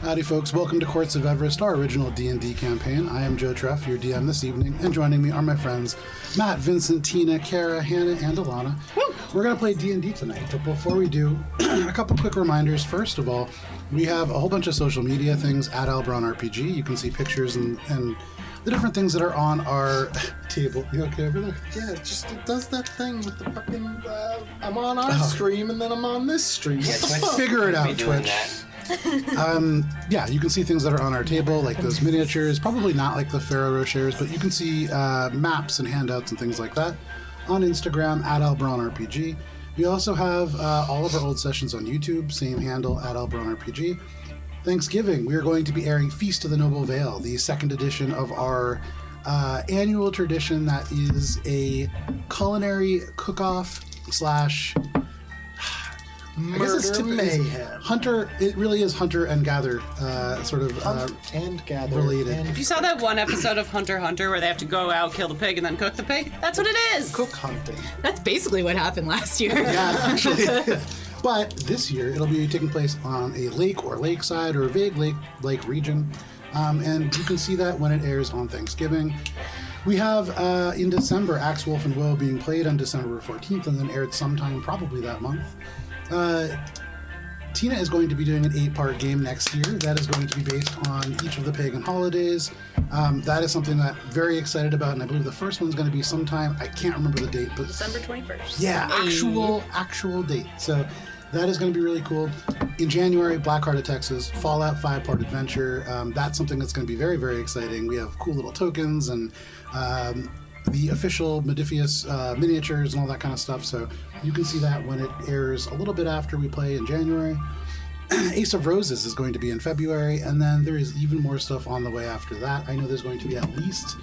Howdy folks, welcome to Courts of Everest, our original D&D campaign. I am Joe Treff, your DM this evening, and joining me are my friends Matt, Vincent, Tina, Kara, Hannah, and Alana. We're going to play D&D tonight, but before we do, a couple quick reminders. First of all, we have a whole bunch of social media things at Albron RPG. You can see pictures and the different things that are on our table. You okay over there? Yeah, it does that thing with the fucking, I'm on our stream and then I'm on this stream. Yeah, Figure it out, Twitch. Yeah, you can see things that are on our table, like those miniatures, probably not like the Ferrero Rochers, but you can see maps and handouts and things like that on Instagram at AlbronRPG. We also have all of our old sessions on YouTube, same handle at AlbronRPG. Thanksgiving, we are going to be airing Feast of the Noble Vale, the second edition of our annual tradition that is a culinary cook-off slash Murder mayhem. Hunter, it really is hunter and gather, sort of Hunt and gather related. If you saw that one episode of Hunter x Hunter where they have to go out, kill the pig, and then cook the pig, that's what it is. Cook hunting. That's basically what happened last year. Yeah, actually. But this year, it'll be taking place on a lake or lakeside or a vague lake region. And you can see that when it airs on Thanksgiving. We have, in December, Axe, Wolf, and Woe being played on December 14th and then aired sometime probably that month. Tina is going to be doing an 8-part game next year. That is going to be based on each of the pagan holidays. That is something that I'm very excited about, and I believe the first one's going to be sometime, I can't remember the date, but December 21st. yeah, actual date. So that is going to be really cool. In January, Blackheart of Texas, Fallout 5-part adventure. That's something that's going to be very, very exciting. We have cool little tokens and the official Modifius miniatures and all that kind of stuff. So you can see that when it airs a little bit after we play in January. Ace of Roses is going to be in February, and then there is even more stuff on the way after that. I know there's going to be at least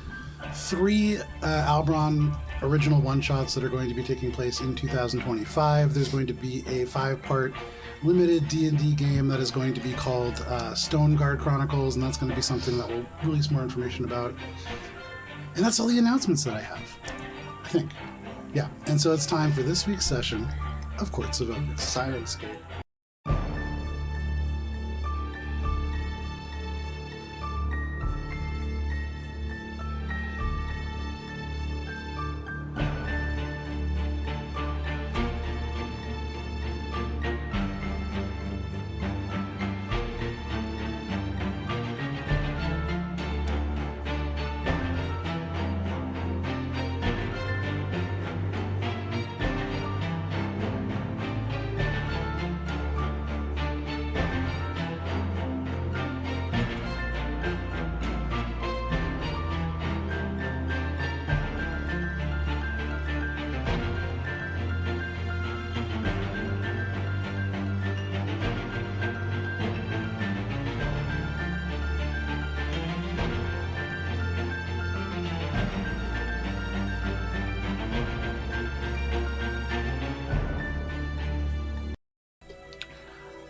3 Albron original one-shots that are going to be taking place in 2025. There's going to be a 5-part limited D&D game that is going to be called Stoneguard Chronicles, and that's going to be something that we'll release more information about. And that's all the announcements that I have, I think. Yeah, and so it's time for this week's session of Courts of Everest. Sirenscape.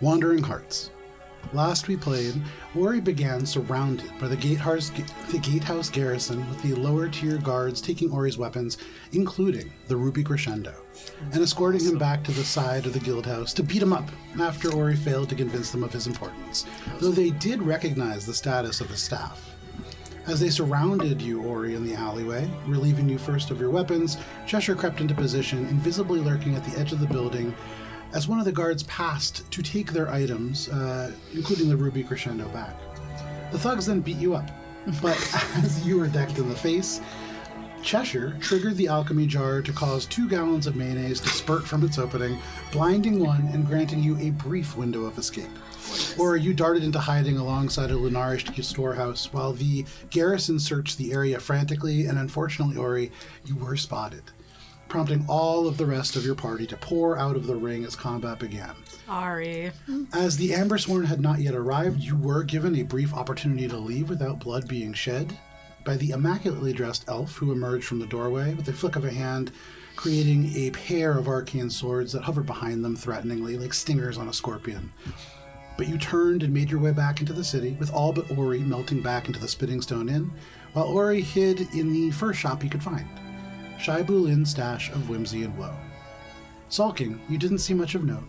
Wandering Hearts. Last we played, Ori began surrounded by the gatehouse garrison with the lower tier guards taking Ori's weapons, including the Ruby Crescendo, and escorting him back to the side of the guild house to beat him up after Ori failed to convince them of his importance, though they did recognize the status of his staff. As they surrounded you, Ori, in the alleyway, relieving you first of your weapons, Cheshire crept into position, invisibly lurking at the edge of the building, as one of the guards passed to take their items, including the Ruby Crescendo, back. The thugs then beat you up, but as you were decked in the face, Cheshire triggered the alchemy jar to cause 2 gallons of mayonnaise to spurt from its opening, blinding one and granting you a brief window of escape. Or you darted into hiding alongside a Lunarish storehouse while the garrison searched the area frantically, and unfortunately, Ori, you were spotted, prompting all of the rest of your party to pour out of the ring as combat began. Sorry. As the Ambersworn had not yet arrived, you were given a brief opportunity to leave without blood being shed by the immaculately dressed elf who emerged from the doorway with a flick of a hand, creating a pair of arcane swords that hovered behind them threateningly, like stingers on a scorpion. But you turned and made your way back into the city, with all but Ori melting back into the Spitting Stone Inn, while Ori hid in the first shop he could find, Shai Bulin's stash of whimsy and woe. Sulking, you didn't see much of note,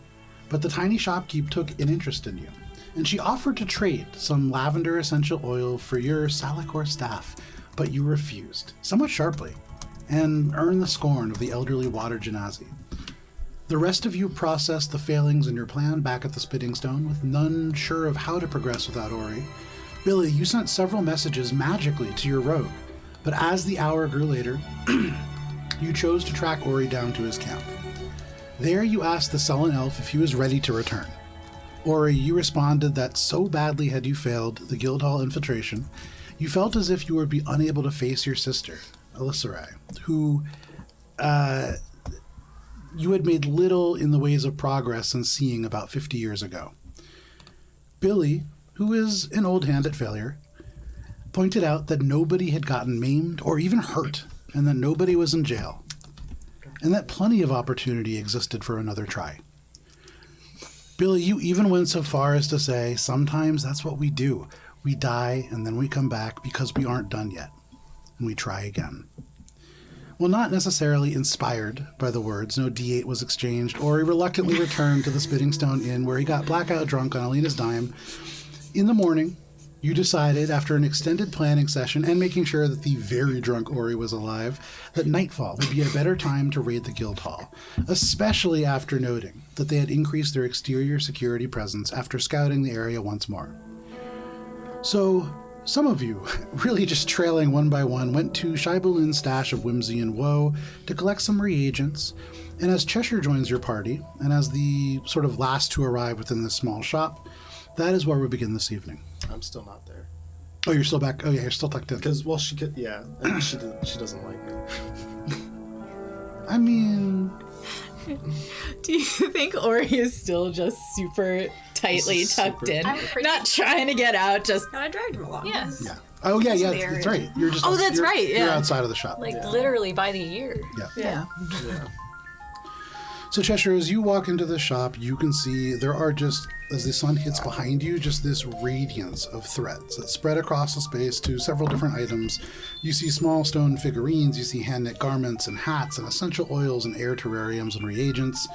but the tiny shopkeep took an interest in you. and she offered to trade some lavender essential oil for your Salicor staff, but you refused, somewhat sharply, and earned the scorn of the elderly water genasi. The rest of you processed the failings in your plan back at the Spitting Stone, with none sure of how to progress without Ori. Billy, you sent several messages magically to your rogue, but as the hour grew later, you chose to track Ori down to his camp. There you asked the sullen elf if he was ready to return. Ori, you responded that so badly had you failed the Guildhall infiltration, you felt as if you would be unable to face your sister, Elissarai, who you had made little in the ways of progress since seeing about 50 years ago. Billy, who is an old hand at failure, pointed out that nobody had gotten maimed or even hurt, and that nobody was in jail, and that plenty of opportunity existed for another try. Billy, you even went so far as to say, sometimes that's what we do. We die, and then we come back because we aren't done yet, and we try again. Well, not necessarily inspired by the words, no D8 was exchanged, or he reluctantly returned to the Spitting Stone Inn, where he got blackout drunk on Alina's dime. In the morning, you decided, after an extended planning session and making sure that the very drunk Ori was alive, that nightfall would be a better time to raid the Guildhall, especially after noting that they had increased their exterior security presence after scouting the area once more. So, some of you, really just trailing one by one, went to Shaibulin's stash of whimsy and woe to collect some reagents, and as Cheshire joins your party, and as the sort of last to arrive within this small shop, that is where we begin this evening. I'm still not there. Oh, you're still back? Oh, yeah, you're still tucked in. Because, well, she could, yeah, and she doesn't like me. I mean... Do you think Ori is still just super tightly tucked in? I'm pretty- Not trying to get out, just... I dragged him along. Yes. Yeah. Oh, yeah, yeah, There. that's right. You're just... Oh, that's right, You're yeah. outside of the shop. Like literally by the ear. Yeah. Yeah. Yeah. So, Cheshire, as you walk into the shop, you can see there are just, as the sun hits behind you, just this radiance of threads that spread across the space to several different items. You see small stone figurines, you see hand-knit garments and hats and essential oils and air terrariums and reagents.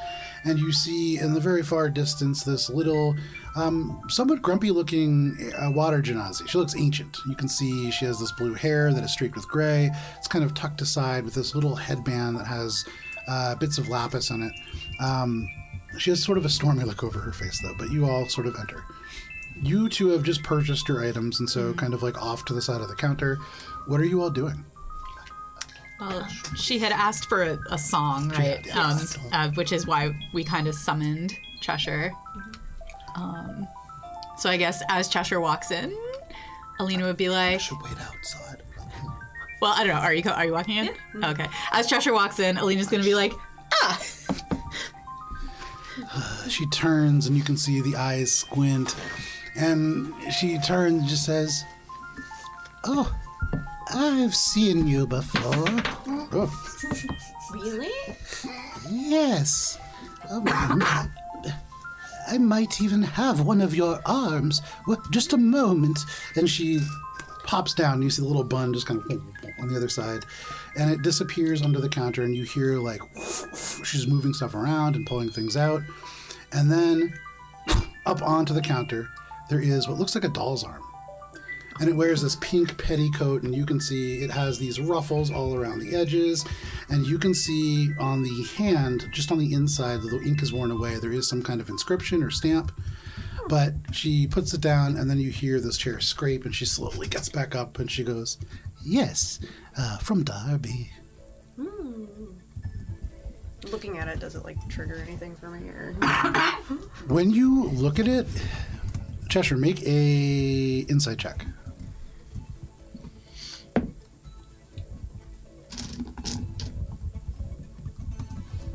And you see in the very far distance this little, somewhat grumpy-looking water genasi. She looks ancient. You can see she has this blue hair that is streaked with gray. It's kind of tucked aside with this little headband that has bits of lapis in it. She has sort of a stormy look over her face, though, but you all sort of enter. You two have just purchased your items, and so kind of like off to the side of the counter. What are you all doing? Well, she had asked for a song, right? Yes. Which is why we kind of summoned Cheshire. So I guess as Cheshire walks in, Alina would be like... I should wait outside. Well, I don't know. Are you walking in? Yeah. Okay. As Cheshire walks in, Alina's going to be like, ah! She turns, and you can see the eyes squint. And she turns and just says, "Oh, I've seen you before." Oh, Really? yes. I might even have one of your arms. Well, just a moment. And she pops down. You see the little bun just kind of on the other side. And it disappears under the counter, and you hear, like, she's moving stuff around and pulling things out. And then up onto the counter, there is what looks like a doll's arm. And it wears this pink petticoat, and you can see it has these ruffles all around the edges. And you can see on the hand, just on the inside, the ink is worn away, there is some kind of inscription or stamp. But she puts it down, and then you hear this chair scrape, and she slowly gets back up, and she goes, "Yes, from Derby." Looking at it, does it like trigger anything for me or? When you look at it, Cheshire, make a insight check.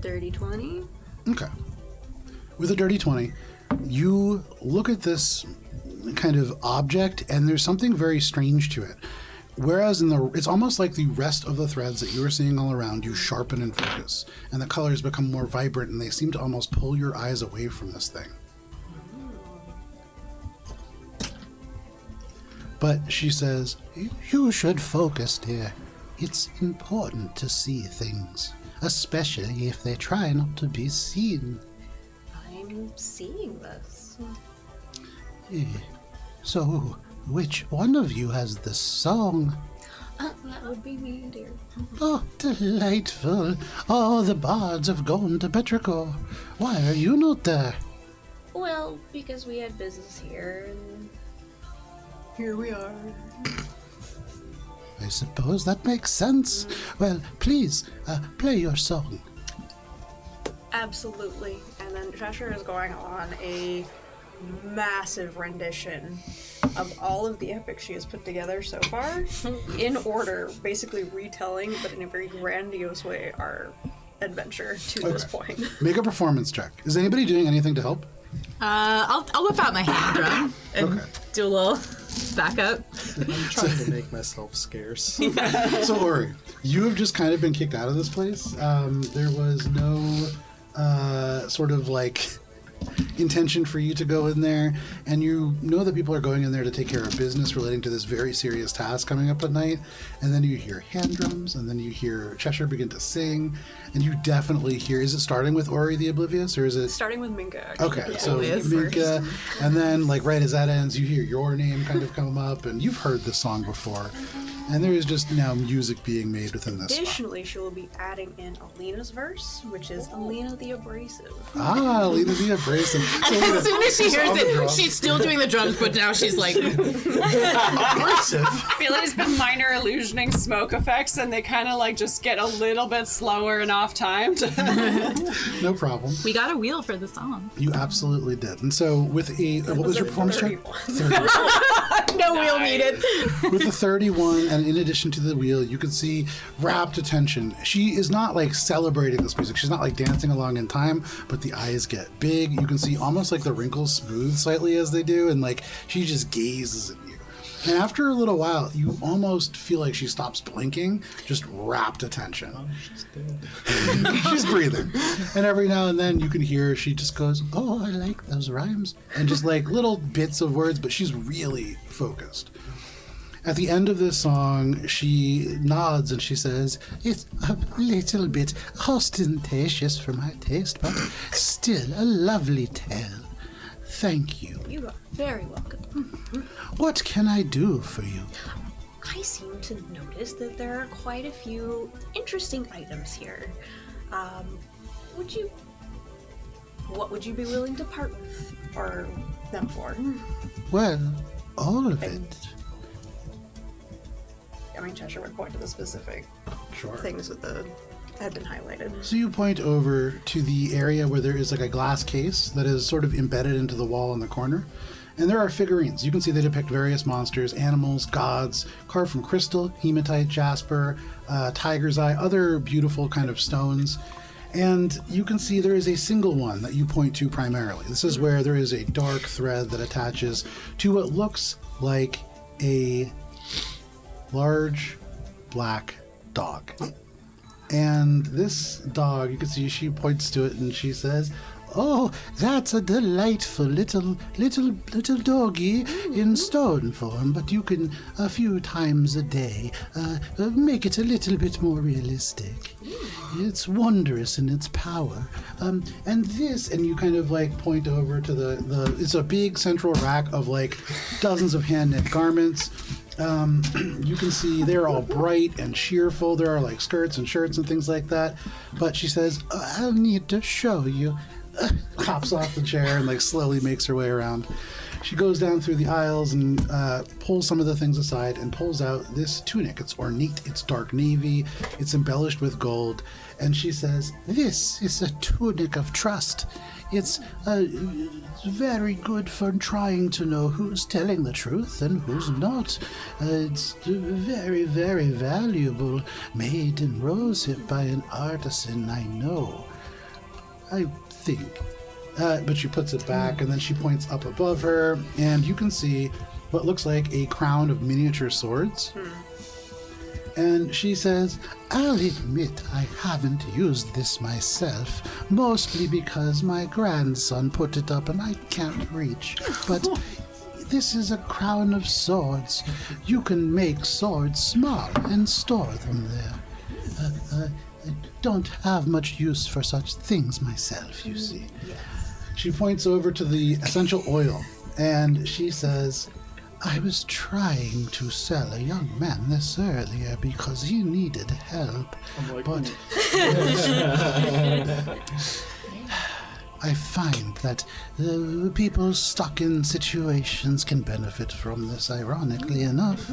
Dirty 20. Okay. With a dirty 20, you look at this kind of object, and there's something very strange to it. Whereas it's almost like the rest of the threads that you are seeing all around you sharpen and focus, and the colors become more vibrant, and they seem to almost pull your eyes away from this thing. But she says, "You should focus, dear. It's important to see things, especially if they try not to be seen." I'm seeing this. So, which one of you has the song? That would be me, dear. Oh, delightful. All the bards have gone to Petrichor. Why are you not there? Well, because we had business here, and Here we are. I suppose that makes sense. Well, please, play your song. Absolutely. And then Cheshire is going on a massive rendition of all of the epics she has put together so far in order, basically retelling, but in a very grandiose way, our adventure to this point. Make a performance check. Is anybody doing anything to help? I'll whip out my hand drum and do a little backup. I'm trying to make myself scarce. So, Ori, you have just kind of been kicked out of this place. There was no sort of like intention for you to go in there, and you know that people are going in there to take care of business relating to this very serious task coming up at night, and then you hear hand drums, and then you hear Cheshire begin to sing, and you definitely hear, is it starting with Ori the Oblivious, or is it Starting with Minka, actually. okay, so Oblivious Minka, and then like right as that ends you hear your name kind of come up, and you've heard this song before, and there is just now music being made within this song. Additionally, she will be adding in Alina's verse, which is Alina the Abrasive. Alina the Abrasive. So As soon as she hears on the it, drums. she's still doing the drums, but now she's like, Abrasive. I feel like it's been minor illusioning smoke effects, and they kind of like just get a little bit slower and off timed. No problem. we got a wheel for the song. You absolutely did. And so with a what was your performance check? 31. 30. No wheel needed. With the 31, and in addition to the wheel, you can see rapt attention. She is not like celebrating this music. She's not like dancing along in time, but the eyes get big. You can see almost like the wrinkles smooth slightly as they do, and like she just gazes at you. And after a little while, you almost feel like she stops blinking, just rapt attention. She's dead. She's breathing. And every now and then you can hear she just goes, "Oh, I like those rhymes." And just like little bits of words, but she's really focused. At the end of this song, she nods and she says, "It's a little bit ostentatious for my taste, but still a lovely tale. Thank you. you are very welcome. What can I do for you?" I seem to notice that there are quite a few interesting items here. What would you be willing to part with, or them for? Well, all of it. I mean, Cheshire would point to the specific Sure. things that had been highlighted. So you point over to the area where there is like a glass case that is sort of embedded into the wall in the corner. And there are figurines. You can see they depict various monsters, animals, gods, carved from crystal, hematite, jasper, tiger's eye, other beautiful kind of stones. And you can see there is a single one that you point to primarily. This is where there is a dark thread that attaches to what looks like a large black dog. And this dog, you can see she points to it and she says, "Oh, that's a delightful little doggy in stone form, but you can a few times a day make it a little bit more realistic. It's wondrous in its power. And this," and you kind of like point over to the it's a big central rack of like dozens of hand-knit garments. You can see they're all bright and cheerful. There are like skirts and shirts and things like that. But she says, "I'll need to show you." Hops off the chair and like slowly makes her way around. She goes down through the aisles and pulls some of the things aside and pulls out this tunic. It's ornate, it's dark navy, it's embellished with gold. And she says, "This is a tunic of trust. It's very good for trying to know who's telling the truth and who's not. It's very, very valuable, made in rosehip by an artisan I know. I think." But she puts it back and then she points up above her and you can see what looks like a crown of miniature swords. And she says, "I'll admit I haven't used this myself, mostly because my grandson put it up and I can't reach. But this is a crown of swords. You can make swords small and store them there. I don't have much use for such things myself, you see." She points over to the essential oil And she says, I was trying to sell a young man this earlier because he needed help, but I find that people stuck in situations can benefit from this, ironically enough.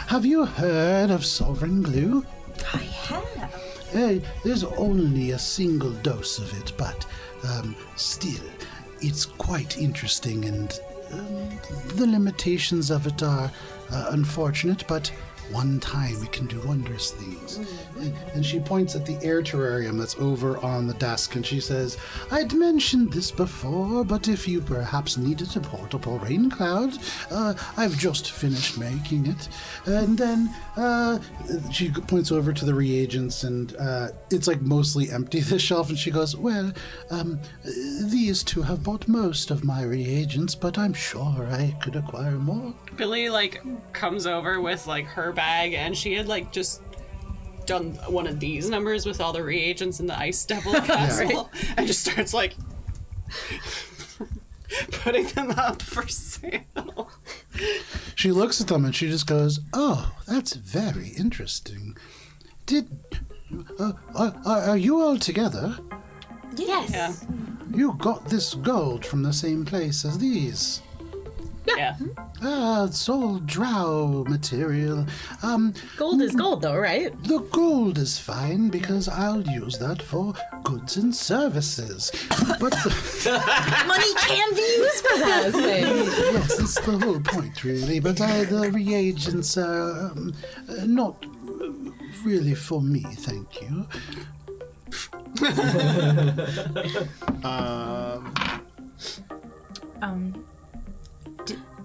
Have you heard of sovereign glue? I have. There's only a single dose of it, but still, it's quite interesting, and the limitations of it are unfortunate, but one time it can do wondrous things. And she points at the air terrarium that's over on the desk, and she says, I'd mentioned this before, but if you perhaps needed a portable rain cloud, I've just finished making it. And then she points over to the reagents, and it's like mostly empty, this shelf, and she goes, well, these two have bought most of my reagents, but I'm sure I could acquire more. Billy like comes over with like her bag, and she had like just done one of these numbers with all the reagents in the ice devil castle, and just starts like putting them up for sale. She looks at them and she just goes, oh, that's very interesting. Are you all together? Yes. Yeah. You got this gold from the same place as these? Yeah. It's all drow material. Gold is gold, though, right? The gold is fine because I'll use that for goods and services. But Money can be used for those things. yes, it's the whole point, really. But the reagents are not really for me, thank you.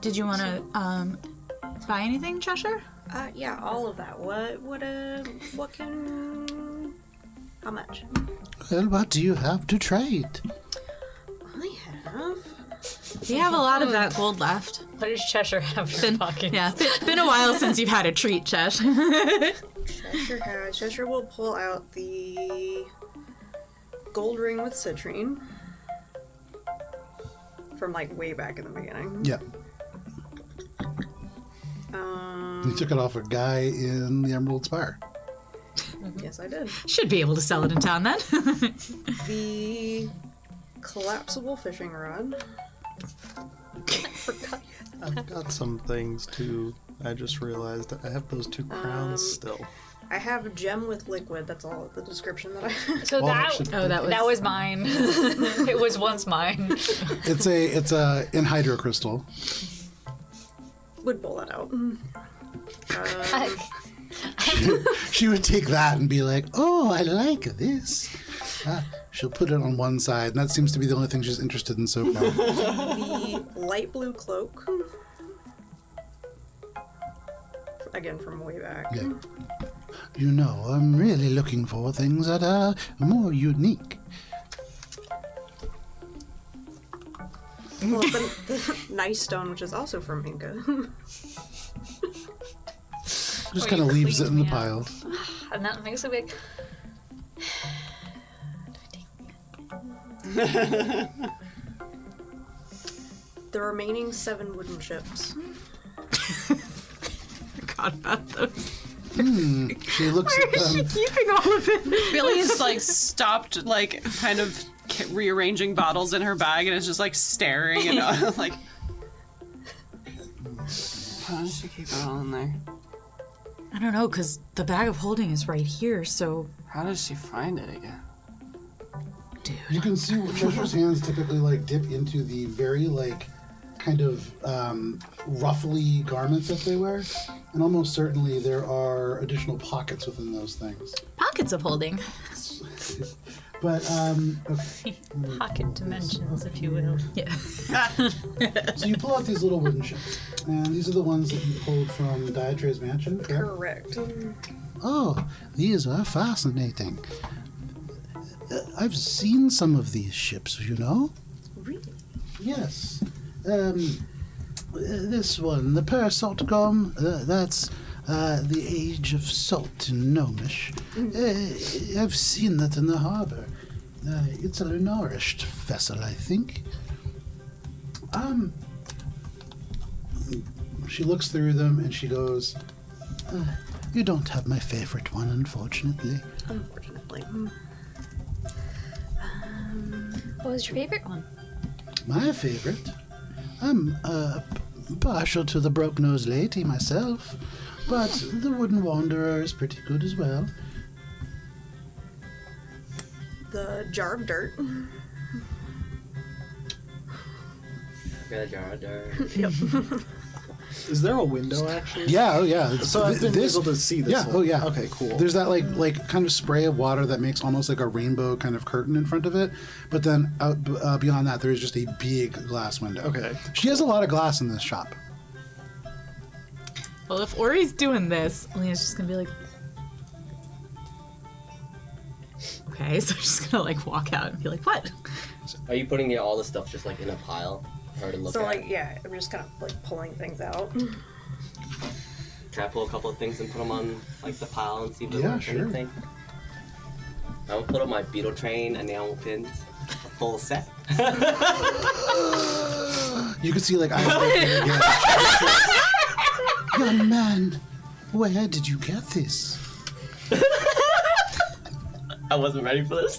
Did you want to buy anything, Cheshire? Yeah, all of that. How much? Well, what do you have to trade? I have. We have a lot of that gold left. What does Cheshire have in her pocket? Yeah, been a while since you've had a treat, Chesh. Cheshire will pull out the gold ring with citrine from like way back in the beginning. Yeah. You took it off a guy in the Emerald Spire. Yes, I did. Should be able to sell it in town then. The collapsible fishing rod. I've got some things too. I just realized I have those two crowns still. I have a gem with liquid. That's all the description that I have. So Well, that should- that was mine. It was once mine. It's a anhydro crystal. Would pull that out. She would take that and be like, oh, I like this. She'll put it on one side, and that seems to be the only thing she's interested in so far. The light blue cloak. Again, from way back. Yeah. You know, I'm really looking for things that are more unique. Well, the nice stone, which is also from Inca. Just kind of leaves it in the me pile. And that makes it big. The remaining 7 wooden ships. Forgot about those. She looks at them. Keeping all of it. Billy's like stopped, like kind of rearranging bottles in her bag, and is just like staring and like. How does she keep it all in there? I don't know, because the bag of holding is right here, so... How does she find it again? Dude. You can see Treasure's hands typically like dip into the very like kind of ruffly garments that they wear, and almost certainly there are additional pockets within those things. Pockets of holding. But Pocket dimensions, if you will. Yeah. so you pull out these little wooden ships, and these are the ones that you pulled from Diatre's mansion. Correct? Correct. Oh, these are fascinating. I've seen some of these ships, you know? Really? Yes. This one, the Persotcom, that's the Age of Salt in Gnomish. I've seen that in the harbor. It's a nourished vessel, I think. she looks through them and she goes, "You don't have my favorite one, unfortunately." Unfortunately. What was your favorite one? My favorite? I'm partial to the broke-nosed lady myself, but the wooden wanderer is pretty good as well. The jar of dirt. Is there a window actually? Yeah, oh yeah. So I've been this, able to see this yeah, one. oh yeah. Okay, cool. There's that like kind of spray of water that makes almost like a rainbow kind of curtain in front of it, but then beyond that there is just a big glass window. Okay. She has a lot of glass in this shop. Well, if Ori's doing this, Lena's just gonna be like, okay, so she's gonna like walk out and be like, what? Are you putting all the stuff just like in a pile for her to look So at? like, yeah, I'm just kind of like pulling things out. Can I pull a couple of things and put them on like the pile and see if Yeah, there's sure. anything? I will put up my beetle train and enamel pins, a full set. You can see like eyes breaking again. Young man, where did you get this? I wasn't ready for this.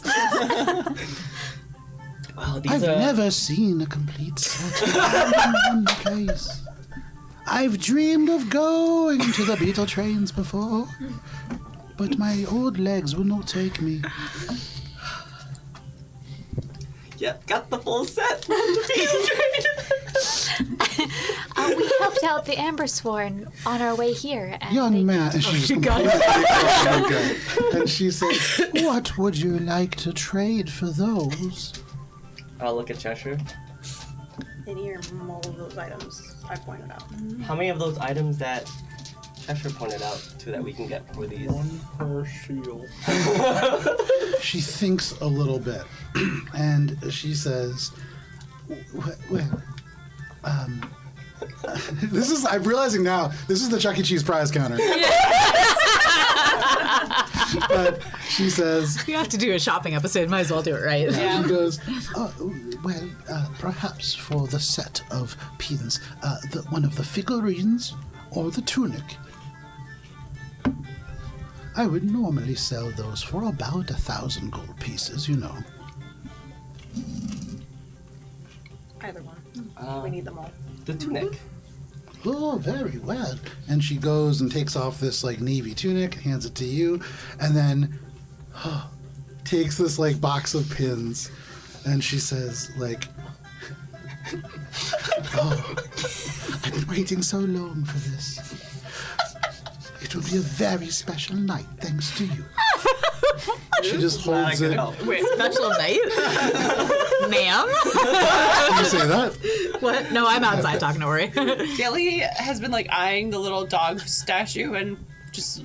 Wow, these I've are... never seen a complete set in one case. I've dreamed of going to the beetle trains before, but my old legs will not take me. Yep, got the full set. We helped out the Amber Sworn on our way here. And Young man, and she just completely okay. And she says, "What would you like to trade for those?" I'll look at Cheshire. Any or all of those items I pointed out. How many of those items that Cheshire pointed out to that we can get for these? One per shield. She thinks a little bit, and she says, "Well, this is. I'm realizing now. This is the Chuck E. Cheese prize counter." But she says, You have to do a shopping episode. Might as well do it right. She goes, perhaps for the set of pins, one of the figurines or the tunic. I would normally sell those for about 1,000 gold pieces, you know. Either one. We need them all. The tunic. Oh, very well. And she goes and takes off this like navy tunic, hands it to you, and then takes this like box of pins, and she says like, "Oh, I've been waiting so long for this. It will be a very special night, thanks to you." She just holds it. Wait, special night? Ma'am? Did you say that? What? No, I'm outside talking to Ori. Billy has been like eyeing the little dog statue and just.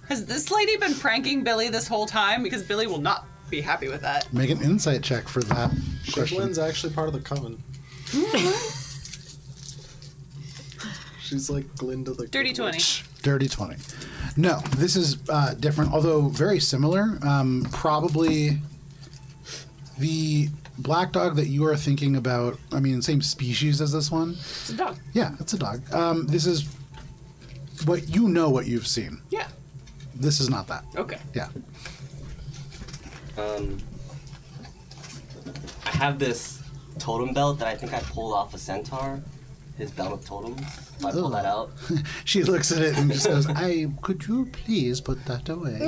Has this lady been pranking Billy this whole time? Because Billy will not be happy with that. Make an insight check for that question. Shivlin's actually part of the coven. She's like Glinda the Dirty Good 20. Witch. Dirty 20. No, this is different, although very similar. Probably the black dog that you are thinking about, I mean, same species as this one. It's a dog. Yeah, it's a dog. This is what you know what you've seen. Yeah. This is not that. Okay. Yeah. I have this totem belt that I think I pulled off a centaur. His belt of totems. So I pull that out. She looks at it and just goes, could you please put that away?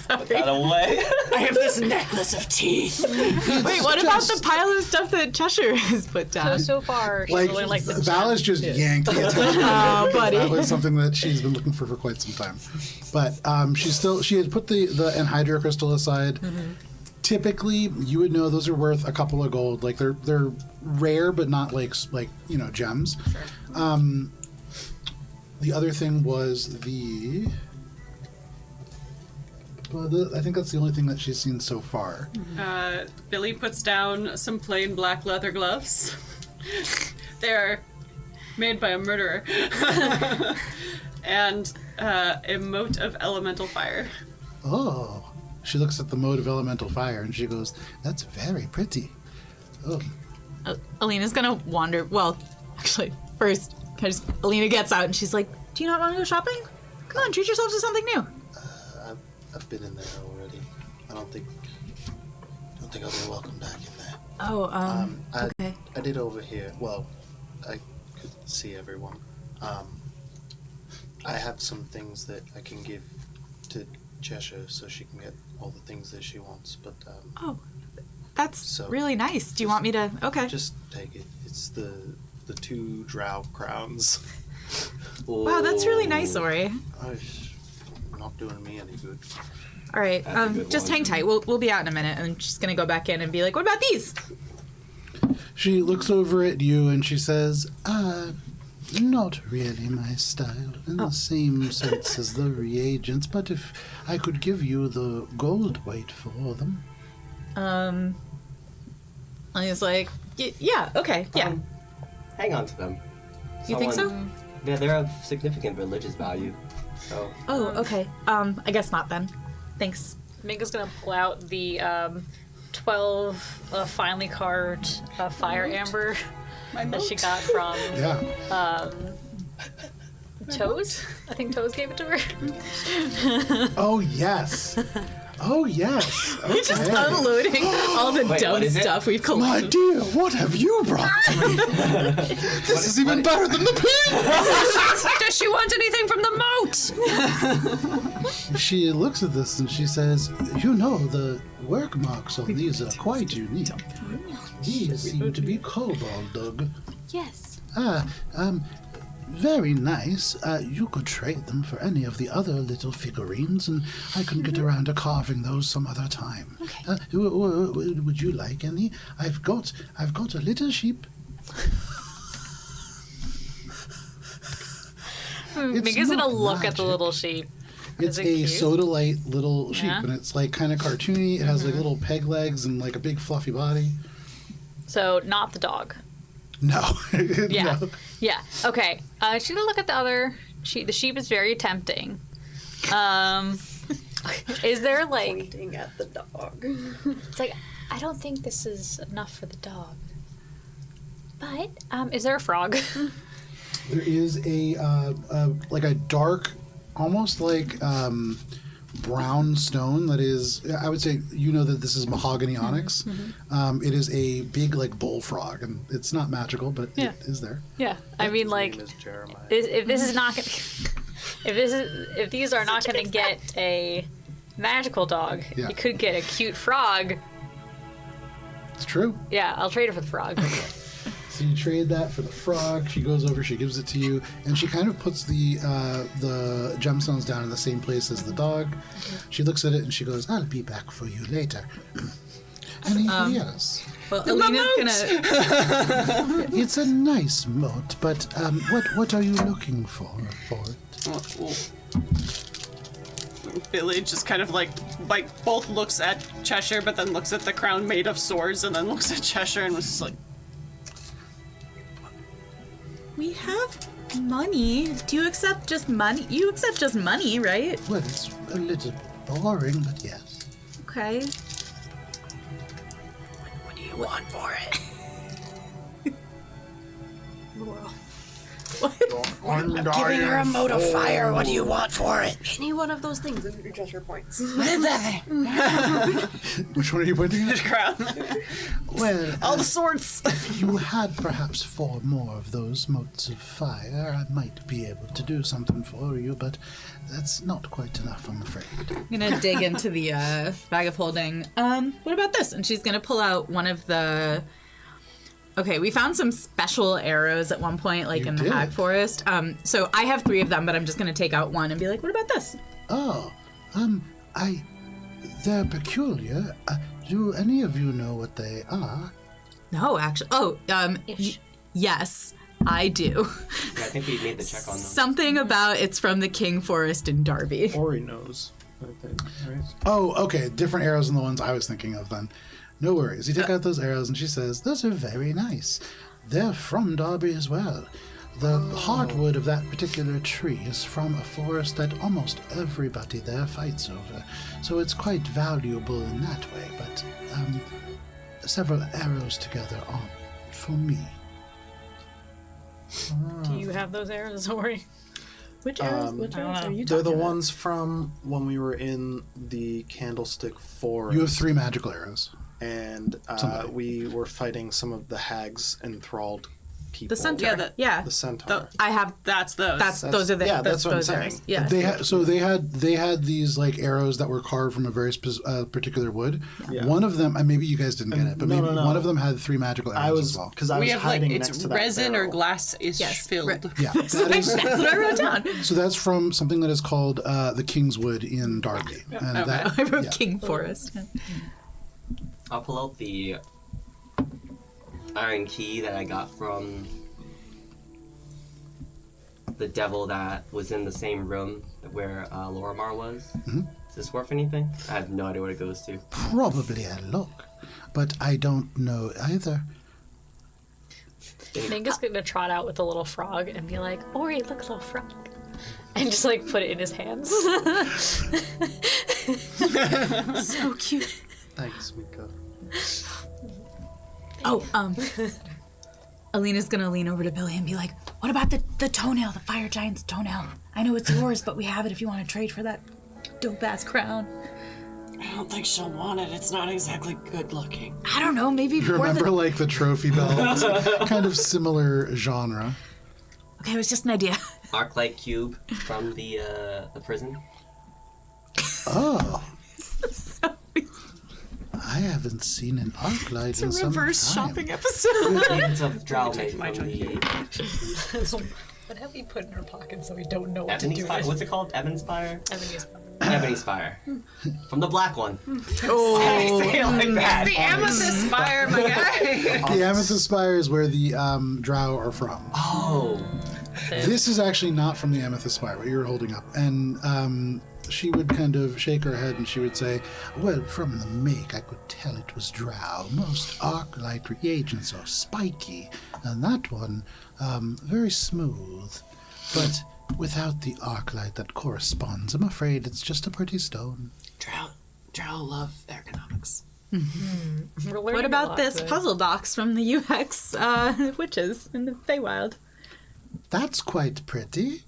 Put that away. I have this necklace of teeth. Wait, what about the pile of stuff that Cheshire has put down? So far, she's Like, really like the Val has just yanked the attention. Oh, buddy. That was something that she's been looking for quite some time. But she had put the anhydrous crystal aside. Mm-hmm. Typically, you would know those are worth a couple of gold. Like they're rare, but not like gems. Sure. The other thing was I think that's the only thing that she's seen so far. Billy puts down some plain black leather gloves. They're made by a murderer. And a mote of elemental fire. Oh. She looks at the mode of elemental fire and she goes, "That's very pretty. Oh, Alina's gonna wander. Well, actually, first, Alina gets out and she's like, "Do you not want to go shopping? Come on, treat yourself to something new." I've been in there already. I don't think I'll be welcome back in there. Oh, okay. I did overhear. Well, I could see everyone. I have some things that I can give to Cheshire so she can get all the things that she wants. But Oh, that's So, really nice. Do you want me to? Okay. just take it. It's the 2 drow crowns. Wow, that's really nice, Ori. Not doing me any good. All right, That's a good just one. hang tight. We'll be out in a minute, and she's gonna go back in and be like, "What about these?" She looks over at you and she says, not really my style, in the same sense as the reagents, but if I could give you the gold weight for them. And he's like, "Yeah, okay, yeah." Hang on to them. You think so? Yeah, they're of significant religious value. So Oh, okay. I guess not then. Thanks. Minka's gonna pull out the 12 finely carved fire amber that she got from Yeah. Toes. I think Toes gave it to her. Oh, yes. Oh, yes. Okay. Just unloading all the Wait, dumb what is it? stuff we've My collected. dear, what have you brought me? This is even better than the pig! Does she want anything from the moat? She looks at this and she says, you know, the work marks on these are quite unique. These seem to be kobold dug. Yes. Very nice. You could trade them for any of the other little figurines, and I can get around to carving those some other time. Okay. Would you like any? I've got a little sheep. Minka's gonna not look at the magic. little sheep. It's it a cute? soda-lite little sheep, Yeah. and it's like kind of cartoony. It has like little peg legs and like a big fluffy body. So not the dog. No. Yeah. No. Yeah. Okay. She's gonna look at the other sheep. The sheep is very tempting. Is there like? Pointing at the dog. It's like, I don't think this is enough for the dog. But Is there a frog? There is a like a dark, almost like brown stone that is. I would say you know that this is mahogany onyx. It is a big like bullfrog, and it's not magical, but Yeah. it is there. Yeah. I mean, His like, name is Jeremiah. if this is not, if these are not gonna get a magical dog, Yeah. you could get a cute frog. It's true. Yeah, I'll trade it for the frog. So you trade that for the frog. She goes over, she gives it to you, and she kind of puts the gemstones down in the same place as the dog. She looks at it and she goes, "I'll be back for you later." Anybody else? Well, Alina's gonna. It's a nice moat, but what are you looking for it? Billy just kind of like both looks at Cheshire, but then looks at the crown made of swords, and then looks at Cheshire and was just like, We have money. Do you accept just money? You accept just money, right? Well, it's a little boring, but yes. Okay. "What do you want for it?" Giving her a mote of fire. What do you want for it? Any one of those things, and your gesture points. Which one are you pointing at? Crown. Well, All the swords. if you had perhaps 4 more of those motes of fire, I might be able to do something for you, but that's not quite enough, I'm afraid. I'm gonna dig into the bag of holding. What about this? And she's gonna pull out one of the. Okay, we found some special arrows at one point, like You in the did? hag forest. So I have 3 of them, but I'm just gonna take out one and be like, "What about this?" Oh, they're peculiar. Do any of you know what they are? No, actually. Oh, yes, I do. yeah, I think we made the check on them. Something about it's from the King Forest in Derby. Ori knows, I think, right? Oh, okay, different arrows than the ones I was thinking of then. No worries. You take out those arrows and she says, "Those are very nice. They're from Derby as well. The hardwood of that particular tree is from a forest that almost everybody there fights over, so it's quite valuable in that way, but several arrows together aren't for me. Do you have those arrows, Ori? Which arrows? Which arrows are you They're talking the about? ones from when we were in the Candlestick Forest. You have 3 magical arrows. And Somebody. we were fighting some of the hags enthralled people. The centaur. Yeah. The centaur. I have. That's those. Those are the. yeah, that's what I'm those saying. arrows. Yeah. They had these like arrows that were carved from a very particular wood. Yeah. One of them, maybe you guys didn't get it, but No, maybe no. one of them had 3 magical arrows I was as well. because I we was have like hiding next it's to that resin or barrel. glass is Yes, filled. Yeah, that is, That's what I wrote down. so that's from something that is called the King's Wood in Derby, and Okay. that I wrote yeah. King Forest. I'll pull out the iron key that I got from the devil that was in the same room where Lorimar was. Mm-hmm. Is this worth anything? I have no idea what it goes to. Probably a look, but I don't know either. Mingus gonna trot out with a little frog and be like, Ori, look, little frog. And just like put it in his hands. So cute. Thanks, Mika. Oh, Alina's gonna lean over to Billy and be like, "What about the toenail, the fire giant's toenail? I know it's yours, but we have it if you want to trade for that dope ass crown." I don't think she'll want it. It's not exactly good looking. I don't know, maybe You for remember the. like the trophy belt, kind of similar genre. Okay, it was just an idea. Arclight cube from the prison. Oh, I haven't seen an arc light in some time. episode. Hands of Drow made my from the What have we put in our pockets so we don't know what to Ebony do Spire. with? What's it called? Ebony Spire? Ebony's Ebony Spire. From the black one. Oh, Say it like that. The amethyst spire, my guy. The Amethyst Spire is where the Drow are from. Oh. This is actually not from the Amethyst Spire, what you're holding up. And she would kind of shake her head and she would say, well, from the make, I could tell it was Drow. Most arc light reagents are spiky, and that one, very smooth. But without the arc light that corresponds, I'm afraid it's just a pretty stone. Drow love ergonomics. We're learning what a about lot this today. puzzle docs from the UX witches in the Feywild? That's quite pretty.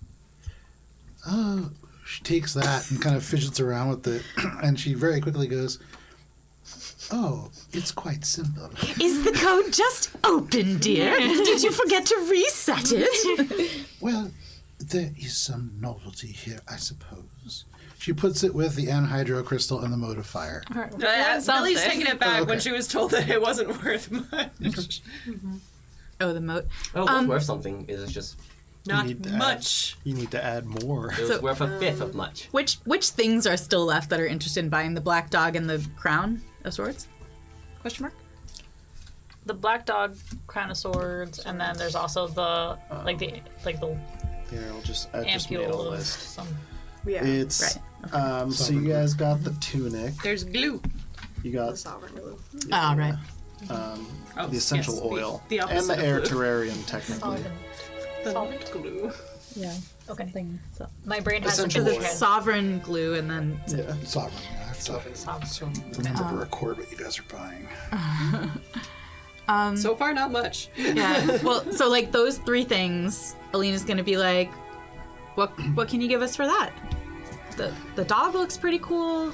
Oh, she takes that and kind of fidgets around with it, and she very quickly goes, oh, it's quite simple. Is the code just open, dear? Did you forget to reset it? Well, there is some novelty here, I suppose. She puts it with the anhydro crystal and the modifier. Billy's taking it back Oh, okay. when she was told that it wasn't worth much. Oh, the moat. Oh, it was worth something. It was just. Not need to add- much. You need to add more. It was worth a fifth of much. Which things are still left that are interested in buying the black dog and the crown of swords? Question mark. The black dog, crown of swords, and then there's also the the Here, I just made a ampule of list. some. Yeah. It's so you guys got the tunic. There's glue. You The got sovereign glue. Oh, right. Oh, the essential yes, oil the and opposite the air of glue. terrarium, technically. Solvent. Glue. Yeah. Okay. Something. So. My brain has some Essential Because oil. it's sovereign glue and then. Yeah. Sovereign. I have to Sovereign. remember to record what you guys are buying. So far, not much. Yeah. Well, so like those 3 things, Alina's gonna be like, what can you give us for that? The dog looks pretty cool.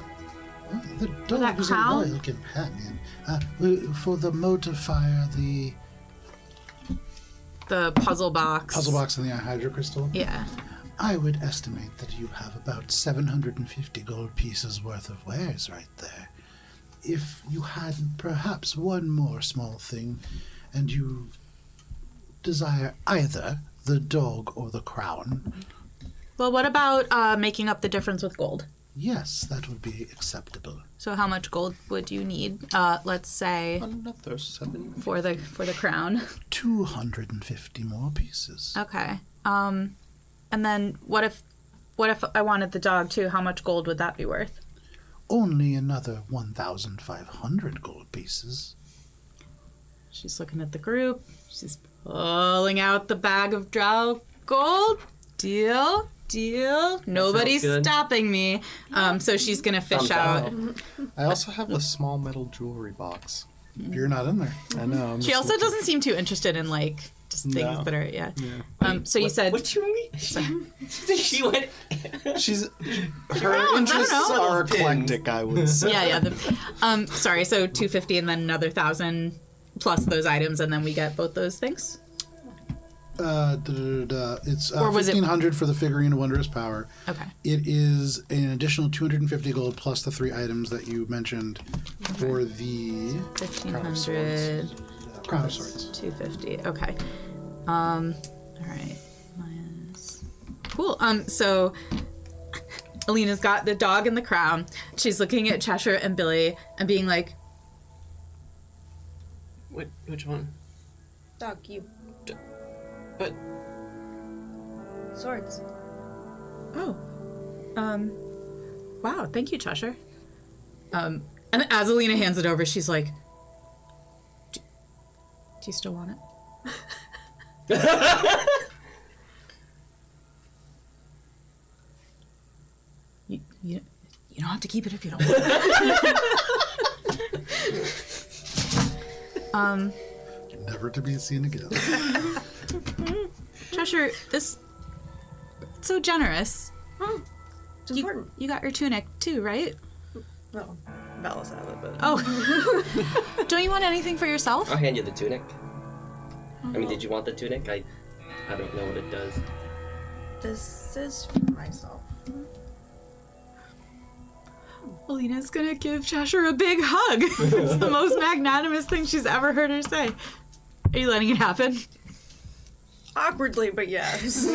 The that dog is a crown? loyal companion. For the modifier, the The puzzle box. puzzle box and the anhydro crystal, Yeah. I would estimate that you have about 750 gold pieces worth of wares right there. If you had perhaps one more small thing, and you desire either the dog or the crown, Well, what about making up the difference with gold? yes, that would be acceptable. So how much gold would you need? Let's say Another 7. for the crown. 250 more pieces. Okay. And then what if I wanted the dog too? How much gold would that be worth? Only another 1,500 gold pieces. She's looking at the group. She's pulling out the bag of drow gold. Deal. Nobody's good. stopping me. So she's gonna fish Thumbs out. up. I also have the small metal jewelry box. You're not in there. I know. She also doesn't seem too interested in like just things that are So you said What you mean? She went. She's her interests are eclectic, I would say. sorry, so 250 and then another 1,000 plus those items, and then we get both those things. It's Or was it- 1,500 for the figurine of wondrous power. Okay. It is an additional 250 gold plus the 3 items that you mentioned for the 1,500. Crown of Swords. 250. Okay. All right. Minus. Cool. So Alina's got the dog and the crown. She's looking at Cheshire and Billy and being like, Which one? Dog, you. But Swords. oh, wow, thank you, Cheshire. And as Alina hands it over, she's like, do you still want it? You don't have to keep it if you don't want it. Never to be seen again. Cheshire, it's so generous. It's important. You got your tunic too, right? No, Bella's out of it. Oh. Don't you want anything for yourself? I'll hand you the tunic. I mean, did you want the tunic? I don't know what it does. This is for myself. Alina's gonna give Cheshire a big hug. It's the most magnanimous thing she's ever heard her say. Are you letting it happen? Awkwardly, but yes.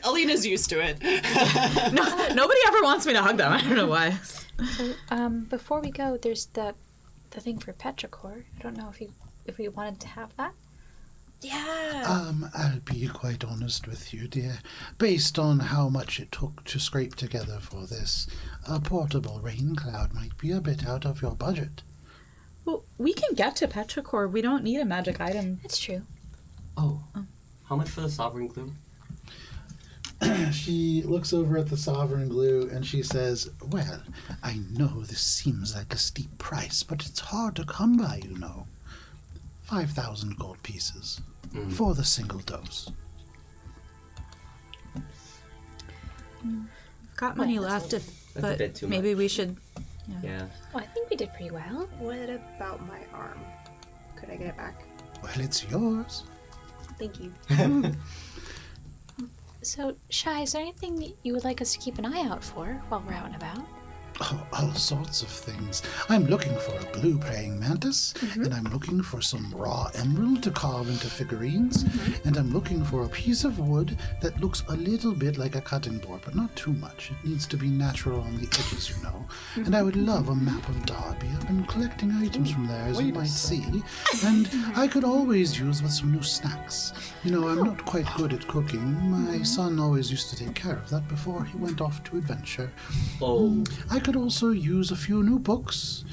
Alina's used to it. No, nobody ever wants me to hug them. I don't know why. So, before we go, there's the thing for petrichor. I don't know if we wanted to have that. Yeah. I'll be quite honest with you, dear. Based on how much it took to scrape together for this, a portable rain cloud might be a bit out of your budget. Well, we can get to petrichor. We don't need a magic item. That's true. Oh. How much for the sovereign glue? She looks over at the sovereign glue and she says, well, I know this seems like a steep price, but it's hard to come by, you know. 5,000 gold pieces for the single dose. Got money left, That's a but bit too maybe much. we should. Yeah. Well, I think we did pretty well. What about my arm? Could I get it back? Well, it's yours. Thank you. So, Shai, is there anything that you would like us to keep an eye out for while we're out and about? Oh, all sorts of things. I'm looking for a blue praying mantis, and I'm looking for some raw emerald to carve into figurines, and I'm looking for a piece of wood that looks a little bit like a cutting board, but not too much. It needs to be natural on the edges, you know. And I would love a map of Derby. I've been collecting items from there, as you might see, and I could always use with some new snacks. You know, I'm not quite good at cooking. My son always used to take care of that before he went off to adventure. Oh. I could also use a few new books.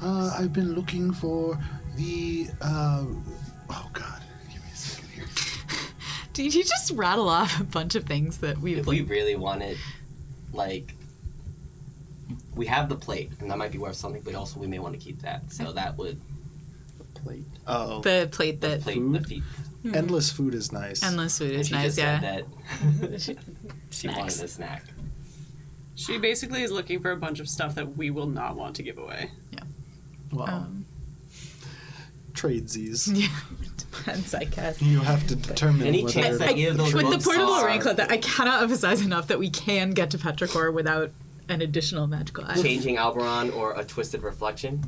I've been looking for the. Oh God, give me a second here. Did you just rattle off a bunch of things that we If we really wanted, like, we have the plate, and that might be worth something, but also we may want to keep that. So that would Plate. Oh. the plate that plate the feet. Endless food is nice. endless food And is she nice, just yeah. said that she wanted a snack. She basically is looking for a bunch of stuff that we will not want to give away. Well, tradesies. Yeah, depends, I guess. You have to determine Any whether chance that any of those With the books portable are rain cloth, I cannot emphasize enough that we can get to petrichor without an additional magical item. changing Alberon or a twisted reflection.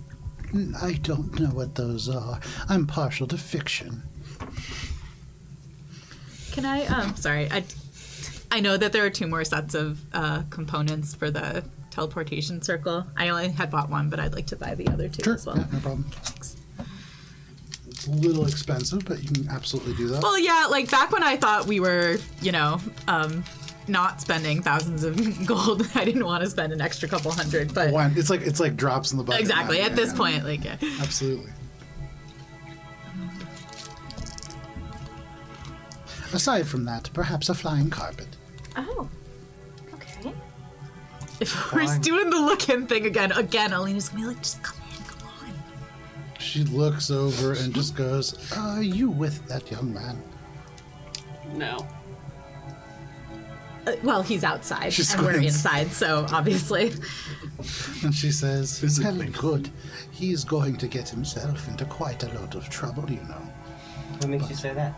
I don't know what those are. I'm partial to fiction. Can I? Sorry, I know that there are 2 more sets of components for the teleportation circle. I only had bought one, but I'd like to buy the other 2 Sure, as well. yeah, no problem. It's a little expensive, but you can absolutely do that. Well, yeah, like back when I thought we were, not spending thousands of gold, I didn't want to spend an extra couple hundred, but One, it's like drops in the bucket. exactly now, at yeah, this yeah. point, like yeah. Absolutely. Aside from that, perhaps a flying carpet. Oh. Okay. If we're doing the look-in thing again, Alina's gonna be like, just come in, come on. She looks over and just goes, "Are you with that young man?" No. Well, he's outside, She and we're squints. inside, so obviously. And she says, Physically. "Well, good. He's going to get himself into quite a lot of trouble, you know. What makes you say that?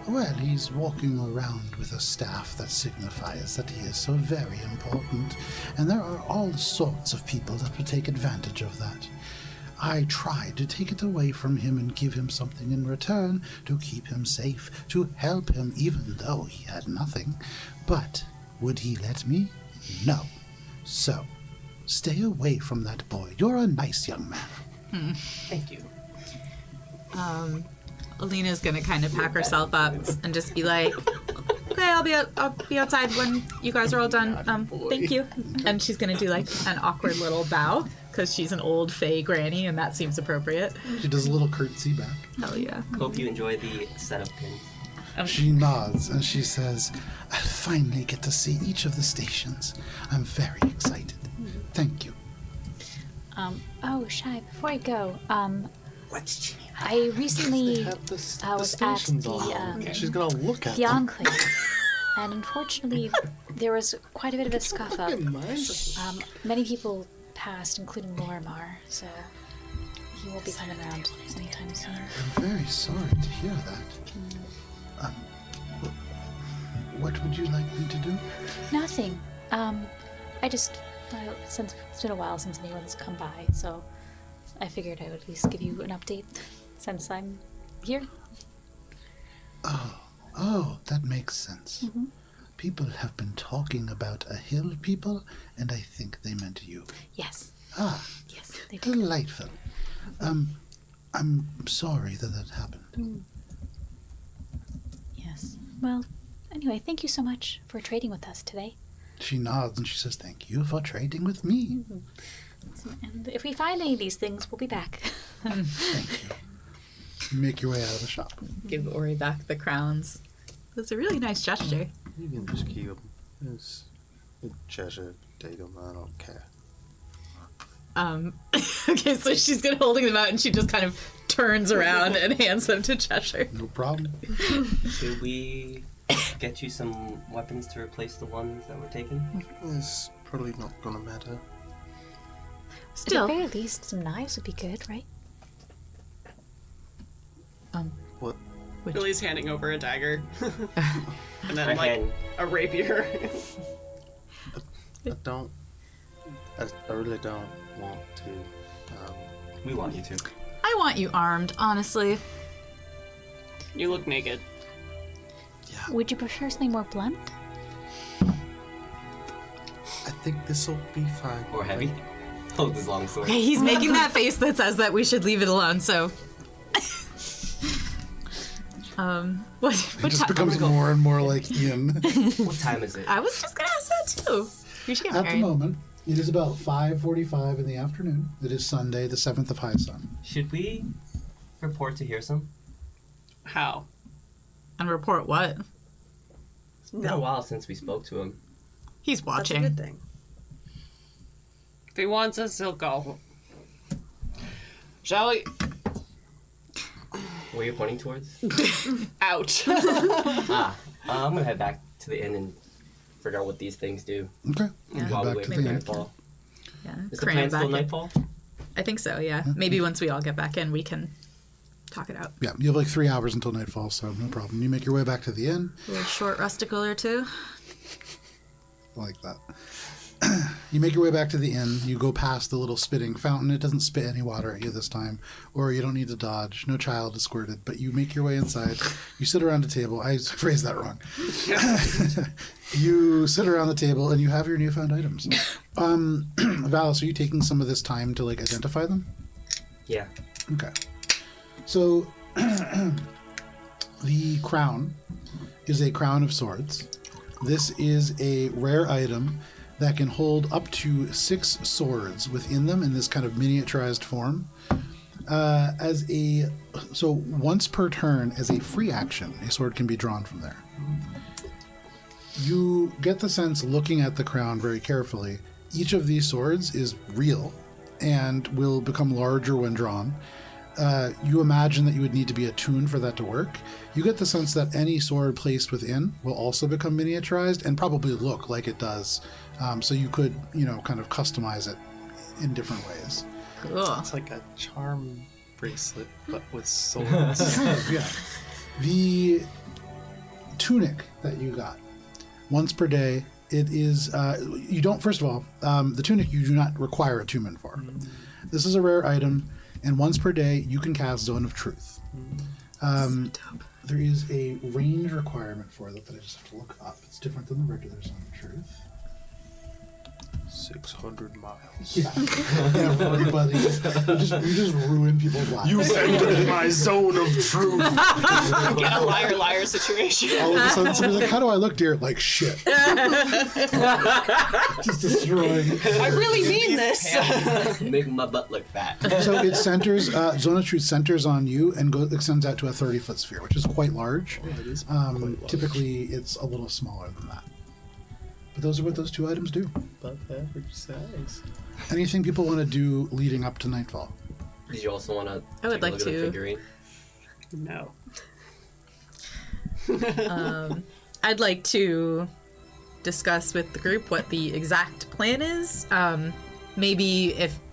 Well, he's walking around with a staff that signifies that he is so very important, and there are all sorts of people that will take advantage of that. I tried to take it away from him and give him something in return to keep him safe, to help him even though he had nothing. But would he let me? No. So, stay away from that boy. You're a nice young man." Thank you. Alina's gonna kind of pack herself up and just be like, "Okay, I'll be outside when you guys are all done. Thank you." And she's gonna do like an awkward little bow because she's an old fey granny, and that seems appropriate. She does a little curtsy back. Hell yeah. Hope you enjoy the setup pins. She nods and she says, "I'll finally get to see each of the stations. I'm very excited. Thank you." Oh, Shy, before I go, What's Ginny? I recently Have the was at stations the, on. She's gonna look at the them. Enclave, and unfortunately, there was quite a bit of a scuff up. Fucking mind. Many people passed, including Lorimar, so he won't be coming around anytime soon. I'm very sorry to hear that. What would you like me to do? Nothing. I just, since it's been a while since anyone's come by, so I figured I would at least give you an update since I'm here. Oh, that makes sense. People have been talking about a hill people, and I think they meant you. Yes. Ah, Yes, they did. delightful. I'm sorry that happened. Yes. Well, anyway, thank you so much for trading with us today. She nods and she says, "Thank you for trading with me." And if we find any of these things, we'll be back. Thank you. You make your way out of the shop. Give Ori back the crowns. It's a really nice gesture. You can just keep them. It's a Cheshire, take them, I don't care. Okay, so she's gonna holding them out, and she just kind of turns around and hands them to Cheshire. No problem. Should we get you some weapons to replace the ones that were taken? It's probably not gonna matter. Still, At the very least, some knives would be good, right? What? Billy's handing over a dagger. And then I like hand- a rapier. I really don't want to. We want you to. I want you armed, honestly. You look naked. Would you prefer something more blunt? I think this'll be fine. Or heavy. Hold this long sword. Okay, he's making that face that says that we should leave it alone. So, what It just time? becomes more and more like Ian. What time is it? I was just gonna ask that too. You should get At the married. moment, it is about 5:45 in the afternoon. It is Sunday, the 7th of High Sun. Should we report to Hearsome? How? And report what? It's been a while since we spoke to him. He's That's a watching. good thing. If he wants us, he'll go. Shall we? Where are you pointing towards? Out. I'm gonna head back to the inn and figure out what these things do Okay. Yeah. while we Back wait to for the inn. nightfall. Yeah. Is the cram plan back still in. nightfall? I think so. Yeah. Maybe once we all get back in, we can talk it out. Yeah, you have like 3 hours until nightfall, so no problem. You make your way back to the inn. A little short rusticle or two. I like that. You make your way back to the inn. You go past the little spitting fountain. It doesn't spit any water at you this time, or you don't need to dodge. No child is squirted, but you make your way inside. You sit around a table. I phrased that wrong. You sit around the table and you have your newfound items. Valis, are you taking some of this time to like identify them? Yeah. Okay. So the crown is a crown of swords. This is a rare item that can hold up to 6 swords within them in this kind of miniaturized form. So once per turn, as a free action, a sword can be drawn from there. You get the sense, looking at the crown very carefully, each of these swords is real and will become larger when drawn. you imagine that you would need to be attuned for that to work. You get the sense that any sword placed within will also become miniaturized and probably look like it does. So you could, kind of customize it in different ways. Cool. It's like a charm bracelet, but with swords. Yeah. The tunic that you got, once per day, it is, you don't, first of all, the tunic you do not require attunement for. This is a rare item, and once per day you can cast Zone of Truth. There is a range requirement for that I just have to look up. It's different than the regular Zone of Truth. 600 miles. Yeah, everybody. You just ruin people's lives. You entered my zone of truth. Get a liar situation. All of a sudden, somebody's like, "How do I look, dear?" Like shit. Just destroying. I really mean this. Make my butt look fat. So it centers, Zone of Truth centers on you and extends out to a 30-foot sphere, which is quite large. Yeah, it is quite large. Typically, it's a little smaller than that. But those are what those two items do. About average size. Anything people want to do leading up to nightfall? Did you also want to I would like look at the to. figurine? No. I'd like to discuss with the group what the exact plan is. Maybe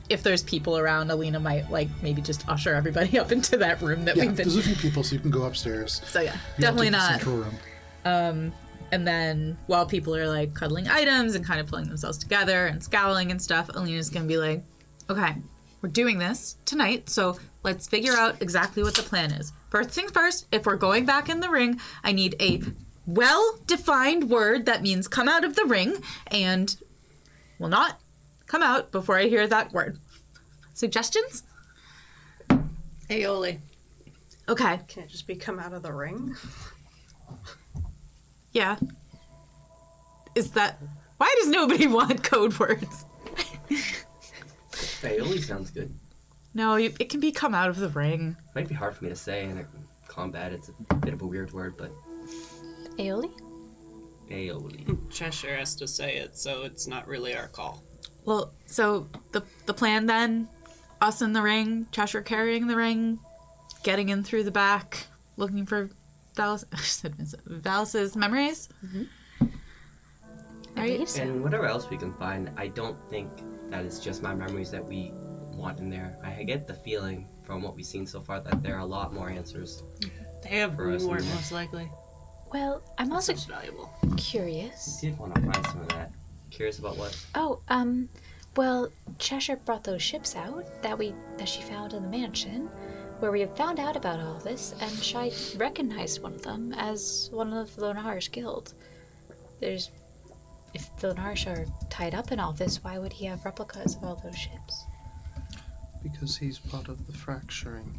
if there's people around, Alina might maybe just usher everybody up into that room that Yeah, we've been. there's a few people, so you can go upstairs. So yeah, You all definitely take the not. central room. And then while people are cuddling items and kind of pulling themselves together and scowling and stuff, Alina's gonna be like, okay, we're doing this tonight, so let's figure out exactly what the plan is. First things first, if we're going back in the ring, I need a well-defined word that means come out of the ring and will not come out before I hear that word. Suggestions? Aioli. Okay, Can it just be come out of the ring? yeah. Is that... Why does nobody want code words? Aioli sounds good. No, it can be come out of the ring. Might be hard for me to say in a combat. It's a bit of a weird word, but Aioli? aioli. Cheshire has to say it, so it's not really our call. Well, so the plan then, us in the ring, Cheshire carrying the ring, getting in through the back, looking for Valis's memories. I believe so. And whatever else we can find, I don't think that it's just my memories that we want in there. I get the feeling from what we've seen so far that there are a lot more answers. They have For us more, in there. most likely. Well, I'm also That's valuable. curious. I did want to find some of that. Curious about what? Oh, well, Cheshire brought those ships out that she found in the mansion, where we had found out about all this, and she recognized one of them as one of the Lonarish Guild. If the Lonarish are tied up in all this, why would he have replicas of all those ships? Because he's part of the fracturing.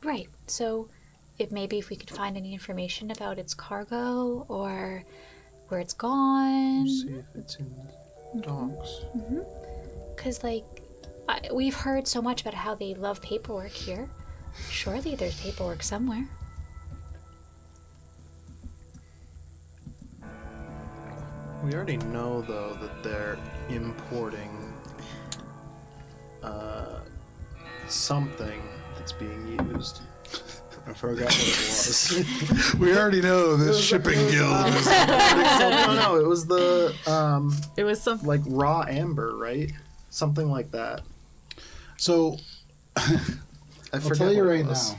Right. So, if we could find any information about its cargo or where it's gone. See if it's in the docks. Because, we've heard so much about how they love paperwork here. Surely there's paperwork somewhere. We already know, though, that they're importing something that's being used. I forgot what it was. We already know this shipping guild. No, it was the It was something. like raw amber, right? Something like that. So I I'll forget tell you what it right was. now,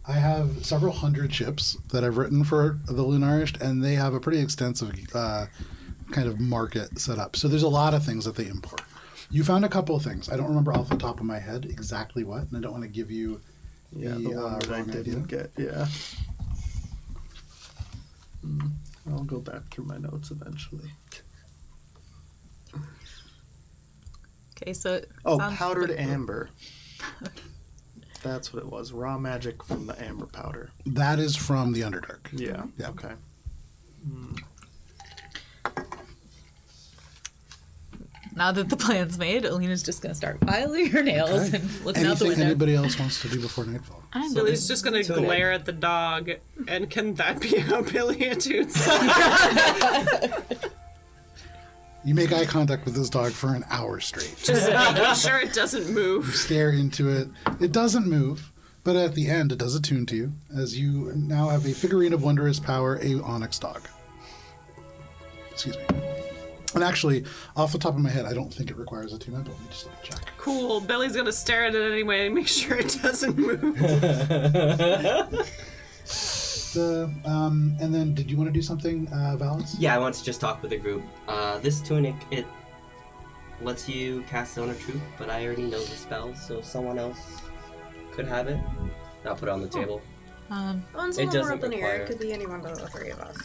I have several hundred ships that I've written for the Lunarish, and they have a pretty extensive kind of market set up. So there's a lot of things that they import. You found a couple of things. I don't remember off the top of my head exactly what, and I don't want to give you Yeah, the one that I wrong didn't idea. get. Yeah. I'll go back through my notes eventually. Okay, so it Oh, sounds powdered like- amber. That's what it was. Raw magic from the amber powder. That is from the Underdark. Yeah. Yeah. Okay. Now that the plan's made, Alina's just gonna start filing her nails and looking out the Anything window. anybody else wants to do before nightfall? So he's just gonna Tune in. glare at the dog, and can that be how Billy attunes? You make eye contact with this dog for an hour straight. Just making sure it doesn't move. Stare into it. It doesn't move, But at the end, it does attune to you, as you now have a figurine of wondrous power, a onyx dog. Excuse me. And actually, off the top of my head, I don't think it requires attunement, but let me just check. Cool. Billy's gonna stare at it anyway and make sure it doesn't move. And then, did you want to do something, Valis? Yeah, I want to just talk with the group. This tunic, it lets you cast Zone of Truth, but I already know the spell, so someone else could have it. I'll put it on the table. One's a It little more doesn't up in the air. require- It could be any one of the three of us.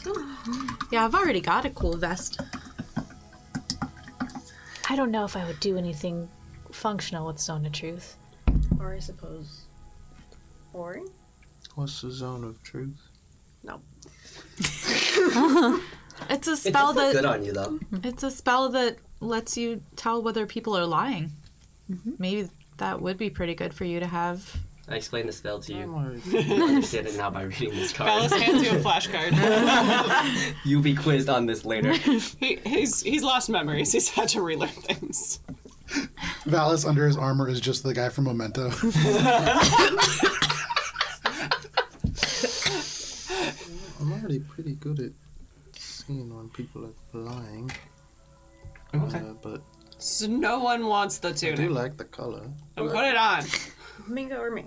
Yeah, I've already got a cool vest. I don't know if I would do anything functional with Zone of Truth. Or I suppose... Ori? What's the Zone of Truth? No. It's a It spell does look good that on you, though. it's a spell that lets you tell whether people are lying. Maybe that would be pretty good for you to have. I explained the spell to you. I'm You understand it now by reading this card. Valis hands you a flashcard. You'll be quizzed on this later. He's lost memories. He's had to relearn things. Valis under his armor is just the guy from Memento. I'm already pretty good at seeing when people are lying. Okay. But So no one wants the I do tunic. like the color. And put it on. Mingo or me?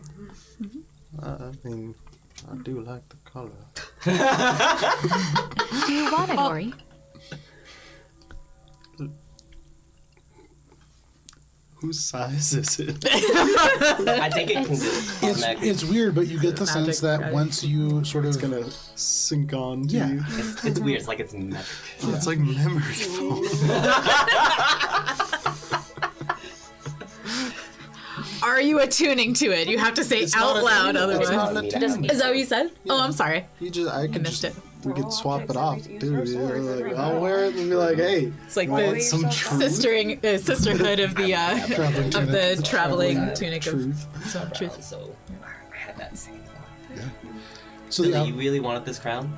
I mean, I do like the color. Do you want it, Ori? Whose size is it? I think it can automatically. It's weird, but you get the Magic, sense that right? once you sort of... It's gonna sink on to Yeah. you. It's weird. It's like it's magic. It's like memory foam. Are you attuning to it? You have to say It's out not loud, attuning. It's otherwise. not It attuning. Is that what you said? Oh, I'm sorry. You just, I could missed just, it. we could swap it off, Use dude. our swords, Like, everyone. I'll wear it and be like, hey, It's like want the some truth? sisterhood of the Traveling of tunic. the traveling tunic Truth. of some truth. So I had that same thought. So Billy, the, you really wanted this crown?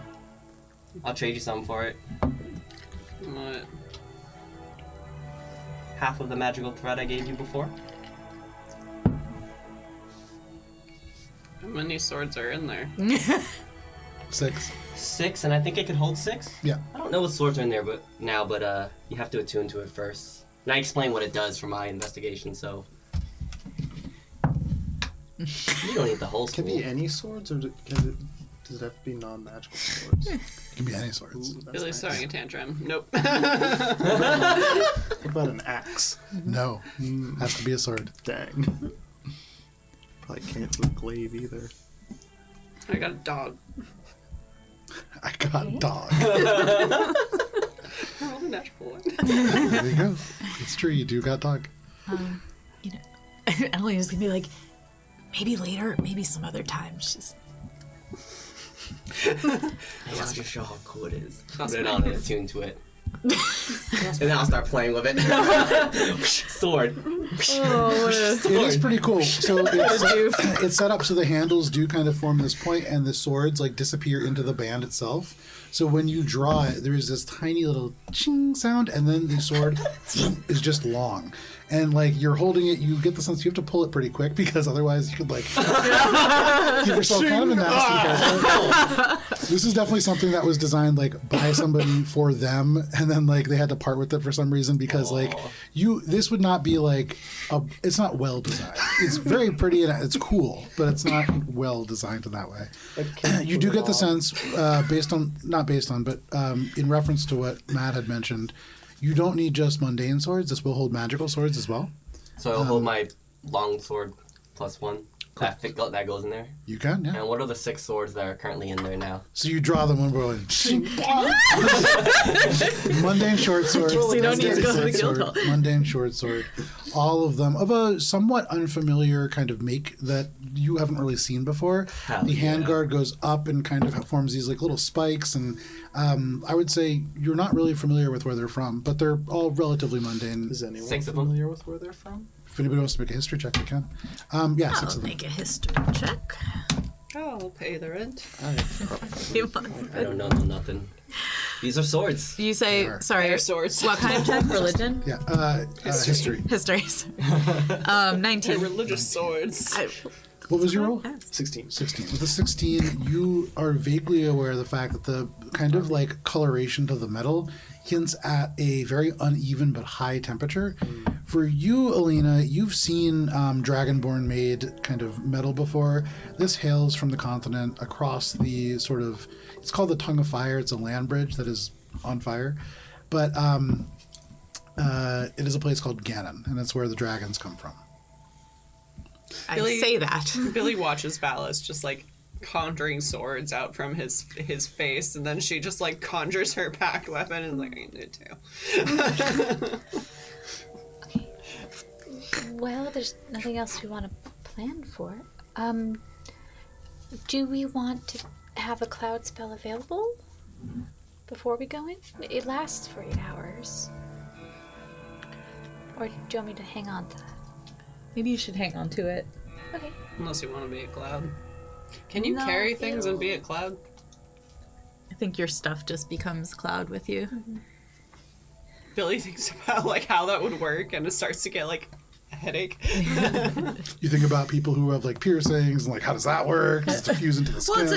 I'll trade you some for it. What? Half of the magical thread I gave you before. How many swords are in there? 6. 6, and I think it could hold 6. Yeah. I don't know what swords are in there, but you have to attune to it first. And I explain what it does from my investigation, so you don't need the whole Can school. be any swords, or does it have to be non-magical swords? It can be any swords. Ooh, that's Billy's nice. throwing a tantrum. Nope. What about an axe? No. Has to be a sword. Dang. Probably can't do a glaive either. I got a dog. I got dog. I rolled a natural one. There you go. It's true, you do got dog. You know, Elena's gonna be like, maybe later, maybe some other time. She's I ask you show how cool it is. Put it on and attune to it. And then I'll start playing with it. Sword. It is pretty cool. So it's set up so the handles do kind of form this point, and the swords like disappear into the band itself. So when you draw it, there is this tiny little ching sound, and then the sword is just long. And like you're holding it, you get the sense you have to pull it pretty quick because otherwise you could like give yourself kind of a nasty. This is definitely something that was designed like by somebody for them, and then like they had to part with it for some reason because like this would not be like it's not well designed. It's very pretty and it's cool, but it's not well designed in that way. You do get the sense but in reference to what Matt had mentioned. You don't need just mundane swords. This will hold magical swords as well. So I'll hold my long sword +1. That goes in there. You can, yeah. And what are the 6 swords that are currently in there now? So you draw them one by one. Mundane short sword. So you don't need to go to the mundane guild sword, hall. Mundane short sword. All of them of a somewhat unfamiliar kind of make that you haven't really seen before. Hell The yeah. handguard goes up and kind of forms these like little spikes, and I would say you're not really familiar with where they're from, but they're all relatively mundane. Is anyone 6 of them. familiar with where they're from? If anybody wants to make a history check, they can. Yeah, 6 I'll of them. make a history check. I'll pay the rent. I don't know nothing. These are swords. You say, They are. sorry, They're swords. what kind of check? Religion? Yeah, history. History. 19. They're religious swords. What was your roll? 16. 16. With a 16, you are vaguely aware of the fact that the kind of like coloration to the metal hints at a very uneven but high temperature. For you, Alina, you've seen Dragonborn made kind of metal before. This hails from the continent across the sort of, it's called the Tongue of Fire. It's a land bridge that is on fire. But it is a place called Ganon, and it's where the dragons come from. I say that. Billy watches Valis just like conjuring swords out from his face, and then she just like conjures her pack weapon and like, I need to. Okay. Well, there's nothing else we want to plan for. Do we want to have a cloud spell available before we go in? It lasts for 8 hours. Or do you want me to hang on to that? Maybe you should hang on to it. Okay. Unless you want to be a cloud. Can you carry things and be a cloud? I think your stuff just becomes cloud with you. Billy thinks about like how that would work, and it starts to get like a headache. You think about people who have like piercings and like how does that work? Does it diffuse into the skin? Well,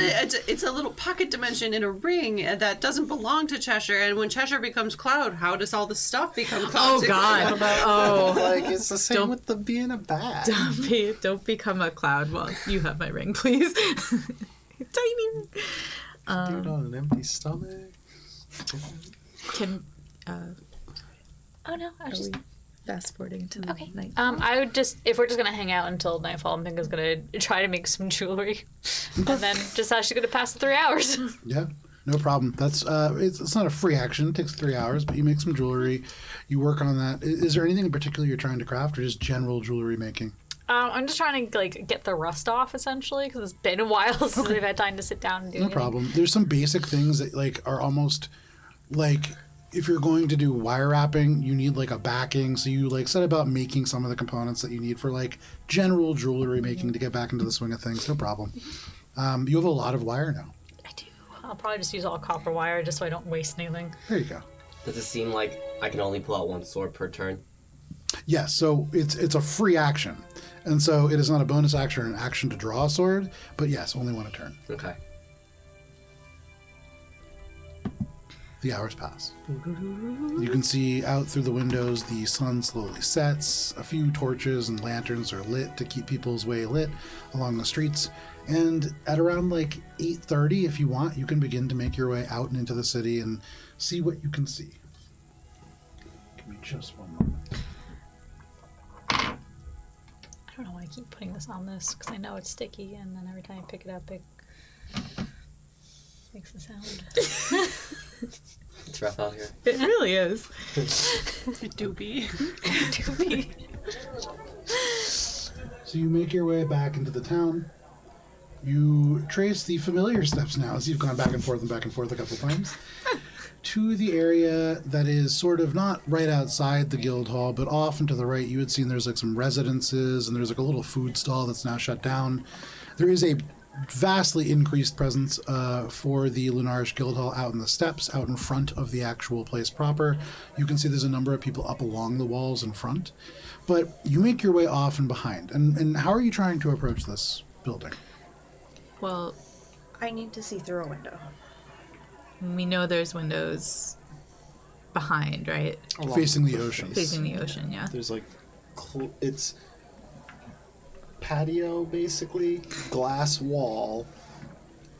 it's a little pocket dimension in a ring that doesn't belong to Cheshire, and when Cheshire becomes cloud, how does all the stuff become cloud? Oh God! Oh, Like, it's the same with the being a bat. don't become a cloud. Well, you have my ring, please. Tiny ring. Dude on an empty stomach. Can Oh no, I was just... fast forwarding to the Okay. night. I would just, if we're just gonna hang out until nightfall, I'm thinking is gonna try to make some jewelry, and then just actually gonna pass the 3 hours. Yeah, no problem. That's it's not a free action. It takes 3 hours, but you make some jewelry. You work on that. Is there anything in particular you're trying to craft, or just general jewelry making? I'm just trying to like get the rust off essentially because it's been a while since I've had time to sit down and do No anything. problem. There's some basic things that like are almost like if you're going to do wire wrapping, you need like a backing. So you like set about making some of the components that you need for like general jewelry making to get back into the swing of things. No problem. You have a lot of wire now. I do. I'll probably just use all copper wire just so I don't waste anything. There you go. Does it seem like I can only pull out one sword per turn? Yes, so it's a free action. And so it is not a bonus action or an action to draw a sword, but yes, only one a turn. Okay. The hours pass. You can see out through the windows the sun slowly sets. A few torches and lanterns are lit to keep people's way lit along the streets. And at around like 8:30, if you want, you can begin to make your way out and into the city and see what you can see. Give me just one moment. I don't know why I keep putting this on this because I know it's sticky and then every time I pick it up it makes a sound. It's rough out here. It really is. It do be. So you make your way back into the town. You trace the familiar steps now, as you've gone back and forth a couple times, to the area that is sort of not right outside the guild hall, but off and to the right. You had seen there's like some residences, and there's like a little food stall that's now shut down. There is a vastly increased presence for the Lunarish Guild Hall out in the steps, out in front of the actual place proper. You can see there's a number of people up along the walls in front. But you make your way off and behind. And how are you trying to approach this building? Well, I need to see through a window. we know there's windows behind, right? Facing the ocean. Facing the ocean, yeah. There's like, it's patio basically, glass wall,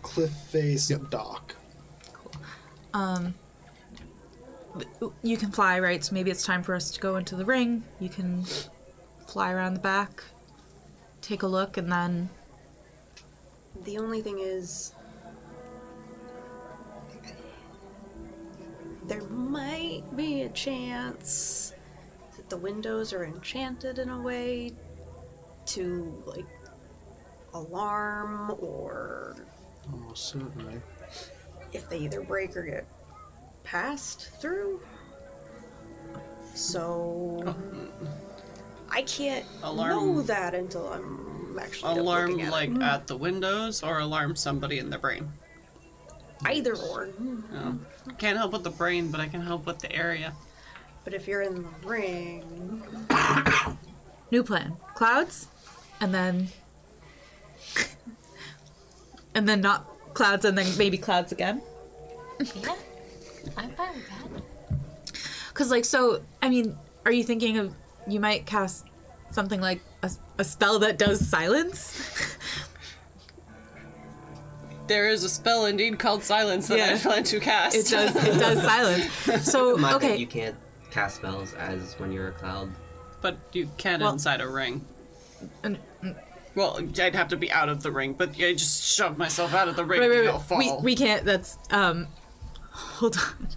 cliff face, dock. You can fly, right? So maybe it's time for us to go into the ring. You can fly around the back, take a look, and then... The only thing is, there might be a chance that the windows are enchanted in a way to, like, alarm, or Oh, certainly. if they either break or get passed through. So I can't know that until I'm actually Alarm looking at like it. at the windows, or alarm somebody in the brain? Either or. No. Can't help with the brain, but I can help with the area. But if you're in the ring, New plan. Clouds, and then And then not clouds, and then maybe clouds again. Yeah, I'm fine with that. Because, like, so, I mean, are you thinking of, you might cast something like a spell that does silence? There is a spell indeed called silence that I plan to cast. It does silence. So, Mind okay. that you can't cast spells as when you're a cloud. But you can inside a ring. And, Well, I'd have to be out of the ring, but I just shove myself out of the ring Right, and right, I'll fall. We can't, that's, hold on.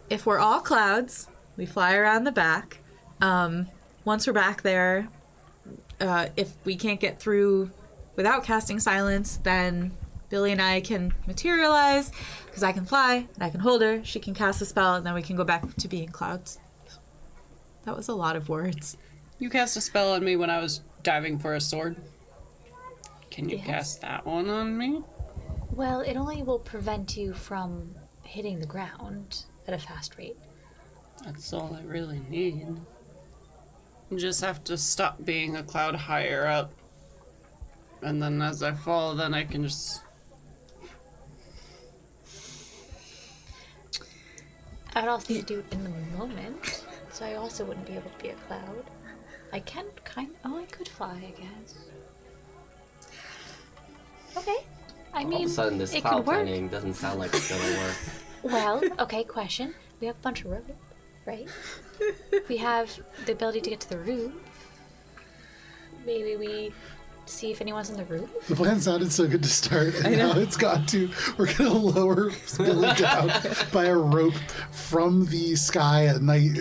If we're all clouds, we fly around the back. Once we're back there, if we can't get through without casting silence, then Billy and I can materialize, because I can fly, and I can hold her, she can cast a spell, and then we can go back to being clouds. That was a lot of words. You cast a spell on me when I was diving for a sword. Can you cast that one on me? Well, it only will prevent you from hitting the ground at a fast rate. That's all I really need. You just have to stop being a cloud higher up. And then as I fall, then I can just... I'd also need to do it in the moment, so I also wouldn't be able to be a cloud. I can I could fly, I guess. Okay. I mean, All of a sudden, this it cloud could work. planning doesn't sound like it's gonna work. Well, okay, question. We have a bunch of rope, right? We have the ability to get to the roof. Maybe we see if anyone's on the roof. The plan sounded so good to start, and now it's got to. We're gonna lower Billy down by a rope from the sky at night.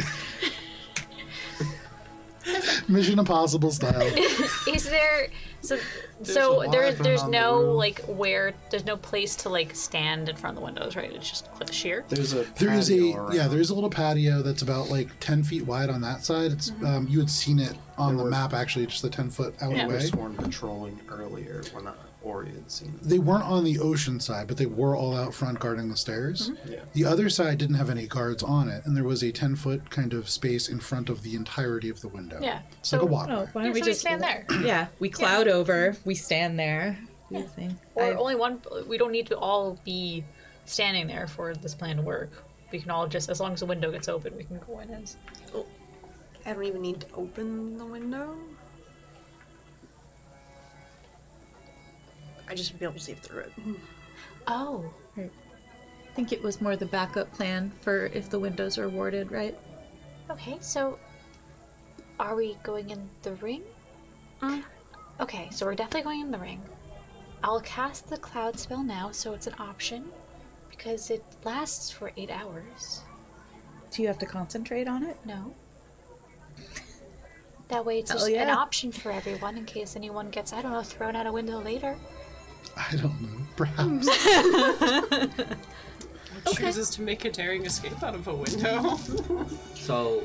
Mission Impossible style. Is there there's no like where there's no place to like stand in front of the windows, right? It's just cliff sheer. There's a There is patio around. there's a little patio that's about like 10 feet wide on that side. It's you had seen it on the map actually, just the 10-foot out Yeah. away. There's one patrolling earlier when Ori had seen it. They weren't on the ocean side, but they were all out front guarding the stairs. Yeah. The other side didn't have any guards on it, and there was a 10-foot kind of space in front of the entirety of the window. Yeah. It's like a walkway. Oh, why Yeah, don't we so just stand there? Yeah, we cloud over, we stand there. Yeah. Thing. Or only one. We don't need to all be standing there for this plan to work. We can all just, as long as the window gets open, we can go in as. I don't even need to open the window. I just would be able to see through it. Oh, I think it was more the backup plan for if the windows are warded, right? okay. So, are we going in the ring? Okay, so we're definitely going in the ring. I'll cast the cloud spell now, so it's an option, because it lasts for 8 hours. Do you have to concentrate on it? No. That way it's Oh, just an yeah. option for everyone in case anyone gets, I don't know, thrown out a window later. I don't know. Perhaps. Chooses to make a daring escape out of a window. So,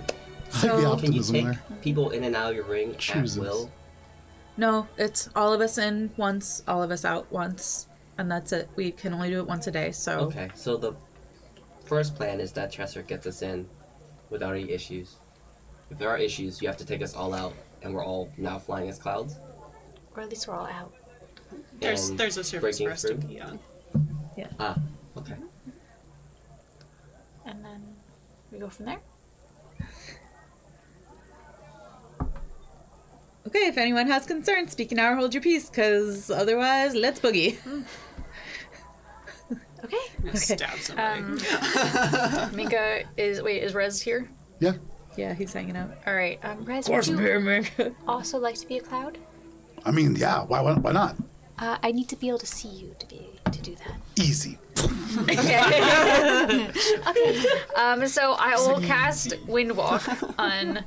I like the can you optimism take there. people in and out of your ring Chooses. at will? No, it's all of us in once, all of us out once, and that's it. We can only do it once a day, so... Okay, so the first plan is that Chester gets us in without any issues. If there are issues, you have to take us all out, and we're all now flying as clouds. Or at least we're all out. There's And a surface breaking for us to through? be on. Ah, okay. And then we go from there. Okay, if anyone has concerns, speak now or hold your peace, because otherwise, let's boogie. Okay. Okay. Stab somebody. Minka is Rez here? Yeah. Yeah, he's hanging out. All right. Rez, would you Minka. also like to be a cloud? I mean, yeah. Why not? I need to be able to see you to do that. Easy. So I will cast Windwalk on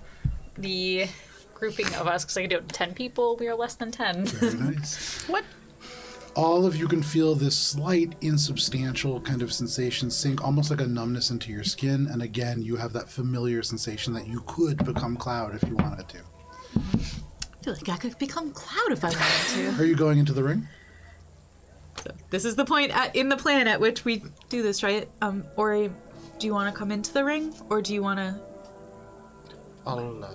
the grouping of us because I can do it with 10 people. We are less than 10. Very nice. What? All of you can feel this slight, insubstantial kind of sensation sink, almost like a numbness into your skin. And again, you have that familiar sensation that you could become Cloud if you wanted to. I feel like I could become Cloud if I wanted to. Are you going into the ring? So this is the point in the plan at which we do this, right? Ori, do you want to come into the ring, or do you want to... I'll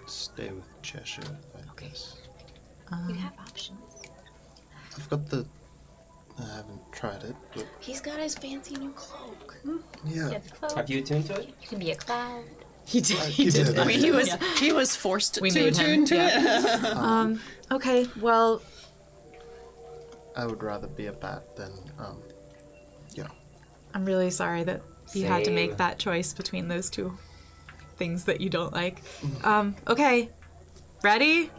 stay with Cheshire, I guess. You have options. I've got the. I haven't tried it, but He's got his fancy new cloak. yeah. You have the cloak. Have you attuned to it? You can be a cloud. He did. He did. I mean, he was forced We to made him, attune to yeah. it. Okay, well, I would rather be a bat than I'm really sorry that you had to make Same. that choice between those two things that you don't like. Okay. Ready?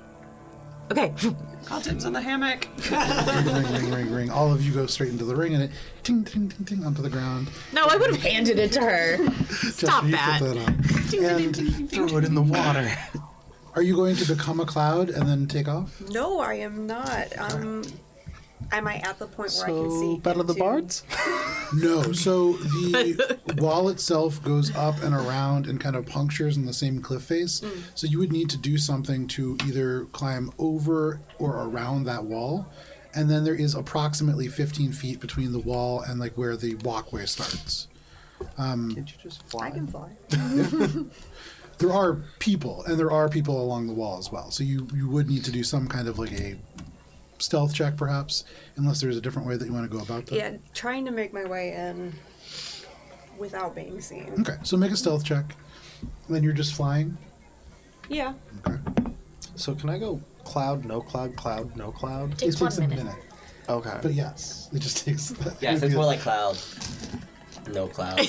Okay. Contents in the hammock. Ring. All of you go straight into the ring, and it ting, ting, ting, ting onto the ground. No, I would have handed it to her. Stop Chester, you that. put that on. And throw it in the water. are you going to become a cloud and then take off? No, I am not. Am I at the point where I can see? Battle of the into- Bards? No. So the wall itself goes up and around and kind of punctures in the same cliff face. So you would need to do something to either climb over or around that wall. And then there is approximately 15 feet between the wall and like where the walkway starts. Can't you just fly? I can fly. There are people, and there are people along the wall as well. So you would need to do some kind of like a stealth check, perhaps, unless there's a different way that you want to go about that. Yeah, trying to make my way in without being seen. Okay, so make a stealth check. Then you're just flying. Yeah. Okay. So can I go cloud, no cloud, cloud, no cloud? Takes It takes 1 a minute. minute. Okay. But yes, it just takes. Yeah, so it's more like cloud. No cloud.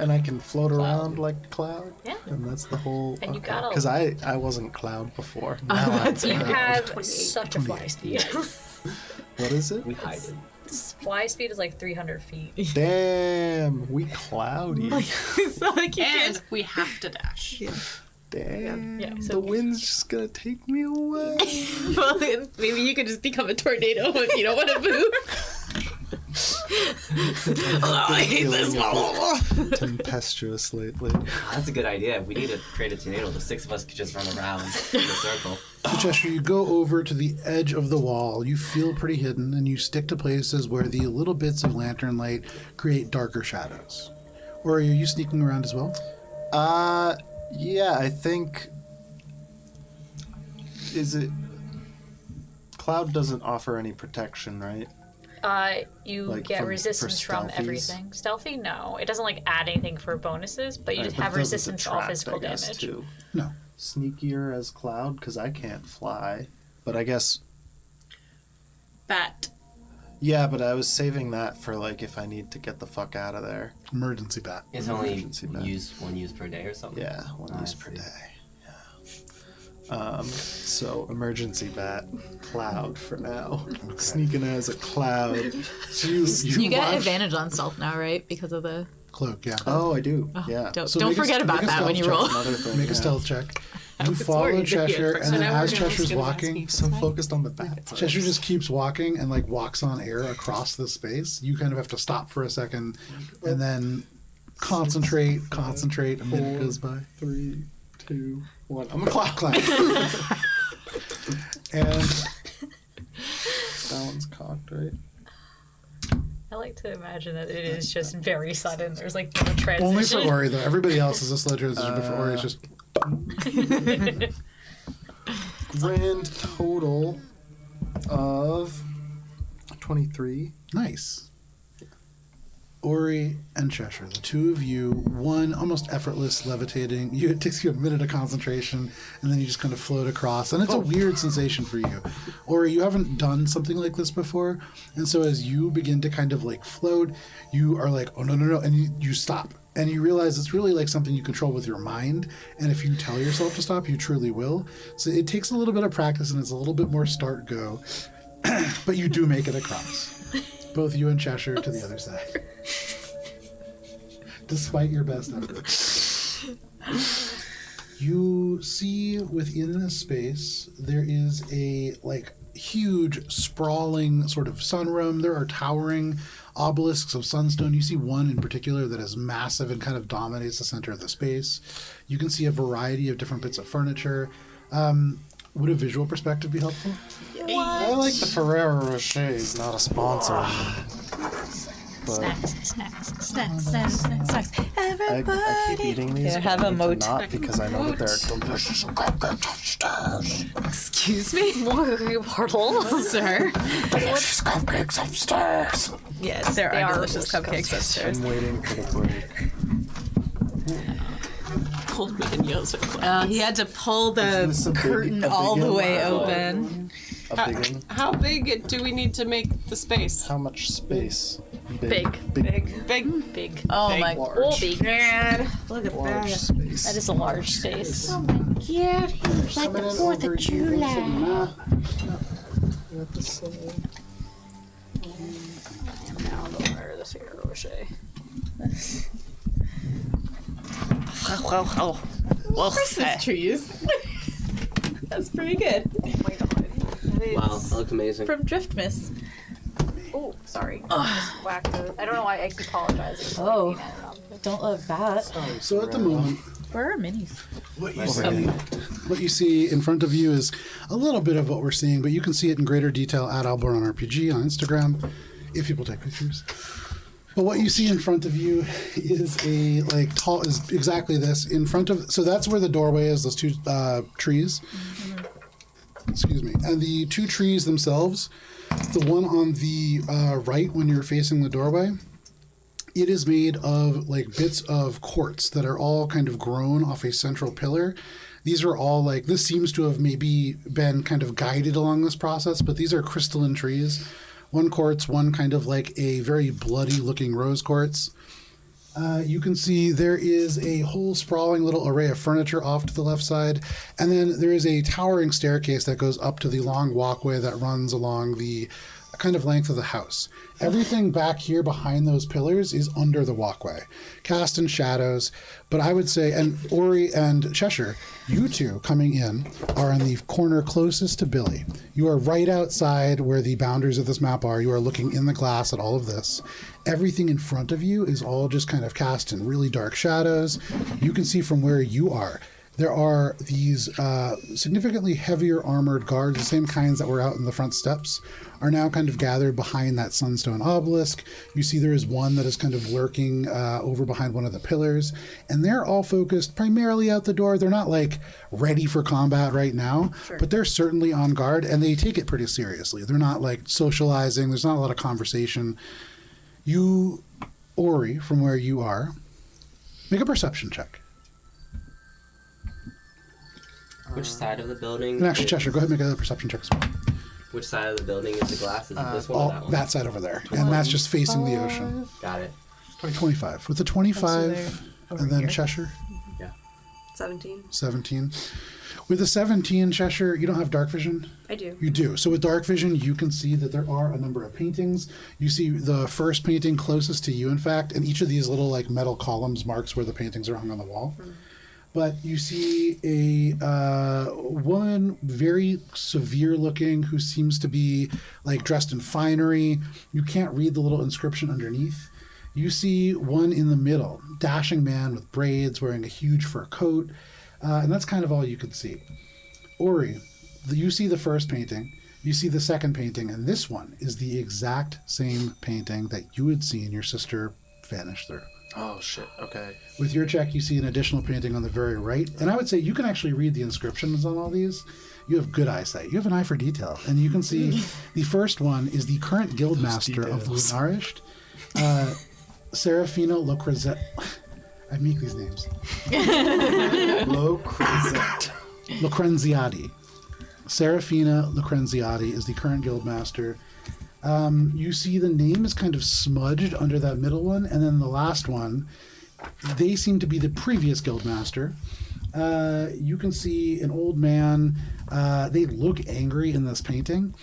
And I can float around like a cloud? Yeah. And that's the whole... And you got a- Because I wasn't cloud before. Now I'm You cloud. have such a fly speed. What is it? We hide it. Fly speed is like 300 feet. Damn, we cloudy. So like you And can't. we have to dash. Damn. Yeah, The so- wind's just gonna take me away. Well, then maybe you could just become a tornado if you don't want to move. Oh, I hate this one. Tempestuous lately. That's a good idea. If we need to create a tornado, the 6 of us could just run around in a circle. So Chester, you go over to the edge of the wall. You feel pretty hidden, and you stick to places where the little bits of lantern light create darker shadows. Or are you sneaking around as well? Yeah, I think... Is it... Cloud doesn't offer any protection, right? You Like get for resistance from stealthies? everything. Stealthy, no. It doesn't like add anything for bonuses, but you Right, just but have doesn't resistance to all detract, physical I guess, damage. Too. No. Sneakier as cloud, because I can't fly. But I guess... Bat. Yeah, but I was saving that for like if I need to get the fuck out of there. Emergency bat. It's only Emergency bat. one use per day or something. Yeah, one I use per see. day. Yeah. So emergency bat, cloud for now. Sneaking as a cloud. So you You get watch- advantage on stealth now, right? Because of the. cloak, yeah. Oh, I do. Yeah. Don't, So don't make a- forget about make a that when you stealth roll. check. Another thing. Make yeah. a stealth check. You was follow worried that he Cheshire, had and then So now as we're gonna Cheshire's gonna ask walking, me. So focused on the bat. Cheshire just keeps walking and like walks on air across the space. You kind of have to stop for a second and then concentrate. A minute goes by. 3, 2, 1. I'm a Clap, clap. And That one's cocked, right? I like to imagine that it is just very sudden. There's like no transition. only for Ori though. Everybody else is a slow transition, but for Ori it's just Grand total of 23. nice. Ori and Cheshire, the two of you, one almost effortless levitating. It takes you a minute of concentration, and then you just kind of float across. And it's a weird sensation for you. Ori, you haven't done something like this before, and so as you begin to kind of like float, you are like, oh no, and you stop. And you realize it's really like something you control with your mind, and if you tell yourself to stop, you truly will. So it takes a little bit of practice, and it's a little bit more start go, but you do make it across. Both you and Cheshire to the other side. Despite your best efforts. You see within this space, there is a like huge sprawling sort of sunroom. There are towering obelisks of sunstone. You see one in particular that is massive and kind of dominates the center of the space. You can see a variety of different bits of furniture. Would a visual perspective be helpful? I like the Ferrero Rocher is not a sponsor. Snacks. Everybody. I keep eating these. Here, but have I a need to moat. not because I know that they're delicious cupcakes upstairs. Excuse me, Portal. sir. Delicious cupcakes upstairs. Yes, there They are are delicious cupcakes upstairs. I'm waiting for the break. Old man yells at Clem. He had to pull Isn't this the a big- curtain a big all the one? way open. A big one. How big do we need to make the space? How much space? Big. Big. Big. Oh Big. my Oh, Large. big. Look at Large that. space. That is a large space. Yeah, it was like the 4th of July. At the side. Now the where this here, Rocher. Christmas trees. That's pretty good. Oh my god. Wow, that looks amazing. From Drift Miss. Oh, sorry. Just whacked it. I don't know why I keep apologizing. Oh. Don't love that. So at the moment, Where are minis? what you see in front of you is a little bit of what we're seeing, but you can see it in greater detail at Alboran RPG on Instagram, if people take pictures. But what you see in front of you is a tall is exactly this in front of. So that's where the doorway is. Those two trees. Excuse me. And the two trees themselves, the one on the right when you're facing the doorway, it is made of bits of quartz that are all kind of grown off a central pillar. These are all this seems to have maybe been kind of guided along this process, but these are crystalline trees. One quartz, one kind of like a very bloody looking rose quartz. You can see there is a whole sprawling little array of furniture off to the left side. And then there is a towering staircase that goes up to the long walkway that runs along the kind of length of the house. Everything back here behind those pillars is under the walkway, cast in shadows. But I would say, and Ori and Cheshire, you two coming in are in the corner closest to Billy. You are right outside where the boundaries of this map are. You are looking in the glass at all of this. Everything in front of you is all just kind of cast in really dark shadows. You can see from where you are, there are these significantly heavier armored guards, the same kinds that were out in the front steps, are now kind of gathered behind that sunstone obelisk. You see there is one that is kind of lurking over behind one of the pillars, and they're all focused primarily out the door. They're not ready for combat right now, but they're certainly on guard, and they take it pretty seriously. They're not socializing. There's not a lot of conversation. You, Ori, from where you are, make a perception check. Which side of the building? And actually, Cheshire, go ahead and make another perception check as well. Which side of the building is the glass? Is it this one or that one? That side over there. And that's just facing the ocean. Got it. 25. With the 25, and then Cheshire, 17. 17. With the 17, Cheshire, you don't have dark vision? I do. You do. So with dark vision, you can see that there are a number of paintings. You see the first painting closest to you, in fact, and each of these little metal columns marks where the paintings are hung on the wall. But you see a woman, very severe looking, who seems to be dressed in finery. You can't read the little inscription underneath. You see one in the middle, dashing man with braids, wearing a huge fur coat, and that's kind of all you can see. Ori, you see the first painting, you see the second painting, and this one is the exact same painting that you had seen your sister vanish through. Oh shit. Okay. With your check, you see an additional painting on the very right. And I would say you can actually read the inscriptions on all these. You have good eyesight. You have an eye for detail. And you can see the first one is the current guild master of Lunarished, Serafina Locrezet. I make these names. Locrenziati. Serafina Locrenziati is the current guild master. You see the name is kind of smudged under that middle one, and then the last one, they seem to be the previous guildmaster. You can see an old man. They look angry in this painting.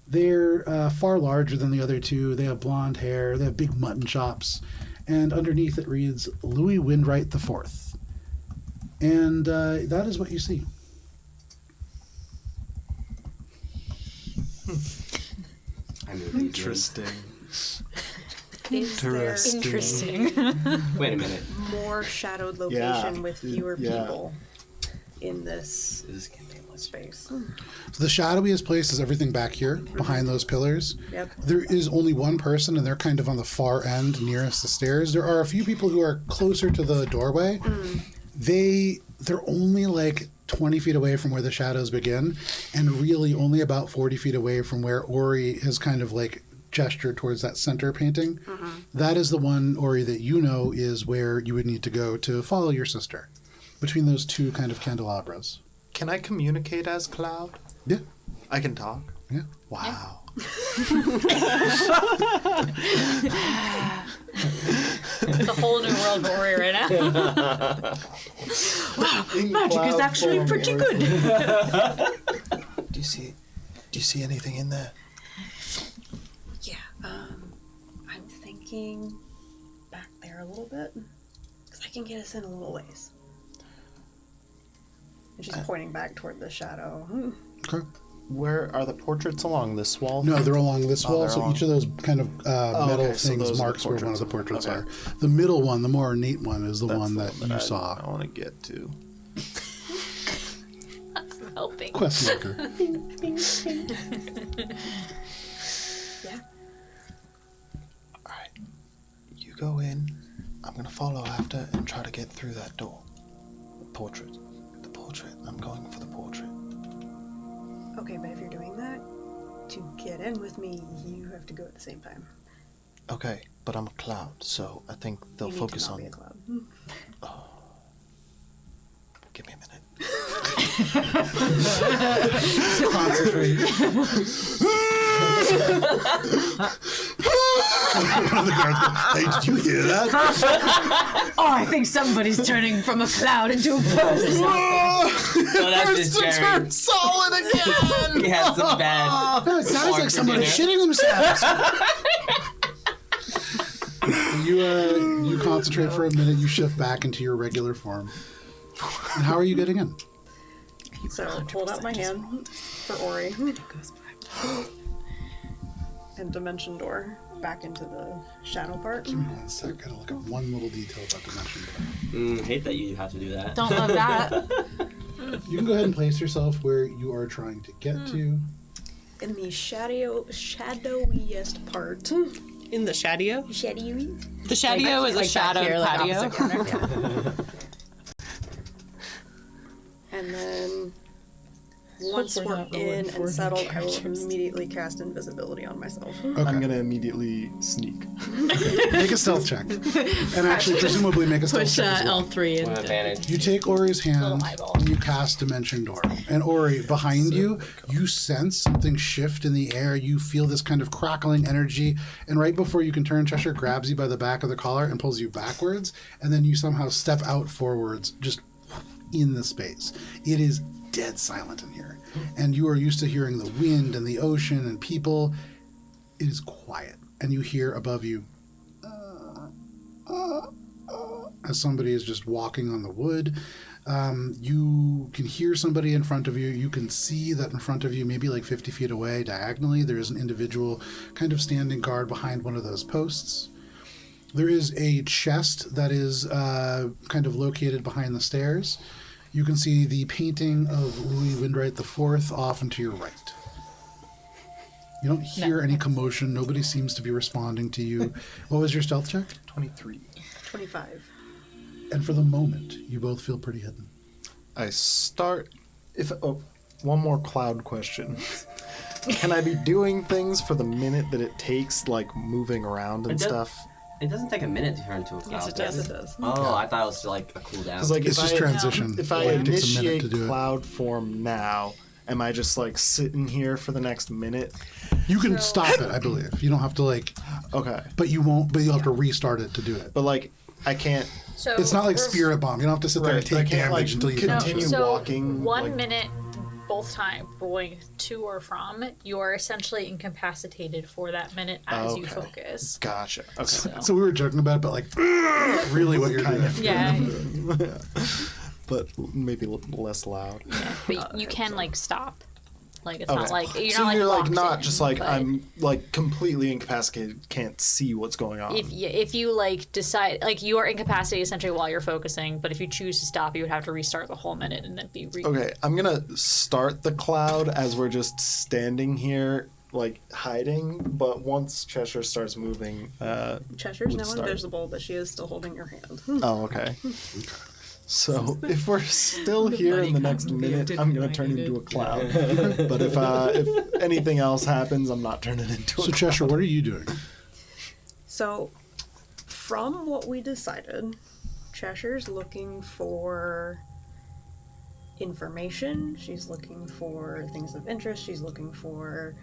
They're far larger than the other two. They have blonde hair. They have big mutton chops, and underneath it reads Louis Windwright IV. And that is what you see. Interesting. Is there Interesting. Wait a minute. more shadowed location with fewer people? in this space. So the shadowiest place is everything back here, behind those pillars. Yep. There is only one person, and they're kind of on the far end, nearest the stairs. There are a few people who are closer to the doorway. They're only like 20 feet away from where the shadows begin, and really only about 40 feet away from where Ori has kind of like gestured towards that center painting. That is the one, Ori, that you know is where you would need to go to follow your sister, between those two kind of candelabras. Can I communicate as Cloud? Yeah. I can talk? Yeah. Wow. It's a whole new world for Ori right now. Magic is actually pretty good. Do you see anything in there? Yeah. I'm thinking back there a little bit, because I can get us in a little ways. And she's pointing back toward the shadow. Okay. Where are the portraits along this wall? No, they're along this wall, they're so along- each of those kind of metal okay, so things those are the marks where one of the portraits. portraits Okay. are. The middle one, the more ornate one, is the That's one the that one you I saw. want to get to. That's helping. Quest marker. Yeah. Alright. You go in. I'm going to follow after and try to get through that door. The portrait. I'm going for the portrait. Okay, but if you're doing that, to get in with me, you have to go at the same time. Okay, but I'm a Cloud, so I think they'll You need focus to not on... be a cloud. Give me a minute. One of the guards goes, hey, did you hear that? Oh, I think somebody's turning from a cloud into a person. So that's just Jerry. Solid again! He had some bad. No, it sounds like Walk somebody for dinner. shitting themselves. You concentrate for a minute, you shift back into your regular form. And how are you getting in? So hold out my hand for Ori. And dimension door back into the shadow part. Give me 1 sec, gotta look at one little detail about dimension door. Hate that you have to do that. Don't love that. You can go ahead and place yourself where you are trying to get to. In the shadowiest part. In the shadow? Shadowy? The shadow is a Like back shadow here, like patio. opposite corner. And then once we're in and settled, I will immediately cast invisibility on myself. I'm Okay. gonna immediately sneak. Make a stealth check. And actually, presumably make a stealth Push check as well. L3 One and advantage. You take Ori's hand Little eyeball. and you cast Dimension Door. And Ori, behind you, you sense something shift in the air. You feel this kind of crackling energy. And right before you can turn, Cheshire grabs you by the back of the collar and pulls you backwards. And then you somehow step out forwards, just in the space. It is dead silent in here. And you are used to hearing the wind and the ocean and people. It is quiet. And you hear above you as somebody is just walking on the wood. You can hear somebody in front of you. You can see that in front of you, maybe like 50 feet away, diagonally, there is an individual kind of standing guard behind one of those posts. There is a chest that is kind of located behind the stairs. You can see the painting of Louis Windwright IV off and to your right. You don't hear any commotion. Nobody seems to be responding to you. What was your stealth check? 23. 25. And for the moment, you both feel pretty hidden. I start. One more Cloud question. Can I be doing things for the minute that it takes, like moving around and It does- stuff? It doesn't take a minute to turn into a cloud. Yes, it Yes, does. it does. Oh, I thought it was like a cooldown. Because like It's if just I, transition. if I It takes a minute initiate to do it. Cloud form now, am I just like sitting here for the next minute? You can stop it, I believe. You don't have to Okay, but you won't. But you'll have to restart it to do it. but like I can't. So It's not like we're- Spirit Bomb. You don't have to sit there and Right, I take can't, damage like, until you continue finish it. So walking, 1 like- minute both time going to or from, you are essentially incapacitated for that minute as you Okay. focus. Gotcha. Okay. So we were joking about it, but like, really, what you're doing? Yeah, But maybe less loud. but you can like stop. Like it's not like you're so not you're like locked not in, just like but I'm like completely incapacitated, can't see what's going on. if you like decide like you are incapacitated essentially while you're focusing, but if you choose to stop, you would have to restart the whole minute and then be Okay, I'm gonna start the cloud as we're just standing here, like hiding. But once Cheshire starts moving, Cheshire's would now start. Invisible, but she is still holding your hand. Oh, okay. So if we're still here in the next minute, I'm gonna turn into a cloud. But if anything else happens, I'm not turning into a So cloud. Cheshire, what are you doing? So, from what we decided, Cheshire's looking for information. She's looking for things of interest. She's looking for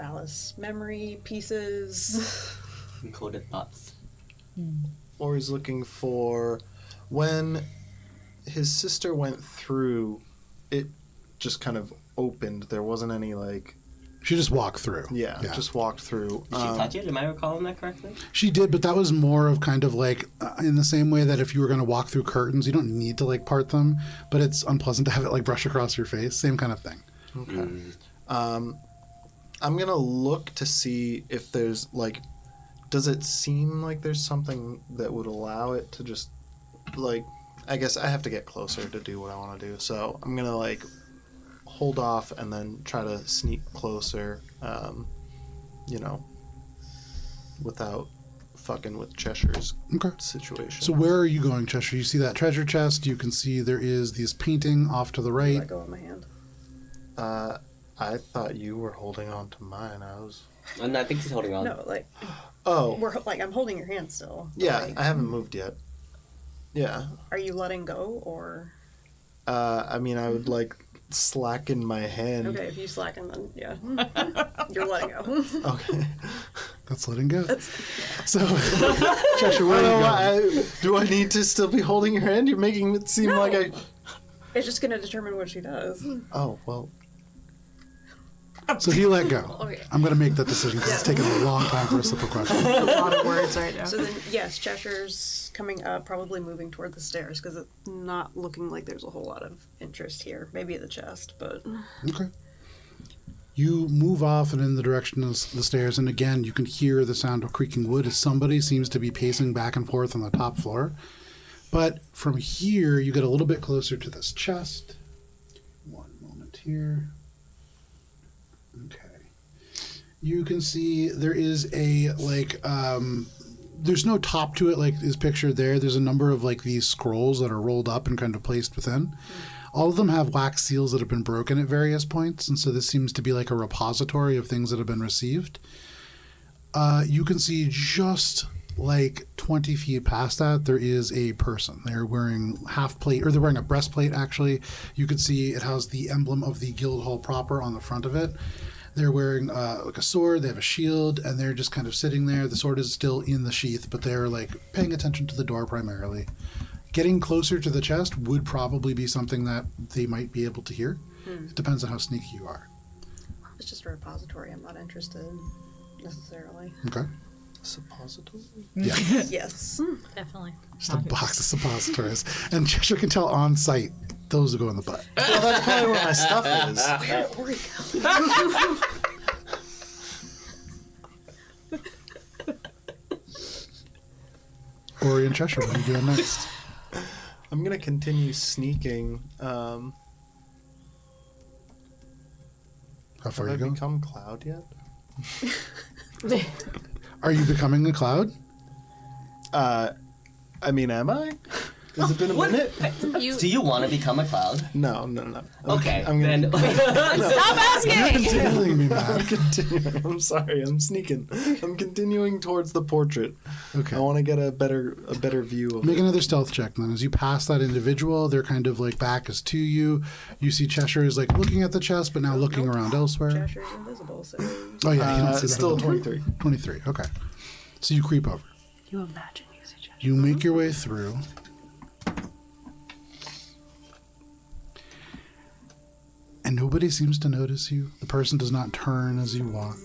Valis memory pieces. Encoded thoughts. Or he's looking for when his sister went through, it just kind of opened. There wasn't any like. She just walked through. Just walked through. Did she touch it? Am I recalling that correctly? She did, but that was more of kind of like in the same way that if you were going to walk through curtains, you don't need to like part them, but it's unpleasant to have it like brush across your face. Same kind of thing. Okay. I'm gonna look to see if there's like. Does it seem like there's something that would allow it to just like? I guess I have to get closer to do what I want to do, so I'm gonna like hold off and then try to sneak closer, without fucking with Cheshire's situation. So where are you going, Cheshire? You see that treasure chest. You can see there is this painting off to the right. Let go of my hand. I thought you were holding on to mine. And I think he's holding on. No, like. Oh. I'm holding your hand still. Yeah, Like, I haven't moved yet. Yeah. Are you letting go or? I mean, I would like slacken my hand. Okay, if you slacken, then yeah, you're letting go. Okay. That's letting go. So, Cheshire, where are you going? Do I need to still be holding your hand? You're making it seem like I. It's just gonna determine what she does. Oh well. So he let go. Okay. I'm going to make that decision because it's taken a long time for a simple question. A lot of words right now. So then, yes, Cheshire's coming up, probably moving toward the stairs because it's not looking like there's a whole lot of interest here. Maybe at the chest, but Okay. You move off and in the direction of the stairs, and again, you can hear the sound of creaking wood as somebody seems to be pacing back and forth on the top floor. But from here, you get a little bit closer to this chest. One moment here. Okay. You can see there is a, like, there's no top to it like is pictured there. There's a number of, like, these scrolls that are rolled up and kind of placed within. All of them have wax seals that have been broken at various points, and so this seems to be like a repository of things that have been received. You can see just like 20 feet past that, there is a person. They're wearing they're wearing a breastplate, actually. You can see it has the emblem of the Guildhall proper on the front of it. They're wearing like a sword, they have a shield, and they're just kind of sitting there. The sword is still in the sheath, but they're like paying attention to the door primarily. Getting closer to the chest would probably be something that they might be able to hear. It depends on how sneaky you are. it's just a repository. I'm not interested necessarily. Okay. Suppository? Yeah. Yes. Definitely. Just a box of suppositories. And Cheshire can tell on sight those will go in the butt. Well, that's probably where my stuff is. Where are we Ori and Cheshire, what are you doing next? I'm gonna continue sneaking. How far Have are I you going? become Cloud yet? Are you becoming a cloud? I mean, am I? Has it been a minute? Do you want to become a cloud? No. Okay, I'm gonna. then. Stop asking! Telling me, man. I'm continuing. I'm sorry. I'm sneaking. I'm continuing towards the portrait. Okay. I want to get a better view of Make it. another stealth check then. As you pass that individual, they're kind of like back is to you. You see Cheshire is like looking at the chest, but now looking around elsewhere. Cheshire's invisible, so Oh yeah, you don't see that. Still at all. 23. 23. Okay. So you creep over. You imagine you see Cheshire. You make your way through. And nobody seems to notice you. The person does not turn as you walk.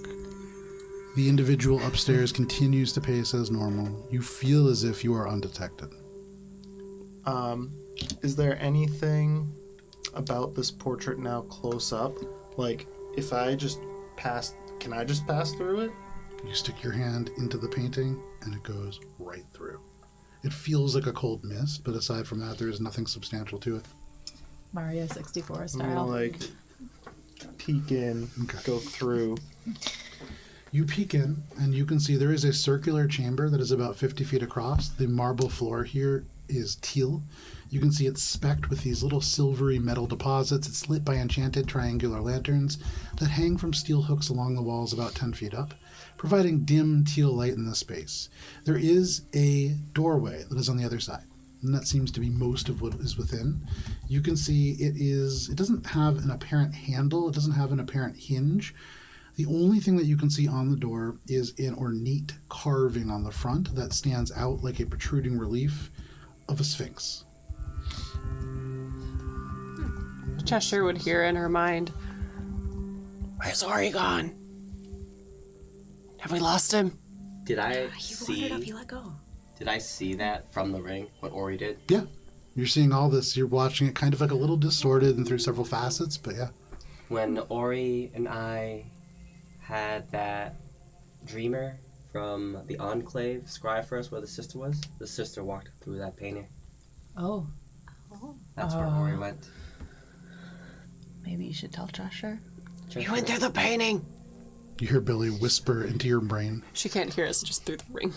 The individual upstairs continues to pace as normal. You feel as if you are undetected. Is there anything about this portrait now close up? Like, if I just pass, can I just pass through it? You stick your hand into the painting, and it goes right through. It feels like a cold mist, but aside from that, there is nothing substantial to it. Mario 64 I'm style. gonna like peek in, Okay. go through. You peek in, and you can see there is a circular chamber that is about 50 feet across. The marble floor here is teal. You can see it's specked with these little silvery metal deposits. It's lit by enchanted triangular lanterns that hang from steel hooks along the walls about 10 feet up, providing dim teal light in the space. There is a doorway that is on the other side, and that seems to be most of what is within. You can see it doesn't have an apparent handle, it doesn't have an apparent hinge. The only thing that you can see on the door is an ornate carving on the front that stands out like a protruding relief of a sphinx. Cheshire would hear in her mind, "Where's Ori gone? Have we lost him?" Did I He wandered up, see? he let go. Did I see that from the ring? What Ori did? Yeah, you're seeing all this. You're watching it kind of like a little distorted and through several facets, but yeah. When Ori and I had that dreamer from the Enclave scry for us where the sister was, the sister walked through that painting. Oh, That's where Ori went. maybe you should tell Cheshire. He went through the painting. You hear Billy whisper into your brain. She can't hear us just through the ring.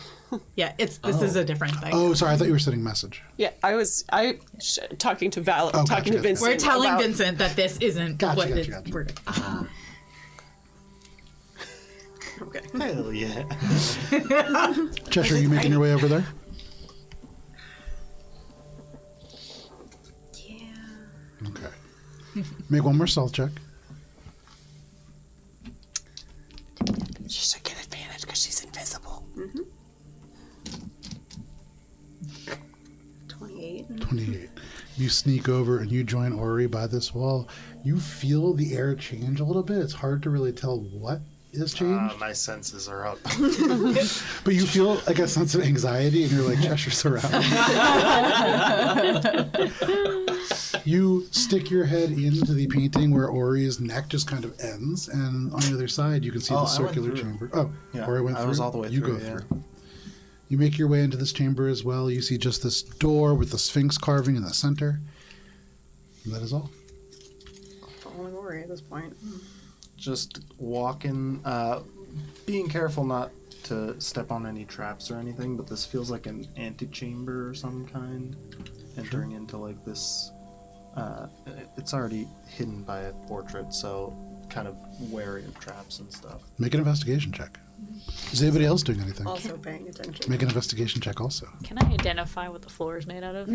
Yeah, this is a different thing. Oh, sorry, I thought you were sending a message. Yeah, talking to Oh, talking gotcha, to gotcha. Vincent. We're telling about- Vincent that this isn't Gotcha, what gotcha, gotcha. we're Okay. Hell yeah. Cheshire, are you making your way over there? Yeah. Okay. Make one more stealth check. She should get advantage because she's invisible. 28. 28. You sneak over and you join Ori by this wall. You feel the air change a little bit. It's hard to really tell what is changed. My senses are up. But you feel like a sense of anxiety and you're like, Cheshire's around. You stick your head into the painting where Ori's neck just kind of ends, and on the other side you can see Oh, the I went circular through. chamber. Oh, Yeah, Ori went I through. was all the way you through, go yeah. through. You make your way into this chamber as well. You see just this door with the Sphinx carving in the center. And that is all. Following Ori at this point. Just walking, being careful not to step on any traps or anything, but this feels like an antechamber or some kind. Entering into like this, it's already hidden by a portrait, so kind of wary of traps and stuff. Make an investigation check. Is anybody else doing anything? Also paying attention. Make an investigation check also. Can I identify what the floor is made out of?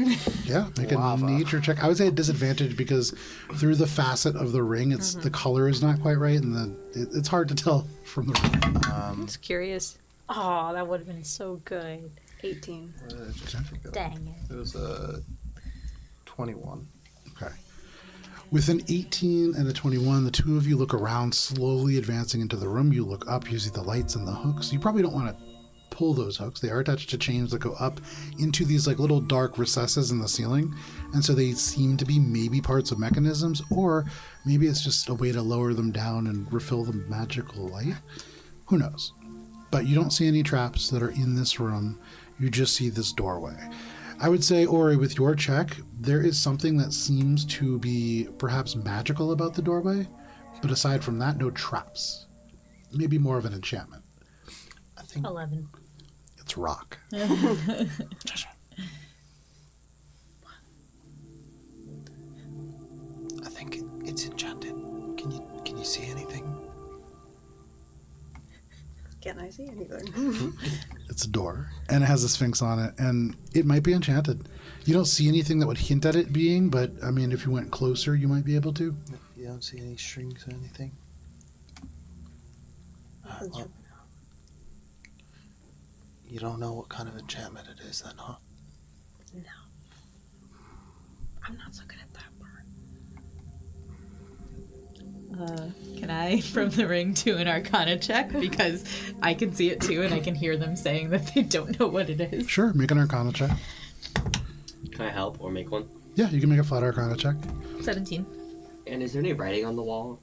Yeah, make Lava. a nature check. I would say a disadvantage because through the facet of the ring, it's the color is not quite right, and it's hard to tell from the ring. I'm just curious. Oh, that would have been so good. 18. Dang it. It was a 21. Okay. With an 18 and a 21, the two of you look around, slowly advancing into the room. You look up, you see the lights and the hooks. You probably don't want to pull those hooks. They are attached to chains that go up into these like little dark recesses in the ceiling. And so they seem to be maybe parts of mechanisms, or maybe it's just a way to lower them down and refill the magical light. Who knows? But you don't see any traps that are in this room. You just see this doorway. I would say, Ori, with your check, there is something that seems to be perhaps magical about the doorway, but aside from that, no traps. Maybe more of an enchantment. I think 11. It's rock. I think it's enchanted. Can you see anything? Can I see anything? It's a door, and it has a sphinx on it, and it might be enchanted. You don't see anything that would hint at it being, but, I mean, if you went closer, you might be able to. You don't see any strings or anything? Well, you don't know what kind of enchantment it is then, huh? No. I'm not so good at that part. Can I, from the ring, do an Arcana check? Because I can see it too, and I can hear them saying that they don't know what it is. Sure, make an Arcana check. Can I help or make one? Yeah, you can make a flat Arcana check. 17. And is there any writing on the wall?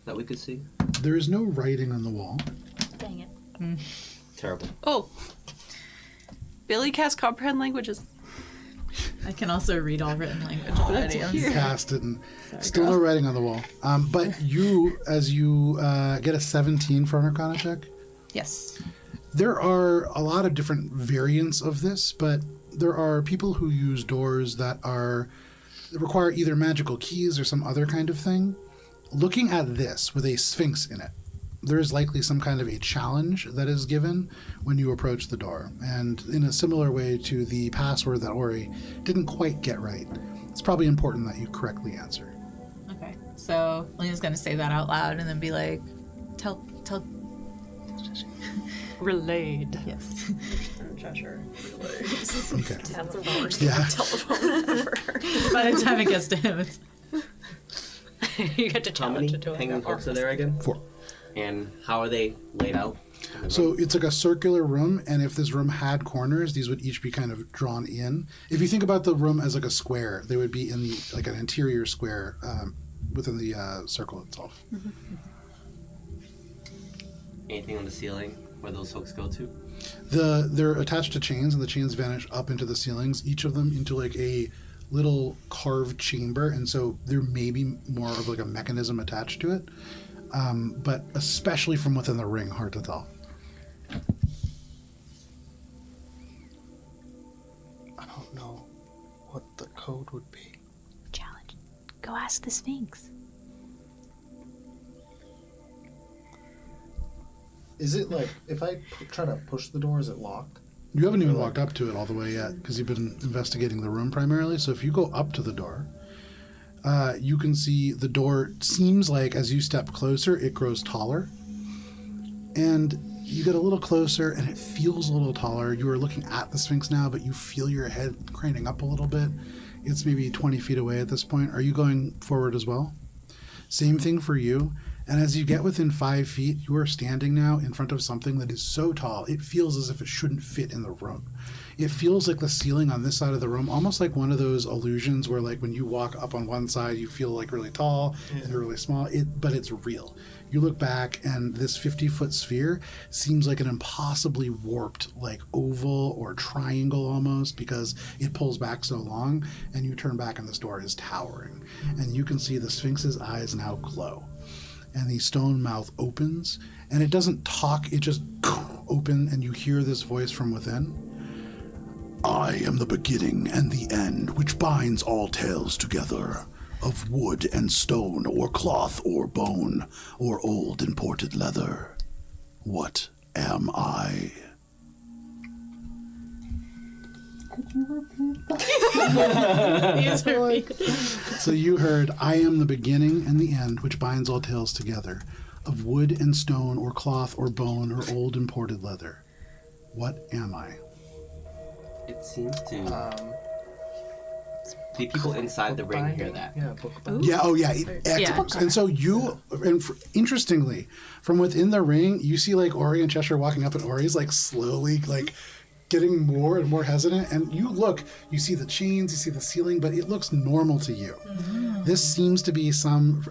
that we could see? There is no writing on the wall. Dang it. Terrible. Oh. Billy cast comprehend languages. I can also read all written language already. I'm sorry. Cast it, and still no writing on the wall. But you, as you get a 17 for an Arcana check, Yes. there are a lot of different variants of this, but there are people who use doors that require either magical keys or some other kind of thing. Looking at this with a sphinx in it, there is likely some kind of a challenge that is given when you approach the door. And in a similar way to the password that Ori didn't quite get right, it's probably important that you correctly answer. Okay. So Lena's gonna say that out loud and then be like, tell. Relayed. Yes. Cheshire. Okay. That's the worst Yeah. telephone ever. By the time it gets to him, it's You get to How challenge many it to hanging hooks are there again? 4. And how are they laid out? So it's like a circular room, and if this room had corners, these would each be kind of drawn in. If you think about the room as like a square, they would be in the like an interior square within the circle itself. Anything on the ceiling where those hooks go to? They're attached to chains, and the chains vanish up into the ceilings, each of them into like a little carved chamber, and so there may be more of like a mechanism attached to it, but especially from within the ring, hard to tell. I don't know what the code would be. Challenge. Go ask the Sphinx. Is it like, if I try to push the door, is it locked? You haven't even walked up to it all the way yet because you've been investigating the room primarily. So if you go up to the door, you can see the door seems like as you step closer, it grows taller. And you get a little closer and it feels a little taller. You are looking at the Sphinx now, but you feel your head craning up a little bit. It's maybe 20 feet away at this point. Are you going forward as well? Same thing for you. And as you get within 5 feet, you are standing now in front of something that is so tall, it feels as if it shouldn't fit in the room. It feels like the ceiling on this side of the room, almost like one of those illusions where like when you walk up on one side, you feel like really tall and really small, but it's real. You look back and this 50-foot sphere seems like an impossibly warped, like oval or triangle almost, because it pulls back so long, and you turn back and this door is towering. And you can see the Sphinx's eyes now glow. And the stone mouth opens, and it doesn't talk, it just open, and you hear this voice from within. I am the beginning and the end, which binds all tales together, of wood and stone, or cloth or bone, or old imported leather. What am I? So you heard, I am the beginning and the end, which binds all tales together, of wood and stone, or cloth or bone, or old imported leather. What am I? It seems to. The people inside the ring hear that. Yeah, book binding. Yeah, oh yeah, it echoes. And so you, interestingly, from within the ring, you see like Ori and Cheshire walking up, and Ori's like slowly like getting more and more hesitant. And you look, you see the chains, you see the ceiling, but it looks normal to you. Mm-hmm. This seems to be some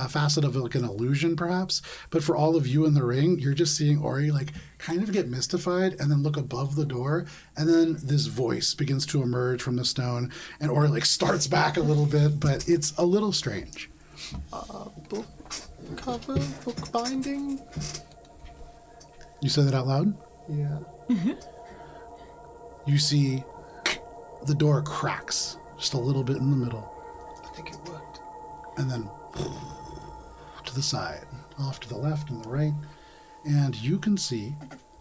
facet of like an illusion, perhaps. But for all of you in the ring, you're just seeing Ori like kind of get mystified and then look above the door. And then this voice begins to emerge from the stone. And Ori like starts back a little bit, but it's a little strange. Book cover, book binding. You said that out loud? Yeah. You see the door cracks just a little bit in the middle. I think it worked. And then to the side, off to the left and the right. And you can see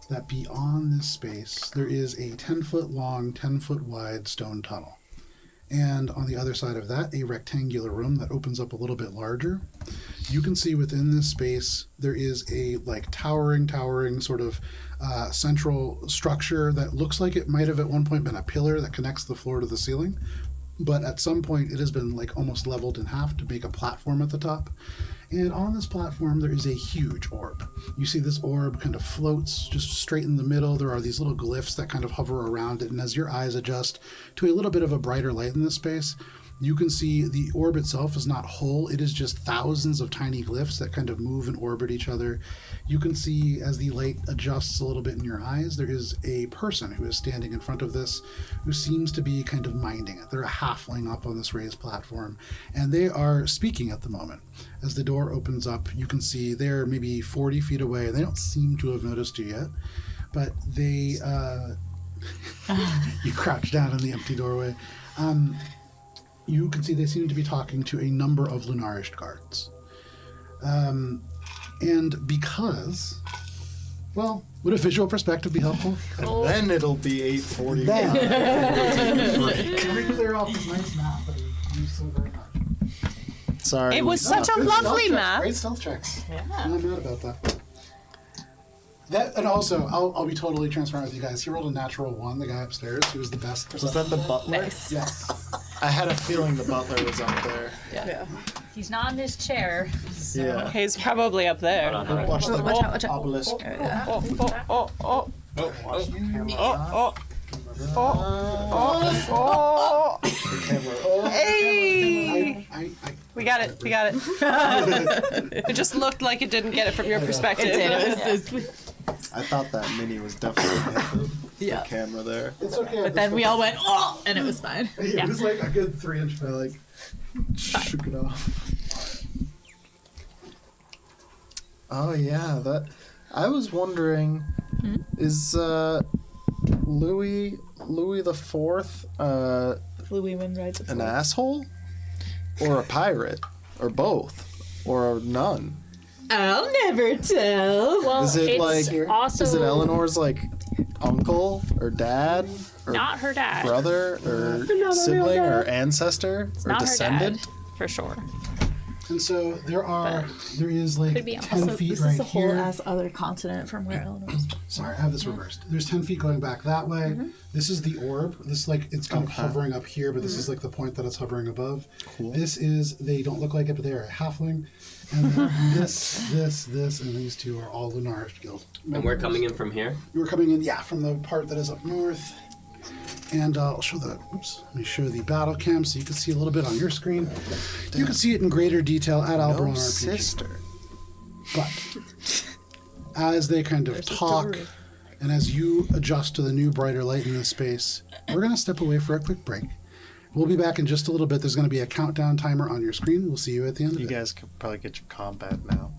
that beyond this space, there is a 10-foot long, 10-foot wide stone tunnel. And on the other side of that, a rectangular room that opens up a little bit larger. You can see within this space, there is a like towering sort of central structure that looks like it might have at one point been a pillar that connects the floor to the ceiling. But at some point, it has been like almost leveled in half to make a platform at the top. And on this platform, there is a huge orb. You see this orb kind of floats just straight in the middle. There are these little glyphs that kind of hover around it. And as your eyes adjust to a little bit of a brighter light in this space, You can see the orb itself is not whole. It is just thousands of tiny glyphs that kind of move and orbit each other. You can see as the light adjusts a little bit in your eyes, there is a person who is standing in front of this who seems to be kind of minding it. They're a halfling up on this raised platform, and they are speaking at the moment. As the door opens up, you can see they're maybe 40 feet away. They don't seem to have noticed you yet, but they... you crouch down in the empty doorway. You can see they seem to be talking to a number of Lunarish guards. And because, well, would a visual perspective be helpful? And then it'll be 8:40. Can we clear off this nice map that we use so very much? Sorry. It was such a Good lovely stealth checks, mad. Great stealth checks. Yeah. I'm not mad about that. That, and also, I'll be totally transparent with you guys. He rolled a natural 1, the guy upstairs. He was the best. Was that the butler? Yes. I had a feeling the butler was up there. Yeah. He's not in his chair. Yeah. He's probably up there. Watch the Watch out. obelisk. Watch the camera. The camera. Hey! I We got it. It just looked like it didn't get it from your perspective. I thought that mini was definitely the Yeah. camera there. It's okay. But then we all went, oh, and it was fine. It was like a good 3-inch by like shook it off. Oh yeah, that. I was wondering, is Louis the Fourth Louis Windride's an asshole, or a pirate, or both, or none? I'll never tell. Well, Is it it's like also is it Eleanor's like uncle or dad or not her dad. brother or sibling or ancestor It's or not descendant? her dad, for sure. And so there is like Could be 10 also- feet This right is a whole here. ass other continent from where Eleanor's. Sorry, I have this reversed. There's 10 feet going back that way. This is the orb. This like it's kind of hovering up here, but this is like the point that it's hovering above. Cool. This is they don't look like it, but they are a halfling. And this, and these two are all Lunarish Guild. And we're coming in from here. You were coming in, yeah, from the part that is up north. And I'll show the, let me show the battle cam so you can see a little bit on your screen. You can see it in greater detail at Alberon No RPG. sister. But as they kind of talk, and as you adjust to the new brighter light in this space, we're going to step away for a quick break. We'll be back in just a little bit. There's going to be a countdown timer on your screen. We'll see you at the end of You it. guys could probably get your combat now.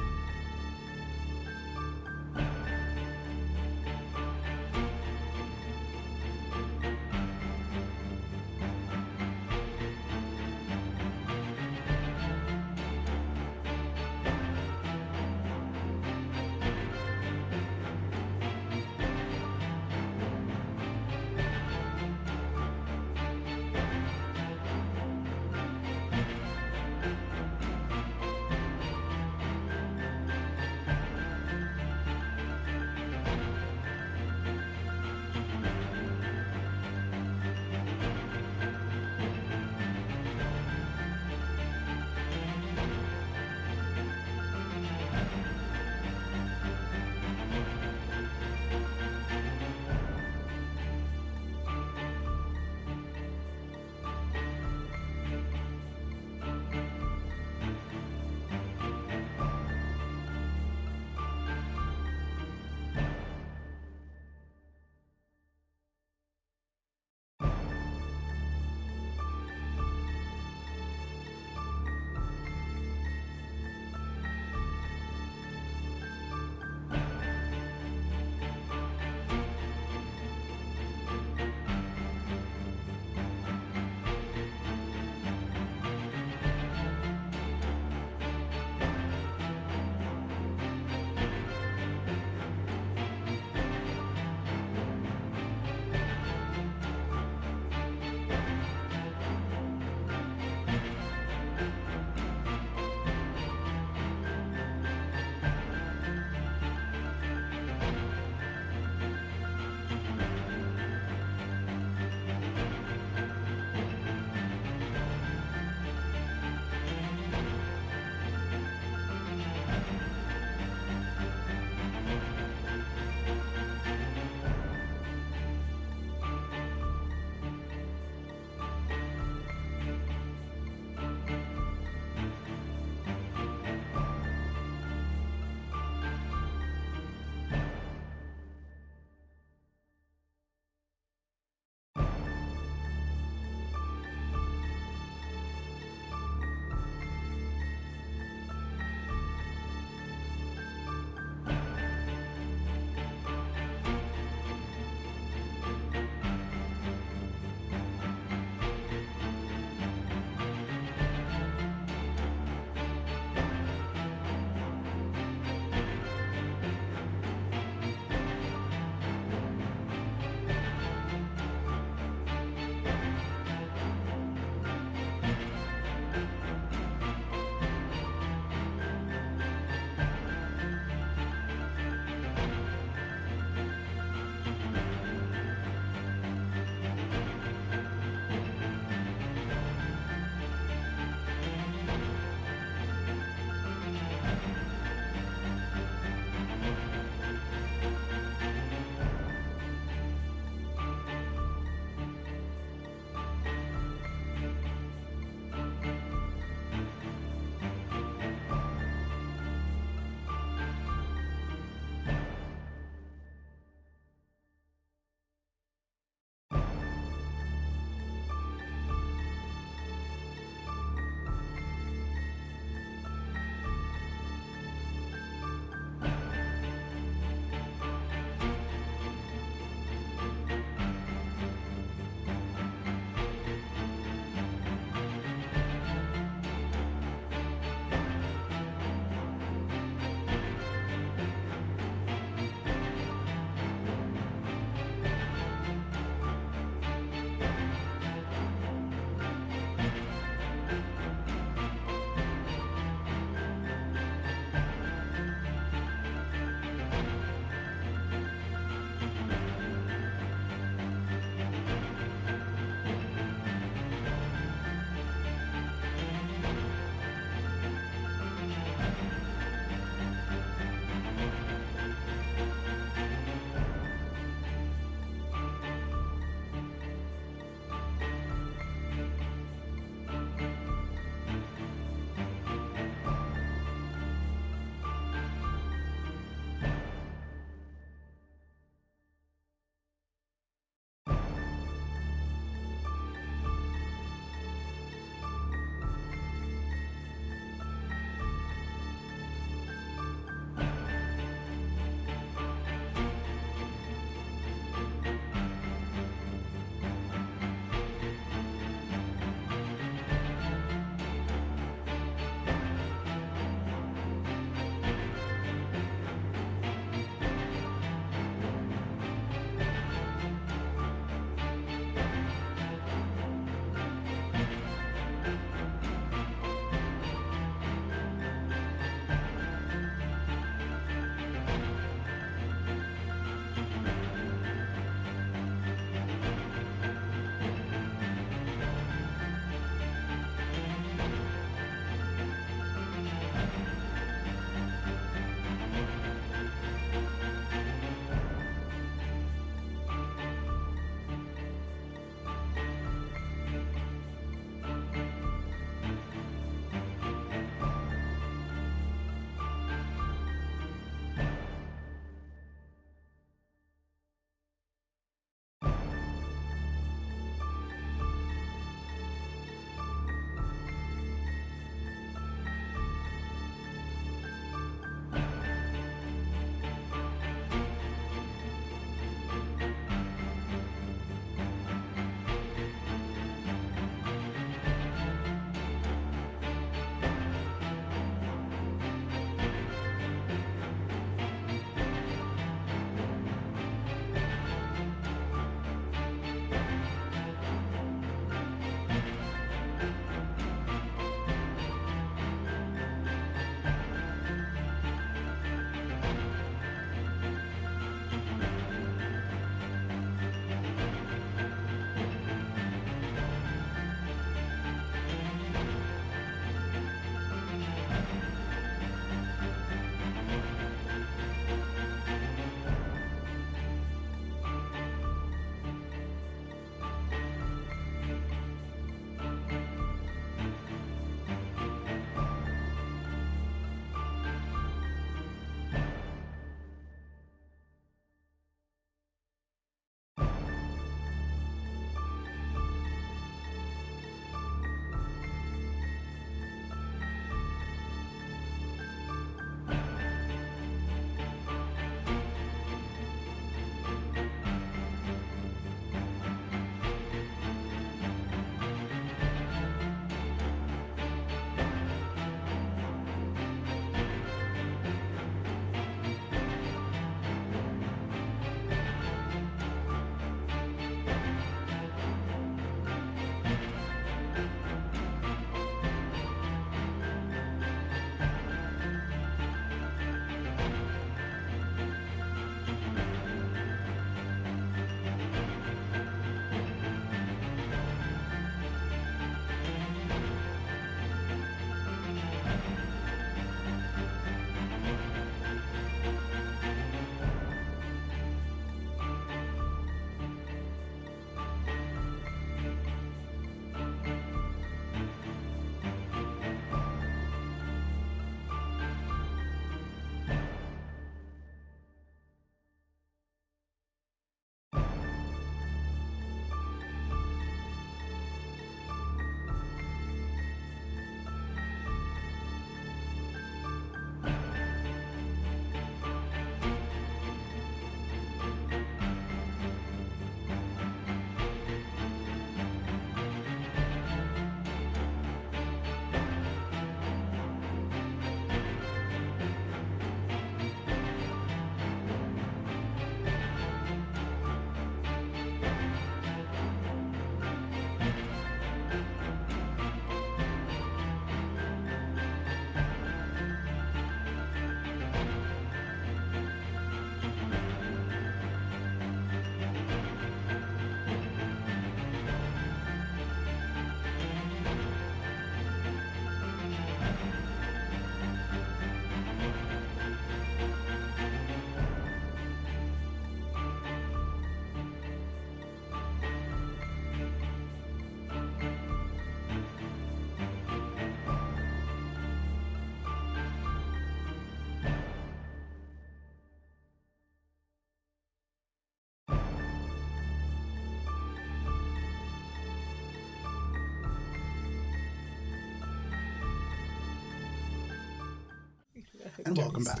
And welcome back.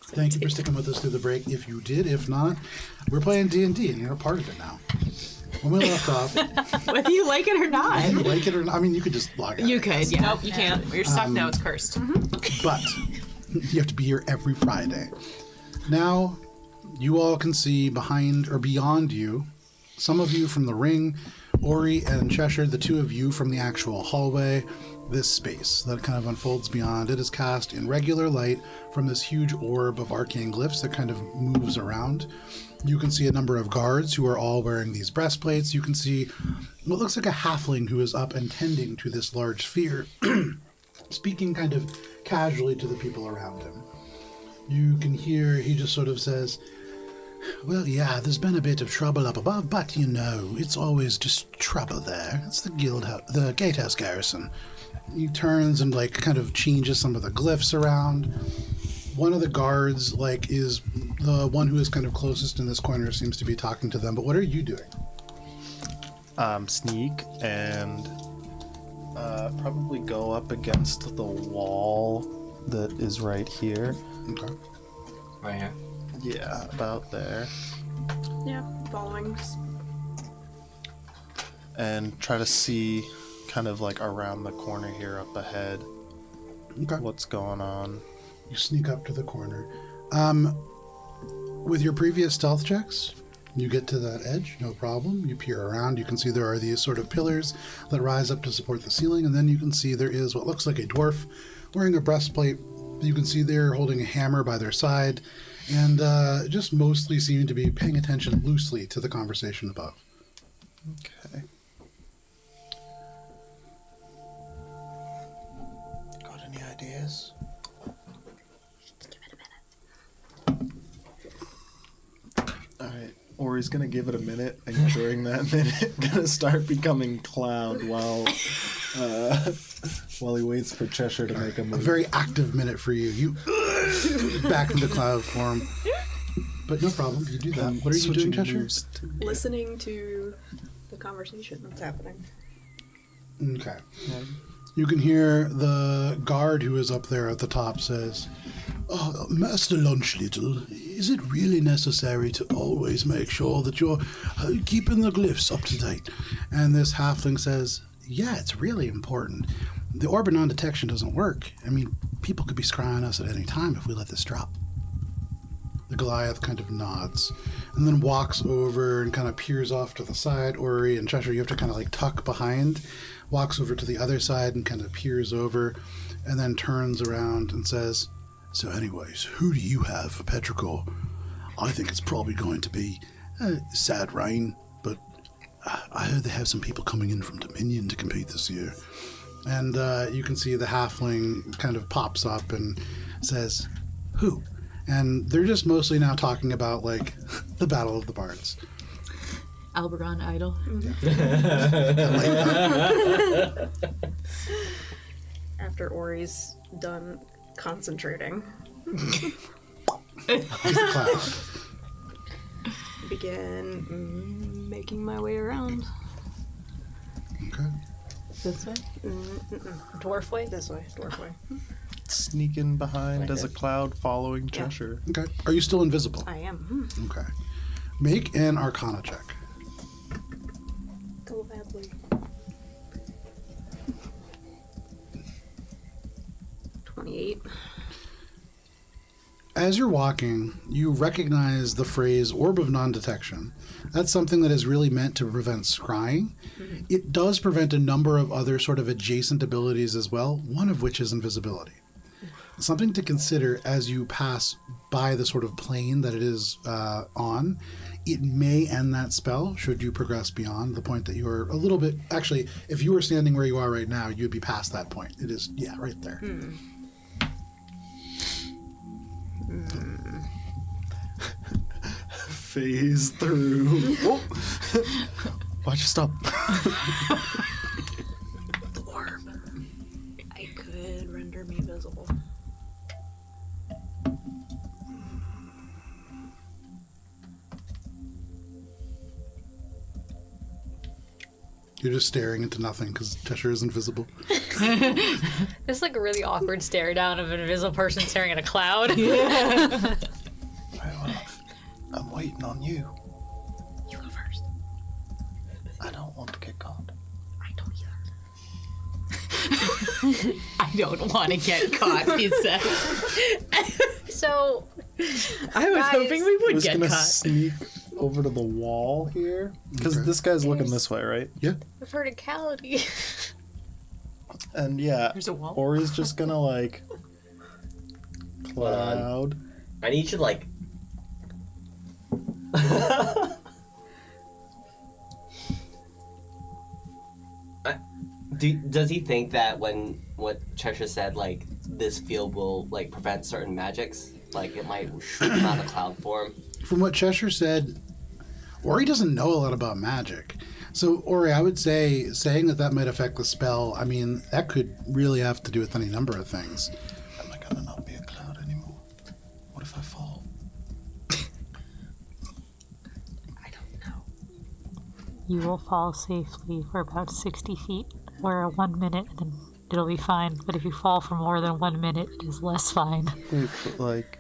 Thank you for sticking with us through the break. If you did, if not, we're playing D&D, and you're a part of it now. When we left off, Whether you like it or not. whether you like it or not, I mean, you could just log out. You could, yeah. Nope, you can't. You're stuck now. It's cursed. But you have to be here every Friday. Now, you all can see behind or beyond you, some of you from the ring, Ori and Cheshire, the two of you from the actual hallway, this space that kind of unfolds beyond. It is cast in regular light from this huge orb of arcane glyphs that kind of moves around. You can see a number of guards who are all wearing these breastplates. You can see what looks like a halfling who is up and tending to this large sphere, speaking kind of casually to the people around him. You can hear he just sort of says, "Well, yeah, there's been a bit of trouble up above, but you know, it's always just trouble there. It's the gatehouse garrison." He turns and like kind of changes some of the glyphs around. One of the guards, like, is the one who is kind of closest in this corner, seems to be talking to them. But what are you doing? Sneak and probably go up against the wall that is right here. Okay. Right here. Yeah, about there. Yeah, following. And try to see kind of like around the corner here up ahead Okay. what's going on. You sneak up to the corner. With your previous stealth checks, you get to that edge, no problem. You peer around. You can see there are these sort of pillars that rise up to support the ceiling, and then you can see there is what looks like a dwarf wearing a breastplate. You can see they're holding a hammer by their side, and just mostly seem to be paying attention loosely to the conversation above. Okay. Got any ideas? Alright, Ori's gonna give it a minute, and during that minute, gonna start becoming Cloud while he waits for Cheshire to make a A move. very active minute for you. You back into cloud form. But no problem, you do that. What are you doing, Switching Cheshire? moves to- Listening to the conversation that's happening. Okay. You can hear the guard who is up there at the top says, "Oh, Master Lunchlittle, is it really necessary to always make sure that you're keeping the glyphs up to date?" And this halfling says, "Yeah, it's really important. The orb of non-detection doesn't work. I mean, people could be scrying us at any time if we let this drop." The Goliath kind of nods and then walks over and kind of peers off to the side. Ori and Cheshire, you have to kind of like tuck behind, walks over to the other side and kind of peers over, and then turns around and says, "So anyways, who do you have for Petrichor? I think it's probably going to be Sad Rain, but I heard they have some people coming in from Dominion to compete this year." And you can see the halfling kind of pops up and says, "Who?" And they're just mostly now talking about, like, the Battle of the Bards. Alberon Idol. After Ori's done concentrating, He's the cloud. begin making my way around. Okay. This way? Dwarf way? This way, dwarf way. Sneaking behind as a Cloud following Yeah. Cheshire. Okay. Are you still invisible? I am. Okay. Make an Arcana check. Gladly. 28. As you're walking, you recognize the phrase Orb of Non-Detection. That's something that is really meant to prevent scrying. It does prevent a number of other sort of adjacent abilities as well, one of which is invisibility. Something to consider as you pass by the sort of plane that it is on. It may end that spell should you progress beyond the point that you are a little bit... Actually, if you were standing where you are right now, you'd be past that point. It is, yeah, right there. Phase through. Oh. Why'd you stop? The orb. I could render me visible. You're just staring into nothing because Cheshire is invisible. It's like a really awkward stare down of an invisible person staring at a cloud. Very well. I'm waiting on you. You go first. I don't want to get caught. I don't either. I don't want to get caught, he says. So, I was Guys, hoping we I'm would just get gonna caught. sneak over to the wall here. Because Okay. this guy's looking this way, right? Yeah. verticality. And yeah, There's a wall. Ori's just gonna like cloud. I need you to like. Does he think that when what Cheshire said, like this field will like prevent certain magics, like it might shoot him out of cloud form? From what Cheshire said, Ori doesn't know a lot about magic. So, Ori, I would say saying that might affect the spell, I mean, that could really have to do with any number of things. Am I gonna not be a cloud anymore? What if I fall? I don't know. You will fall safely for about 60 feet or 1 minute, and then it'll be fine. But if you fall for more than 1 minute, it is less fine. Wait, but like...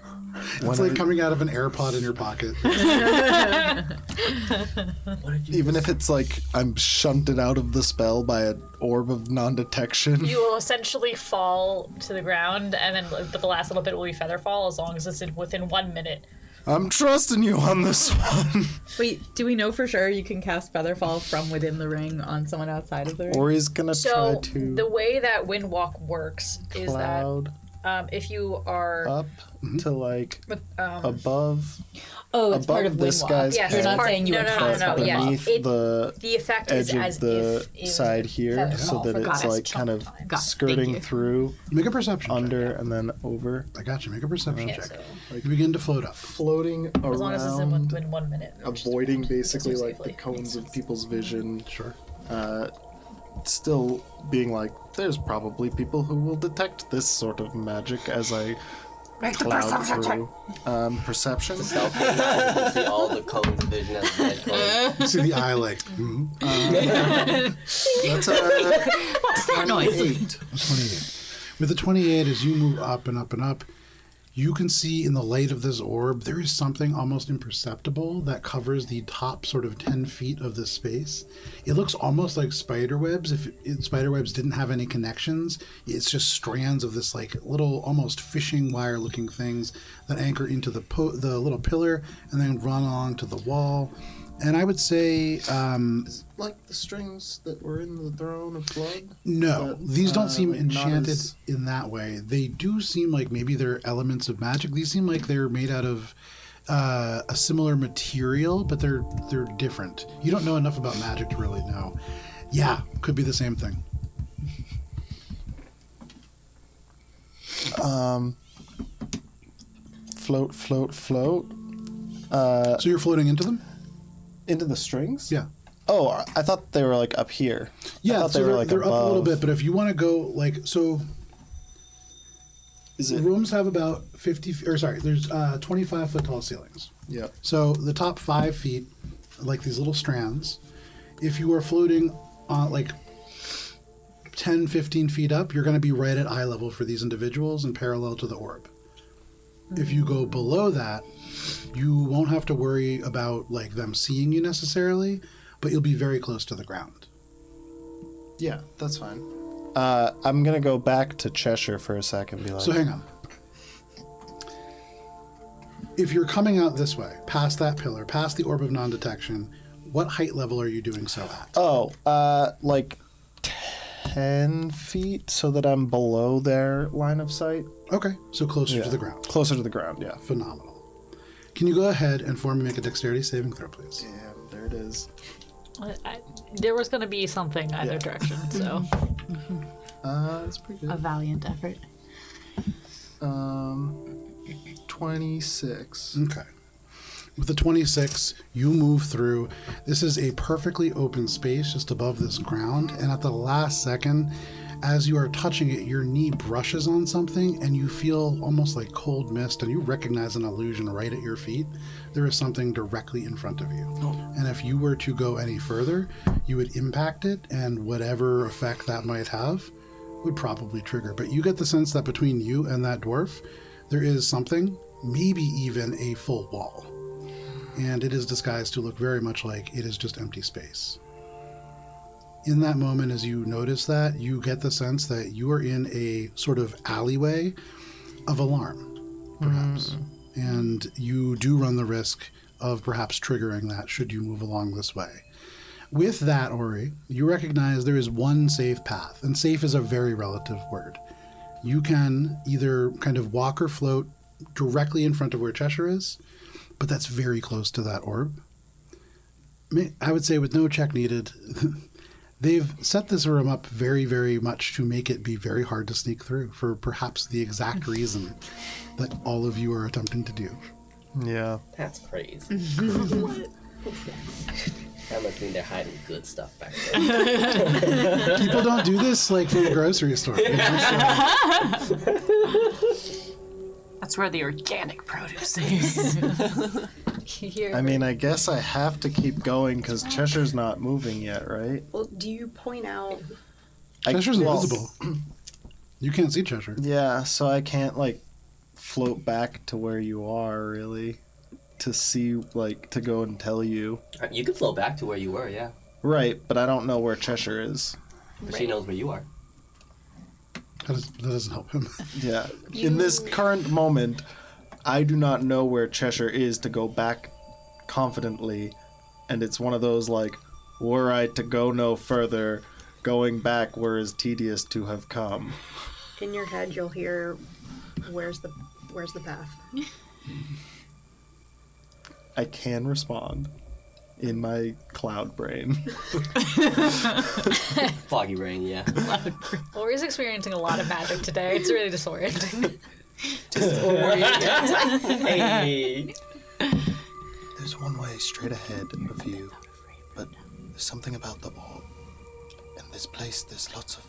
It's like coming out of an AirPod in your pocket. Even if it's like I'm shunted out of the spell by an orb of non-detection. You will essentially fall to the ground, and then but the last little bit will be feather fall as long as it's within 1 minute. I'm trusting you on this one. Wait, do we know for sure you can cast Featherfall from within the ring on someone outside of the ring? Ori's gonna So try to the way that Windwalk works is that cloud if you are up to like above. Oh, it's part above of this Windwalk. guy's Yes, You're head, not part- saying you no, would no, cast no, Featherfall. yeah. beneath It- the the effect is edge as of the if in side here, Featherfall so that forgot it's its like kind of chunk time. Got it, skirting thank you. through Make a perception under check. and then over, I got you. Make a perception Yeah, check. so You begin to float up. floating as long as it's in around, within 1 minute. which is avoiding around, basically so like the safely. cones of people's vision. Sure. Still being like, there's probably people who will detect this sort of magic as I cloud through. Perception. Stealth thing, you can see all the cones of vision as the red cone. You see the eye like, mhm. That's a What's that noise? 28. 28. With the 28, as you move up and up and up, you can see in the light of this orb, there is something almost imperceptible that covers the top sort of 10 feet of this space. It looks almost like spider webs. If spider webs didn't have any connections, it's just strands of this like little almost fishing wire looking things that anchor into the little pillar and then run along to the wall. And I would say, Like the strings that were in the throne of blood? no, But, these don't seem like, not enchanted as- in that way. They do seem like maybe they're elements of magic. These seem like they're made out of a similar material, but they're different. You don't know enough about magic to really know. Yeah, could be the same thing. Float, float, float. So you're floating into them? Into the strings? Yeah. Oh, I thought they were like up here. I Yeah, thought so they were they're, like they're up a little above. bit, but if you want to go like so, Is the it? rooms have about 50, or sorry, there's 25 foot tall ceilings. Yeah. So the top 5 feet, like these little strands, if you are floating on like 10, 15 feet up, you're going to be right at eye level for these individuals and parallel to the orb. If you go below that, you won't have to worry about like them seeing you necessarily, but you'll be very close to the ground. Yeah, that's fine. I'm gonna go back to Cheshire for a second and be like, So hang on. If you're coming out this way, past that pillar, past the orb of non-detection, what height level are you doing so at? oh, like 10 feet so that I'm below their line of sight. Okay, so closer Yeah. to the ground. Closer to the ground, yeah. Phenomenal. Can you go ahead and for me make a dexterity saving throw, please? Yeah, there it is. There was going to be something either direction, so. That's pretty A good. valiant effort. 26. Okay. With the 26, you move through. This is a perfectly open space just above this ground, and at the last second, As you are touching it, your knee brushes on something and you feel almost like cold mist, and you recognize an illusion right at your feet. There is something directly in front of you. And if you were to go any further, you would impact it, and whatever effect that might have would probably trigger. But you get the sense that between you and that dwarf, there is something, maybe even a full wall. And it is disguised to look very much like it is just empty space. In that moment, as you notice that, you get the sense that you are in a sort of alleyway of alarm, perhaps. And you do run the risk of perhaps triggering that should you move along this way. With that, Ori, you recognize there is one safe path, and safe is a very relative word. You can either kind of walk or float directly in front of where Cheshire is, but that's very close to that orb. I would say with no check needed, they've set this room up very, very much to make it be very hard to sneak through for perhaps the exact reason that all of you are attempting to do. Yeah. That's crazy. That must mean they're hiding good stuff back there. People don't do this like from the grocery store. You know, so. That's where the organic produce is. I mean, I guess I have to keep going because Cheshire's not moving yet, right? Well, do you point out? Cheshire's invisible. You can't see Cheshire. Yeah, so I can't, like, float back to where you are, really, to see, like, to go and tell you. You can float back to where you were, yeah. Right, but I don't know where Cheshire is. But she knows where you are. That doesn't help him. Yeah. In this current moment, I do not know where Cheshire is to go back confidently, and it's one of those, like, were I to go no further, going back were as tedious to have come. In your head, you'll hear, "Where's the path?" I can respond in my cloud brain. Foggy brain, yeah. Ori's experiencing a lot of magic today. It's really disorienting. Hey. There's one way straight ahead of you, but there's something about the orb. In this place, there's lots of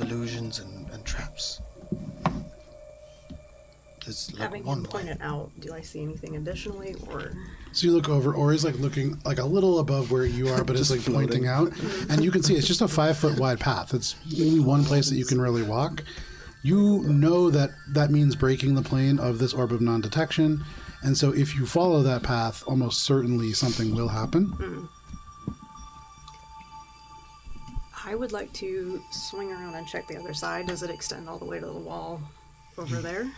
illusions and traps. There's like Having one him point it out, do I see anything additionally, or? So you look over, Ori's like looking like a little above where you are, but it's like pointing out. And you can see it's just a 5-foot wide path. It's only one place that you can really walk. You know that means breaking the plane of this orb of non-detection. And so if you follow that path, almost certainly something will happen. I would like to swing around and check the other side. Does it extend all the way to the wall over there?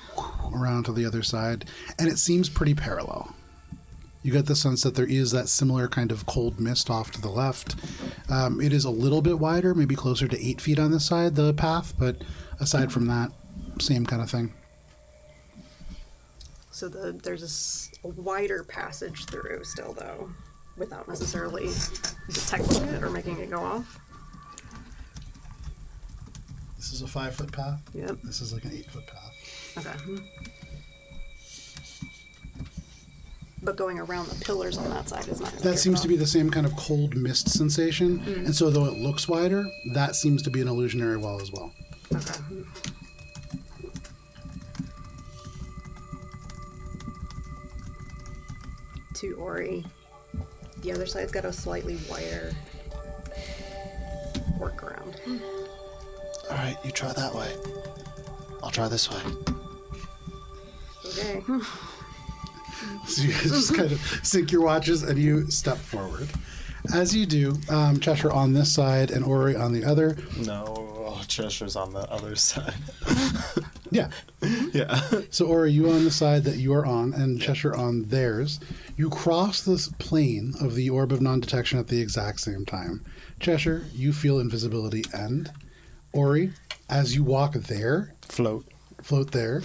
Around to the other side. And it seems pretty parallel. You get the sense that there is that similar kind of cold mist off to the left. It is a little bit wider, maybe closer to 8 feet on this side, the path, but aside from that, same kind of thing. So there's a wider passage through still, though, without necessarily detecting it or making it go off. This is a 5-foot path. Yep. This is like an 8-foot path. Okay. But going around the pillars on that side is not. That seems to be the same kind of cold mist sensation. And so though it looks wider, that seems to be an illusionary wall as well. Okay. To Ori, the other side's got a slightly wider workaround. All right, you try that way. I'll try this way. Okay. So you guys just kind of sync your watches and you step forward. As you do, Cheshire on this side and Ori on the other. No, Cheshire's on the other side. Yeah. Yeah. So Ori, you on the side that you are on and Cheshire on theirs. You cross this plane of the orb of non-detection at the exact same time. Cheshire, you feel invisibility end. Ori, as you walk there, float there.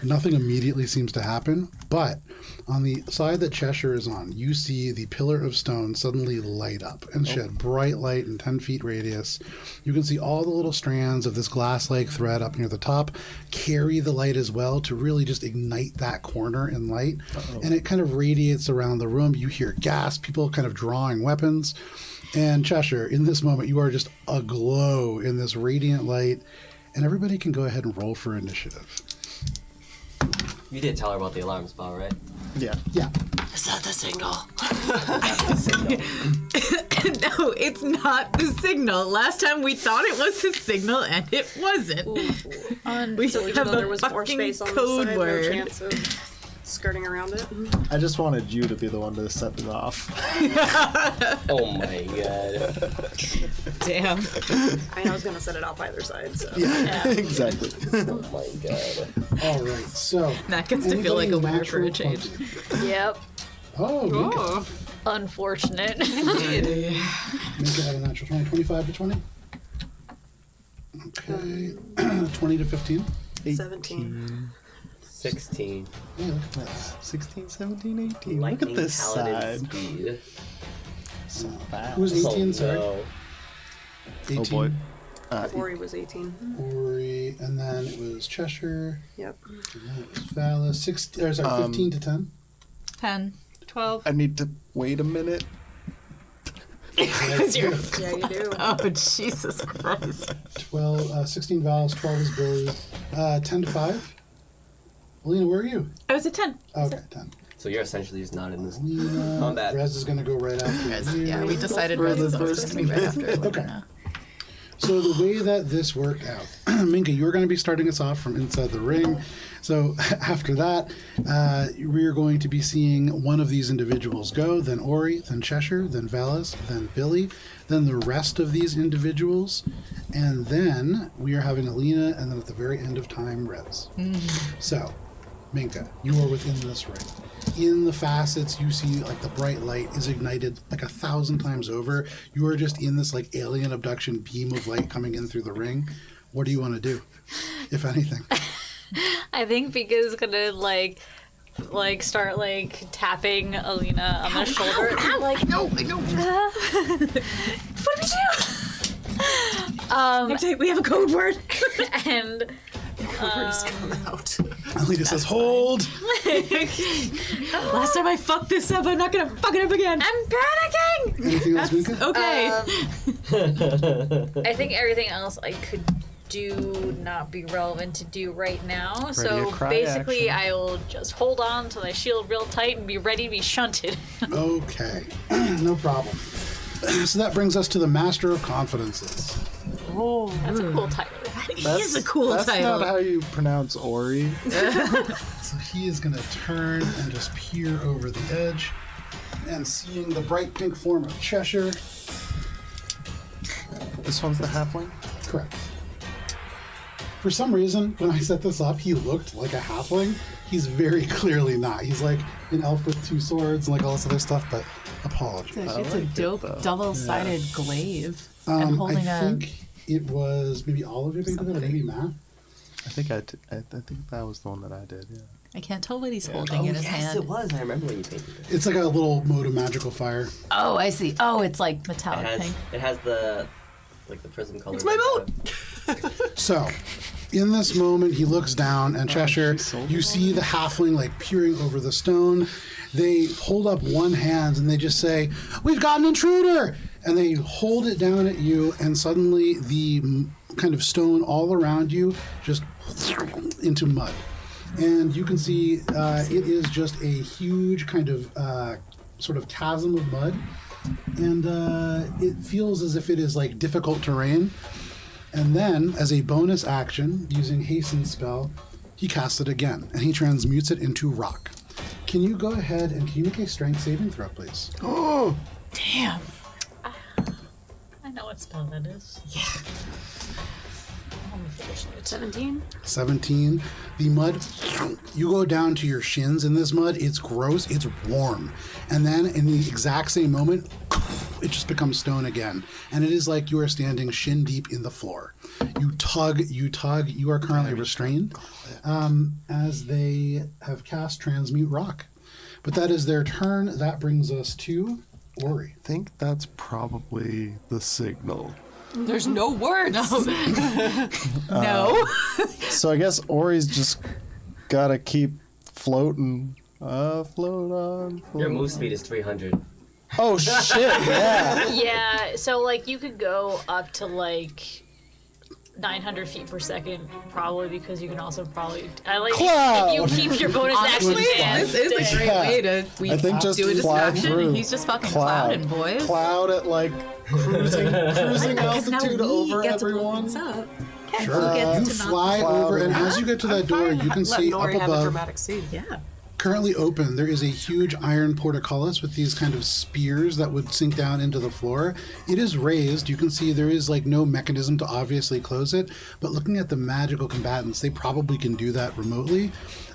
Nothing immediately seems to happen, but on the side that Cheshire is on, you see the pillar of stone suddenly light up and shed bright light in 10 feet radius. You can see all the little strands of this glass-like thread up near the top carry the light as well to really just ignite that corner in light. And it kind of radiates around the room. You hear gas, people kind of drawing weapons. And Cheshire, in this moment, you are just aglow in this radiant light, and everybody can go ahead and roll for initiative. You did tell her about the alarm spell, right? Yeah. Yeah. Is that the signal? No, it's not the signal. Last time we thought it was the signal, and it wasn't. We So even have though there a was more fucking space on code this side, word. no chance of skirting around it. I just wanted you to be the one to set it off. Oh my god. Damn. I know I was gonna set it off either side, so. Exactly. Oh my god. All right, so. That gets to feel like a anybody winner for a natural change. 20? Yep. Oh, Minka. Oh. Unfortunate. Minka had a natural 20. 25 to 20? Okay. 20 to 15? 17. 16. Yeah, look at that. 16, 17, 18. Lightning Look at this paladin side. speed. So Who was 18, Oh, sorry? no. 18. Oh boy. Ori was 18. Ori, and then it was Cheshire, Yep. and then it was Valis. 15 to 10? 10. 12. I need to wait a minute. Yeah, you do. Oh, Jesus Christ. 16 Valis, 12 is Billy. 10 to 5? Alina, where are you? I was at 10. Okay, 10. So you're essentially just not in this Alina, combat. Rez is going to go right after you. Yeah, we decided We're Rez the is always first going to be right after. Okay. So the way that this worked out, Minka, you're going to be starting us off from inside the ring. So after that, we're going to be seeing one of these individuals go, then Ori, then Cheshire, then Valis, then Billy, then the rest of these individuals, and then we are having Alina, and then at the very end of time, Rez. So, Minka, you are within this ring. In the facets, you see like the bright light is ignited like 1,000 times over. You are just in this like alien abduction beam of light coming in through the ring. What do you want to do, if anything? I think Pika's gonna like start like tapping Alina on the shoulder. Like, No. what do we do? We have a code word. And Words come out. Alina says, "Hold." Last time I fucked this up, I'm not going to fuck it up again. I'm panicking. Anything else, Minka? Okay. I think everything else I could do not be relevant to do right now. So a cry basically, action. I will just hold on to my shield real tight and be ready to be shunted. Okay, no problem. So that brings us to the Master of Confidences. That's a cool title. Is a cool That's title. not how you pronounce Ori. So he is going to turn and just peer over the edge, and seeing the bright pink form of Cheshire. This one's the halfling? Correct. For some reason, when I set this up, he looked like a halfling. He's very clearly not. He's like an elf with 2 swords and like all this other stuff, but apologies. It's a dope double-sided glaive. and holding I a. think it was maybe all of you painted it, or maybe Matt. I think I think that was the one that I did, yeah. I can't tell what he's holding in his yes, hand. it was. I remember when you painted it. It's like a little mode of magical fire. Oh, I see. Oh, it's like It metallic has, pink. it has the prism color. It's my boat. So, in this moment, he looks down, and Cheshire, she sold you it see the halfling like peering over the stone. They hold up one hand and they just say, "We've got an intruder!" And they hold it down at you, and suddenly the kind of stone all around you just into mud. And you can see it is just a huge kind of sort of chasm of mud. And it feels as if it is like difficult terrain. And then, as a bonus action, using Hasten spell, he casts it again, and he transmutes it into rock. Can you go ahead and can you make a strength saving throw, please? Oh! Damn. I know what spell that is. 17? 17. The mud, you go down to your shins in this mud. It's gross. It's warm. And then in the exact same moment, it just becomes stone again. And it is like you are standing shin deep in the floor. You tug. You are currently restrained as they have cast Transmute Rock. But that is their turn. That brings us to Ori. I think that's probably the signal. There's no words. No. So I guess Ori's just gotta keep floating. Float on. Float Your move on. speed is 300. Oh shit! Yeah. Yeah, so like you could go up to like 900 feet per second, probably because you can also probably Cloud! if you keep your bonus action. Honestly, this is a great way to I think just do a fly distraction. through. And he's just fucking Cloud. clouding, boys. Cloud at like cruising altitude over everyone. Sure. You fly Cloud. over, and as you get to that door, you can see up Nori have a above, dramatic scene. Yeah. currently open, there is a huge iron portcullis with these kind of spears that would sink down into the floor. It is raised. You can see there is like no mechanism to obviously close it, but looking at the magical combatants, they probably can do that remotely.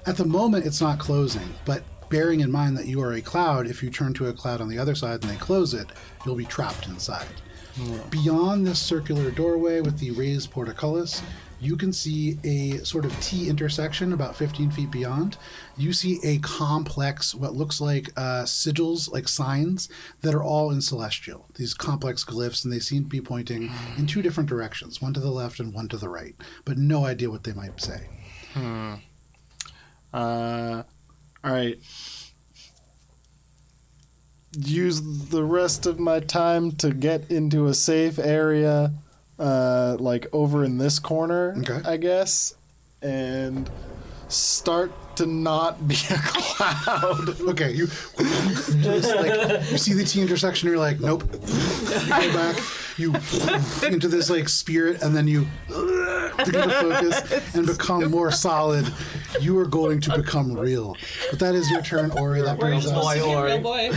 At the moment, it's not closing, but bearing in mind that you are a cloud, if you turn to a cloud on the other side and they close it, you'll be trapped inside. Beyond this circular doorway with the raised portcullis, you can see a sort of T intersection about 15 feet beyond. You see a complex, what looks like sigils, like signs, that are all in Celestial. These complex glyphs, and they seem to be pointing in two different directions, one to the left and one to the right, but no idea what they might say. All right. Use the rest of my time to get into a safe area, like over in this corner, Okay. I guess, and start to not be a cloud. Okay, you just like you see the T intersection, you're like, nope. You go back, you into this like spirit, and then you begin to focus and become more solid. You are going to become real. But that is your turn, Ori. That brings us Real boy.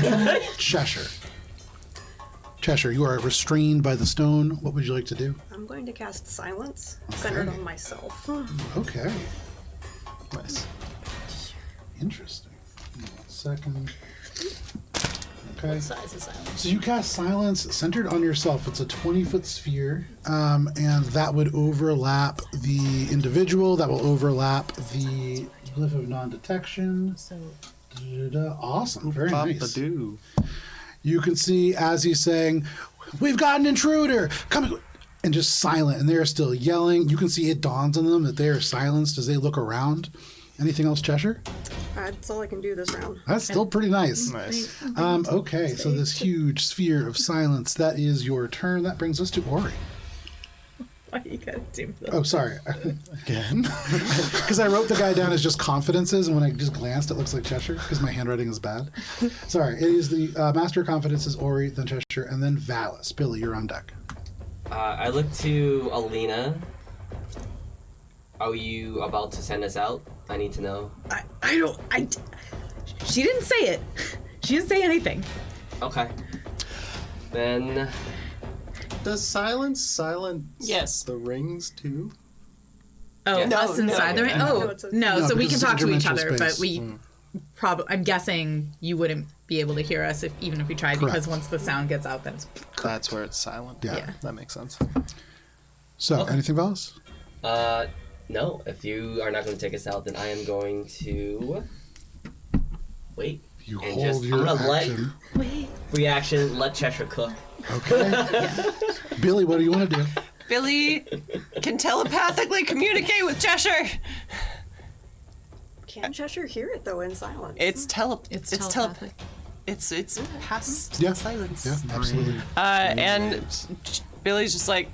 Cheshire. Cheshire, you are restrained by the stone. What would you like to do? I'm going to cast Silence, centered on myself. Okay, Nice. interesting. Give me 1 second. Okay. Size is silence. So you cast Silence centered on yourself. It's a 20-foot sphere, and that would overlap the individual. That will overlap the glyph of non-detection. So Awesome, very nice. Papa-doo. You can see as he's saying, "We've got an intruder! Come!" And just silent, and they're still yelling. You can see it dawns on them that they are silenced as they look around. Anything else, Cheshire? That's all I can do this round. That's still pretty nice. Nice. Okay, so this huge sphere of silence, that is your turn. That brings us to Ori. why you gotta do that? Oh, sorry. Again? Because I wrote the guy down as just confidences, and when I just glanced, it looks like Cheshire, because my handwriting is bad. Sorry, it is the Master of Confidences, Ori, then Cheshire, and then Valis. Billy, you're on deck. I look to Alina. Are you about to send us out? I need to know. She didn't say it. She didn't say anything. Okay. Then Does silence Yes. the rings too? Oh, Yeah. us inside the ring? No, Oh, it's a- no, No, so we because can it's talk to each interdimensional other, but space. we I'm guessing you wouldn't be able to hear us even if we tried, because Correct. once the sound gets out, then it's... That's where it's silent. Yeah. That makes sense. So, anything else? no. If you are not going to take us out, then I am going to wait. You And hold just- I'm your gonna let- action. Free action. Let Cheshire cook. Okay. Billy, what do you want to do? Billy can telepathically communicate with Cheshire. Can Cheshire hear it though in silence? It's It's telepathic. It's past Yeah. silence. Yeah, absolutely. And Billy's just like,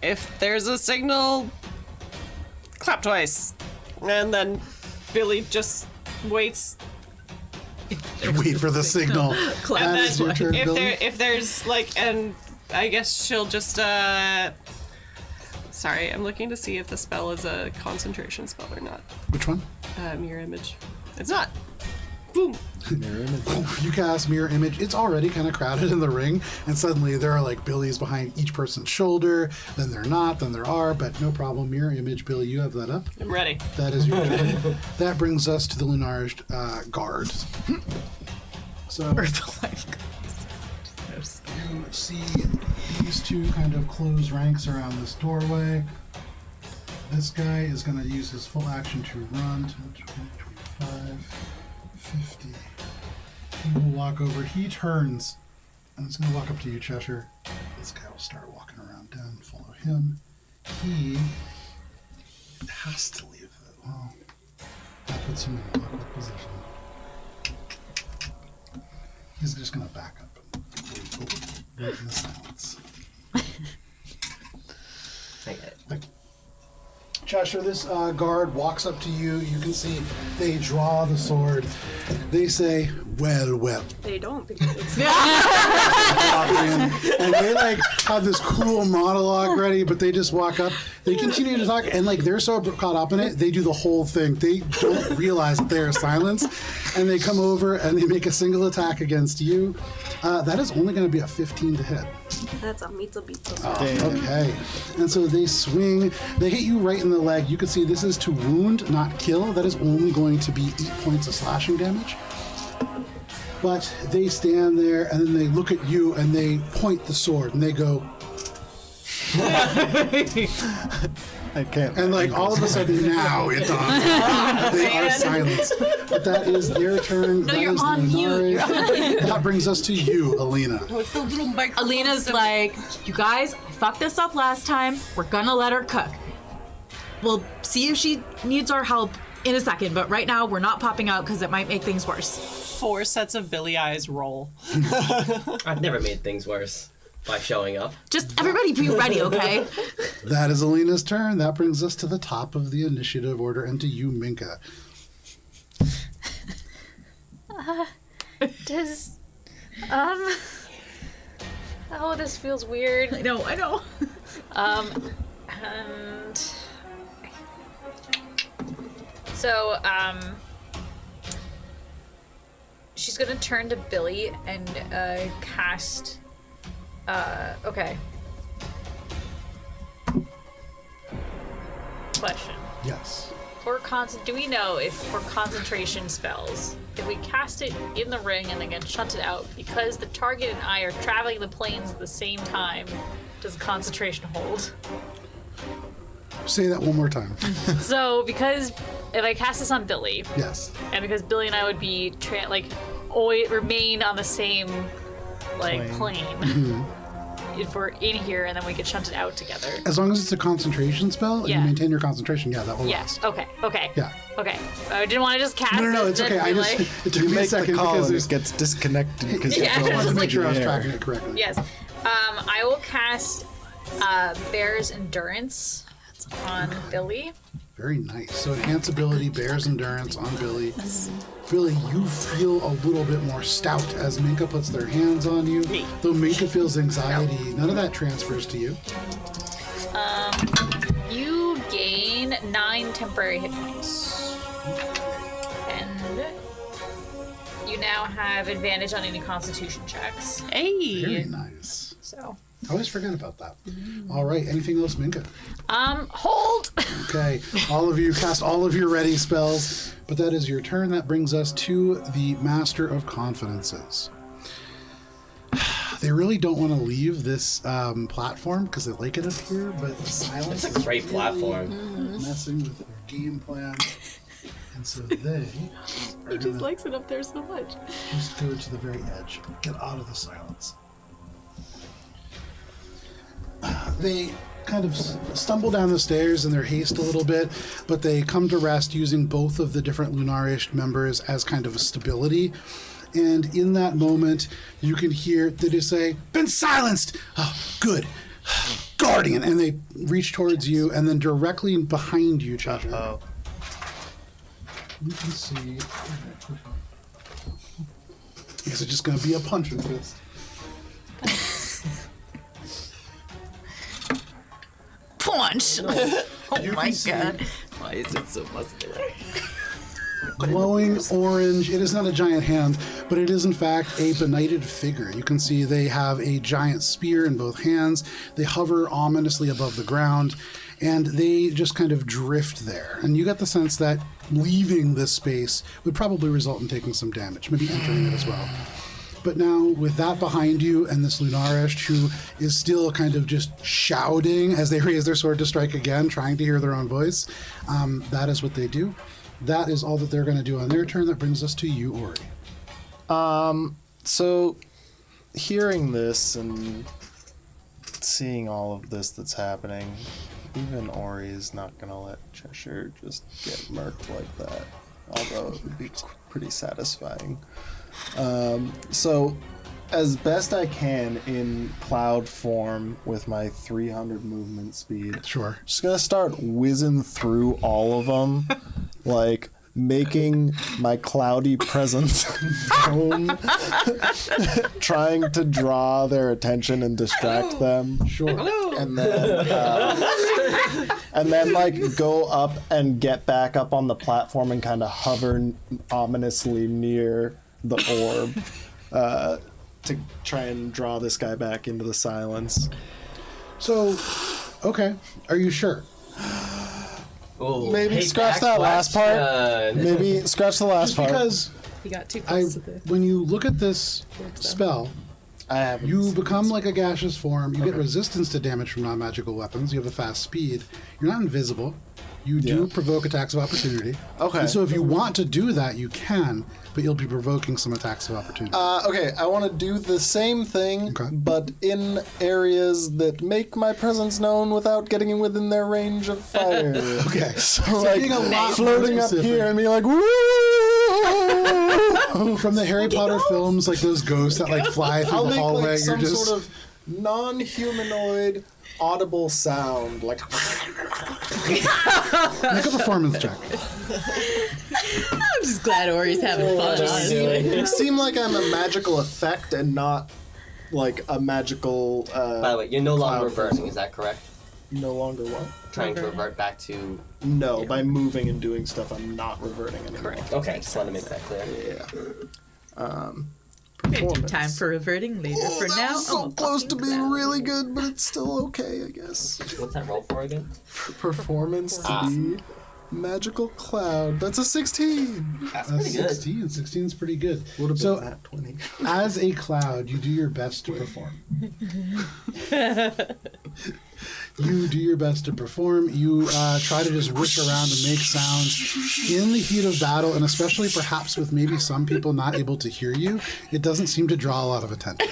if there's a signal, clap twice, and then Billy just waits. Wait for the signal. Clap. That is your turn, Billy. If there's like, and I guess she'll just Sorry, I'm looking to see if the spell is a concentration spell or not. Which one? Mirror image. It's not. Boom. You cast Mirror Image. It's already kind of crowded in the ring, and suddenly there are like Billies behind each person's shoulder. Then they're not, then there are, but no problem. Mirror Image, Billy, you have that up. I'm ready. That is your turn. That brings us to the Lunar's guards. So you see these two kind of close ranks around this doorway. This guy is going to use his full action to run. 10, 20, 25, 50. He will walk over. He turns, and it's going to walk up to you, Cheshire. This guy will start walking around down, follow him. He has to leave it. Well, that puts him in an awkward position. Breaking the silence. Cheshire, this guard walks up to you. You can see they draw the sword. They say, well, well. They don't because it's And they like have this cool monologue ready, but they just walk up. They continue to talk, and like they're so caught up in it, they do the whole thing. They don't realize that they're silenced, and they come over and they make a single attack against you. That is only going to be a 15 to hit. that's a meets a beats. Okay. And so they swing. They hit you right in the leg. You can see this is to wound, not kill. That is only going to be 8 points of slashing damage. But they stand there and then they look at you and they point the sword and they go. I can't. And like all of a sudden now it dawns. They are silenced. But that is their turn. No, That you're is on mute. Lunari. That brings us to you, Alina. Oh, it's the little microphone. Alina's like, you guys, I fucked this up last time. We're gonna let her cook. We'll see if she needs our help in a second, but right now we're not popping out because it might make things worse. 4 sets of Billy eyes roll. I've never made things worse by showing up. Just everybody be ready, okay? That is Alina's turn. That brings us to the top of the initiative order and to you, Minka. Does oh, this feels weird. I know. And so she's gonna turn to Billy and cast okay. Question. Yes. Do we know if for concentration spells, if we cast it in the ring and then get shunted out, because the target and I are traveling the planes at the same time, does the concentration hold? Say that one more time. So, because if I cast this on Billy, Yes. and because Billy and I would be always remain on the same plane. If we're in here and then we get shunted out together. As long as it's a concentration spell and Yeah. you maintain your concentration, yeah, that will Yes. last. Okay. Yeah. Okay. I didn't want to just cast No, it it's and okay. then I be just like- it took You me a make the second call because and there's it gets disconnected because Yeah. I you're wanted to make sure I was in the air. tracking it correctly. Yes. I will cast Bear's Endurance on Billy. Very nice. So enhance ability, bears endurance on Billy. Billy, you feel a little bit more stout as Minka puts their hands on you. Though Minka feels anxiety, none of that transfers to you. You gain 9 temporary hit points. And you now have advantage on any constitution checks. Hey! Very nice. So. I always forget about that. All right. Anything else, Minka? Hold! Okay. All of you cast all of your ready spells, but that is your turn. That brings us to the Master of Confidences. They really don't want to leave this platform because they like it up here, but the silence It's a great is platform. really messing with their game plan. And so they He just likes it up there so much. just go to the very edge. Get out of the silence. They kind of stumble down the stairs in their haste a little bit, but they come to rest using both of the different Lunarish members as kind of a stability. And in that moment, you can hear that they say, "Been silenced! Oh, good. Guardian!" And they reach towards you, and then directly behind you, Cheshire. Oh. You can see. Is it just going to be a punch and fist? Punch! Oh You my can see god. Why is it so muscular? glowing orange. It is not a giant hand, but it is in fact a benighted figure. You can see they have a giant spear in both hands. They hover ominously above the ground, and they just kind of drift there. And you get the sense that leaving this space would probably result in taking some damage, maybe entering it as well. But now, with that behind you and this Lunarish who is still kind of just shouting as they raise their sword to strike again, trying to hear their own voice, that is what they do. That is all that they're going to do on their turn. That brings us to you, Ori. So, hearing this and seeing all of this that's happening, even Ori is not going to let Cheshire just get murked like that. Although it would be pretty satisfying. So, as best I can in cloud form with my 300 movement speed. Sure. Just gonna start whizzing through all of them, like making my cloudy presence known, trying to draw their attention and distract them. Sure. And then like go up and get back up on the platform and kind of hover ominously near the orb to try and draw this guy back into the silence. So, okay. Are you sure? Oh, Maybe scratch that last part. Maybe scratch the last part. Because You got too close to the. when you look at this spell, I haven't you seen become this. like a gaseous form. You get resistance to damage from non-magical weapons. You have a fast speed. You're not invisible. You do Yeah. provoke attacks of opportunity. Okay. And so if you want to do that, you can, but you'll be provoking some attacks of opportunity. Okay, I want to do the same thing, Okay. but in areas that make my presence known without getting within their range of fire. Okay. So like being a lot more floating up specific. here and being like, woo! From the Harry Potter films, like those ghosts that like fly through I'll the make hallway. like You're some just sort of non-humanoid audible sound, like make a performance check. I'm just glad Ori's having fun, honestly. seem like I'm a magical effect and not like a magical. By the way, you're no longer cloud reversing, is that correct? No longer what? Trying to revert back to. No, by moving and doing stuff, I'm not reverting anymore. Okay, just wanted to make that clear. Yeah. We're gonna do time for reverting later. For that now, was so I'm a close to fucking being clown. really good, but it's still okay, I guess. What's that roll for again? Performance to be magical cloud. That's a 16. That's pretty good. 16. 16 is pretty good. Would have been So, that 20. as a cloud, you do your best to perform. You do your best to perform. You try to just wish around and make sounds. In the heat of battle, and especially perhaps with maybe some people not able to hear you, it doesn't seem to draw a lot of attention.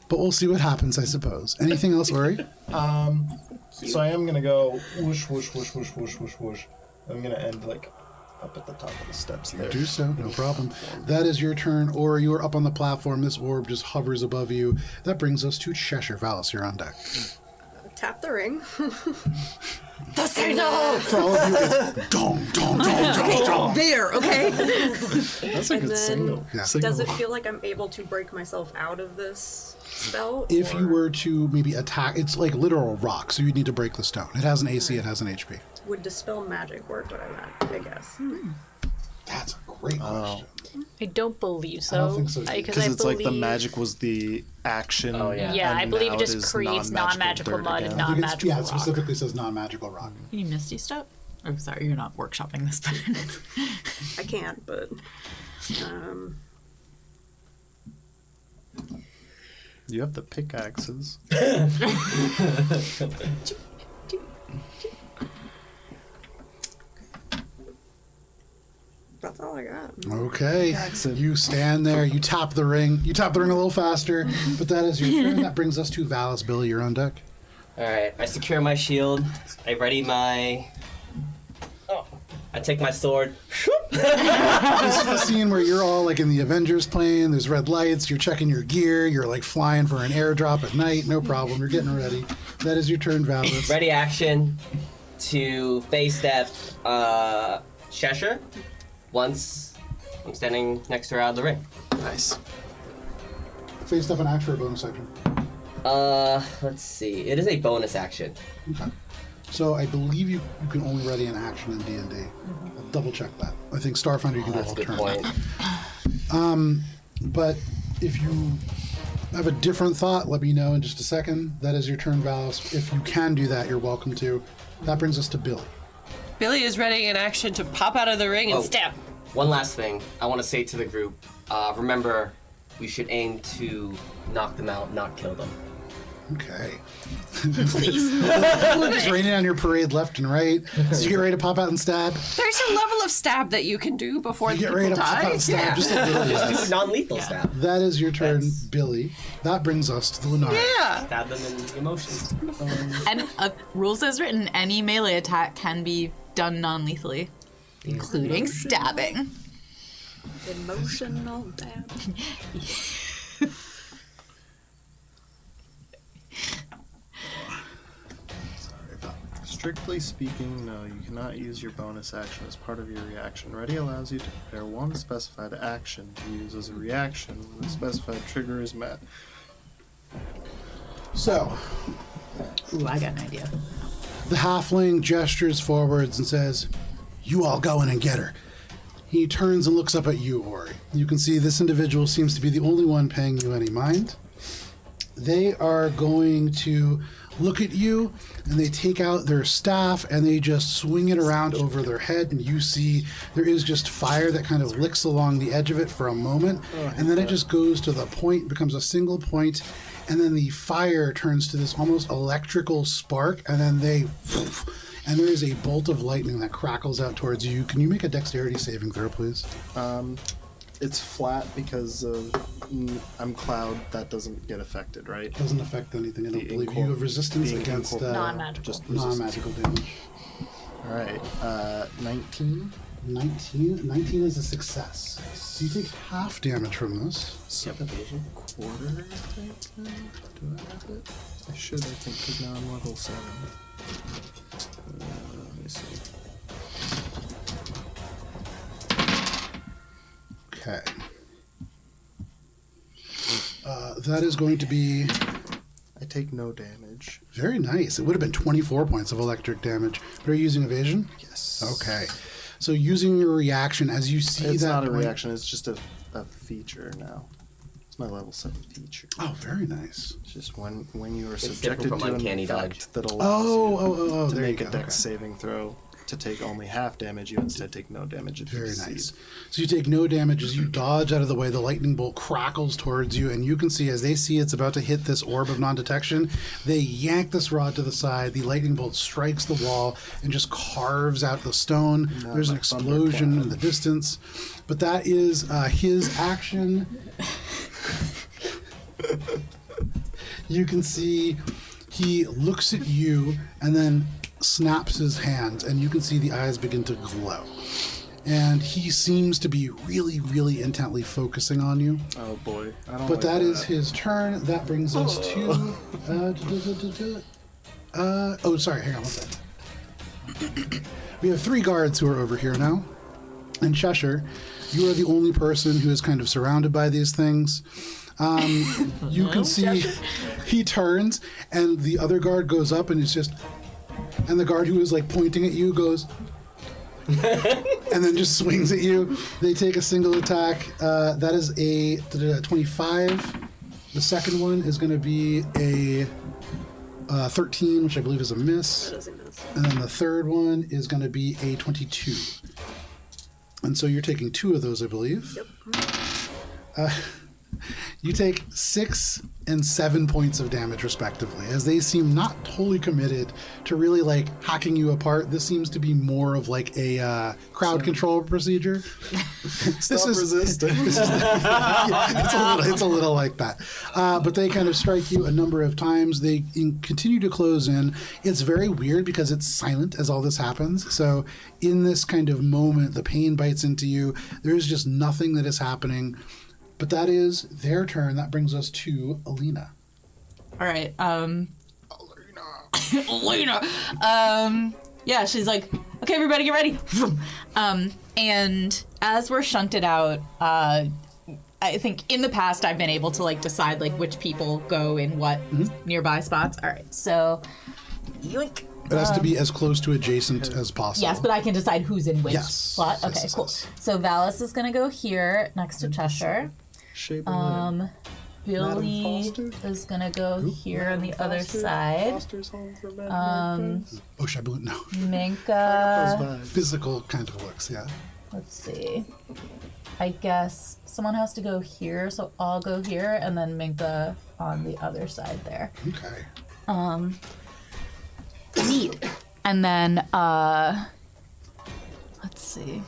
But we'll see what happens, I suppose. Anything else, Ori? So I am gonna go whoosh, whoosh, whoosh, whoosh, whoosh, whoosh, whoosh. I'm gonna end like up at the top of the steps there. Do so, no problem. That is your turn, or you are up on the platform. This orb just hovers above you. That brings us to Cheshire. Valis, you're on deck. Tap the ring. The signal! For all of you, it's dong, dong, dong, dong, dong. There, okay? That's a And good then signal. Yeah. Does it feel like I'm able to break myself out of this spell? If you or were to maybe attack, it's like literal rock, so you'd need to break the stone. It has an AC, it has an HP. would dispel magic work? What I meant, I guess. That's a great question. I don't believe so. I don't think so either. Because Because I it's believe, like the magic was the action. Oh, yeah. Yeah, and I believe now it just is creates non-magical dirt mud and again. I think non-magical yeah, it rock. specifically says non-magical rock. Can you Misty Step? Oh, sorry, you're not workshopping this, but I can't, but You have the pickaxes. that's all I got. Okay, you stand there, you tap the ring a little faster, but that is your turn. That brings us to Valis. Billy, you're on deck. Alright, I secure my shield. I ready my. Oh. I take my sword. This is the scene where you're all like in the Avengers plane, there's red lights, you're checking your gear, you're like flying for an airdrop at night, no problem, you're getting ready. That is your turn, Valis. Ready action to face step Cheshire once I'm standing next to her out of the ring. Nice. Face up an action or bonus action. Let's see. It is a bonus action. Okay. So I believe you can only ready an action in D&D. I'll double check that. I think Starfinder you can do a That's a whole good turn. point. But if you have a different thought, let me know in just a second. That is your turn, Valis. If you can do that, you're welcome to. That brings us to Billy. Billy is ready in action to pop out of the ring and Oh. stab. One last thing I want to say to the group. Remember, we should aim to knock them out, not kill them. Okay. Just raining on your parade left and right. So you get ready to pop out and stab. There's a level of stab that you can do before You the get people ready to pop die. out and stab just a little Just less. do non-lethal stab. That is your turn, That's- Billy. That brings us to the Lunar. Yeah. Stab them in the emotions. and rules as written, any melee attack can be done non-lethally, including stabbing. Emotional damage. Strictly speaking, no. You cannot use your bonus action as part of your reaction. Ready allows you to prepare one specified action to use as a reaction when the specified trigger is met. So, Ooh, I got an idea. the halfling gestures forwards and says, "You all go in and get her." He turns and looks up at you, Ori. You can see this individual seems to be the only one paying you any mind. They are going to look at you, and they take out their staff and they just swing it around over their head, and you see there is just fire that kind of licks along the edge of it for a moment, and then it just goes to the point, becomes a single point, and then the fire turns to this almost electrical spark, and then and there is a bolt of lightning that crackles out towards you. Can you make a dexterity saving throw, please? It's flat because I'm cloud. That doesn't get affected, right? Doesn't affect anything. I don't believe you have resistance against non-magical. Just non-magical damage. All right, 19. 19 is a success. So you take half damage from this. Quarter, I think. Do I have it? I should, I think, because now I'm level 7. Let me see. Okay. That is going to be I take no damage. very nice. It would have been 24 points of electric damage. But are you using evasion? Yes. Okay. So using your reaction as you see It's that not a point- reaction, it's just a feature now. It's my level 7 feature. Oh, very nice. It's just when you are It's subjected different to from an uncanny effect that allows Oh, you to there make you a go. dex saving throw to take only half damage, you instead take no damage if you Very succeed. nice. So you take no damage as you dodge out of the way. The lightning bolt crackles towards you, and you can see as they see it's about to hit this orb of non-detection, they yank this rod to the side. The lightning bolt strikes the wall and just carves out the stone. There's an explosion in the distance. But that is his action. You can see he looks at you and then snaps his hands, and you can see the eyes begin to glow. And he seems to be really, really intently focusing on you. Oh boy. I don't But like that is his turn. That brings us to. Oh, sorry. Hang on one second. We have 3 guards who are over here now. And Cheshire, you are the only person who is kind of surrounded by these things. You can see he turns, and the other guard goes up, and it's just. And the guard who is like pointing at you goes. And then just swings at you. They take a single attack. That is a 25. The second one is going to be a 13, which I believe is a miss. That is a miss. And then the third one is going to be a 22. And so you're taking 2 of those, I believe. Yep. You take 6 and 7 points of damage, respectively, as they seem not totally committed to really like hacking you apart. This seems to be more of like a crowd control procedure. Stop resisting. It's a little like that. But they kind of strike you a number of times. They continue to close in. It's very weird because it's silent as all this happens. So in this kind of moment, the pain bites into you. There's just nothing that is happening. But that is their turn. That brings us to Alina. All right. Alina. Yeah, she's like, okay, everybody get ready. And as we're shunted out, I think in the past I've been able to like decide like which people go in what nearby spots. All right, so yoink. It has to be as close to adjacent as possible. Yes, but I can decide who's in which Yes. slot. Yes, Okay, yes, cool. yes. So Valis is gonna go here next to Cheshire. Shape of limb. Billy Foster? is gonna go here on the other side. Foster's home for men. Oh, Shabu, no. Minka. Physical kind of looks, yeah. Let's see. I guess someone has to go here, so I'll go here, and then Minka on the other side there. Okay. Neat. And then, let's see.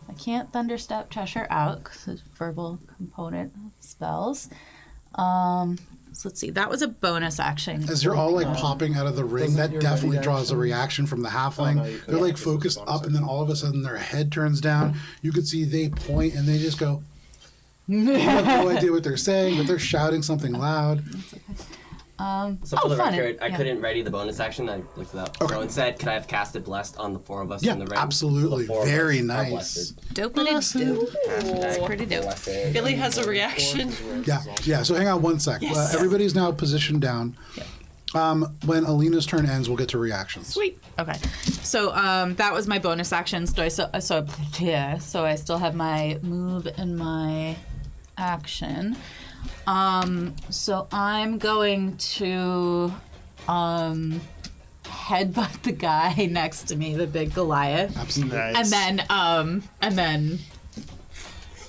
I can't Thunderstep Cheshire out because it's verbal component spells. So let's see. That was a bonus action. As you're all like popping out of the ring, Doesn't that your definitely ready draws a action- reaction from the halfling. no, you couldn't. They're like This is focused bonus up, and then all of a sudden their head turns down. You can see they point and they just go. You have no idea what they're saying, but they're shouting something loud. So for the fun. record, I Yeah. couldn't ready the bonus action. I looked it up. Okay. So instead, could I have casted Blessed on the 4 of us Yeah, in the ring? absolutely. So the 4 of Very us are nice. blessed. Dope. That's pretty dope. Blessed. Billy has a reaction. Yeah. So hang on one sec. Yes. Everybody's now positioned down. When Alina's turn ends, we'll get to reactions. Sweet. Okay. So that was my bonus action. So I still have my move and my action. So I'm going to headbutt the guy next to me, the big Goliath. Absolutely. Nice. And then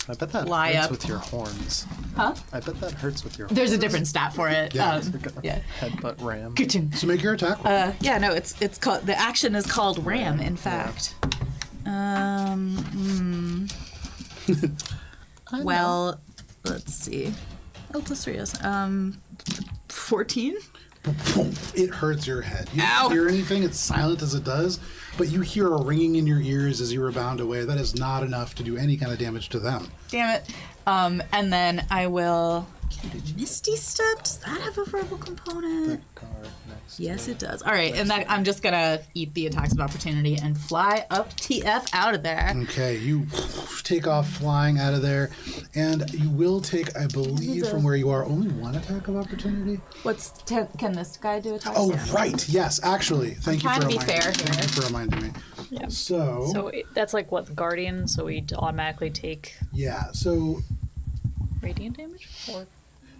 I bet that Fly hurts up. with your horns. Huh? I bet that hurts with your horns. There's a different stat for it. Yeah. Yeah. Headbutt ram. Ka-ching. So make your attack. Yeah, no, it's called, the action is called Ram, in fact. Well, let's see. Oh, plus 3 is 14. It hurts your head. You Ow. don't hear anything. It's silent as it does, but you hear a ringing in your ears as you rebound away. That is not enough to do any kind of damage to them. Damn it. And then I will. Misty Step. Does that have a verbal component? Guard next. Yes, it does. All right, and that, I'm just gonna eat the attacks of opportunity and fly up TF out of there. Okay, you take off flying out of there, and you will take, I believe, from where you are, only 1 attack of opportunity. Can this guy do attacks? Oh, right. Yes, actually. Thank you trying for to be reminding fair me. here. Thank you for reminding me. Yeah. So That's like what, the Guardian, so we automatically take yeah. So radiant damage? Or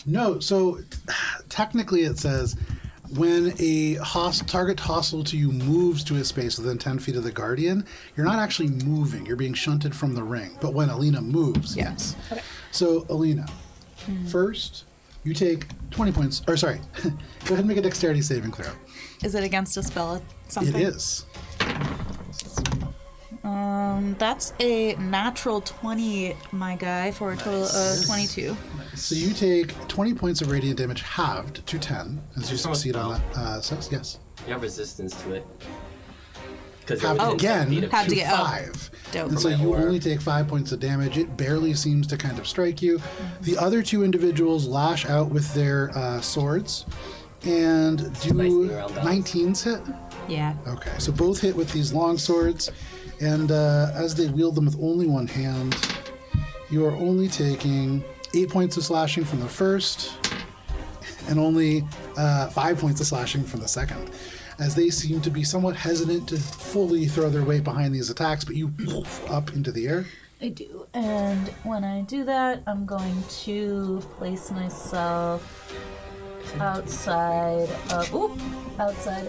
no. So technically, it says when a target hostile to you moves to a space within 10 feet of the Guardian, you're not actually moving. You're being shunted from the ring. But when Alina moves, yes. Okay. So Alina, first you take 20 points. Or sorry, go ahead and make a dexterity saving throw. Is it against a spell? Something? It is. That's a natural 20, my guy, for a total of 22. So you take 20 points of radiant damage halved to 10 as you succeed on that. 6, yes. You have resistance to it. Because Halved again to Have to get- oh. 5. Dope. And so From my you aura. only take 5 points of damage. It barely seems to kind of strike you. The other 2 individuals lash out with their swords and do Nicely around that. 19s hit. Yeah. Okay, so both hit with these long swords, and as they wield them with only one hand, you are only taking 8 points of slashing from the first, and only 5 points of slashing from the second, as they seem to be somewhat hesitant to fully throw their weight behind these attacks, but you poof up into the air. I do. And when I do that, I'm going to place myself outside of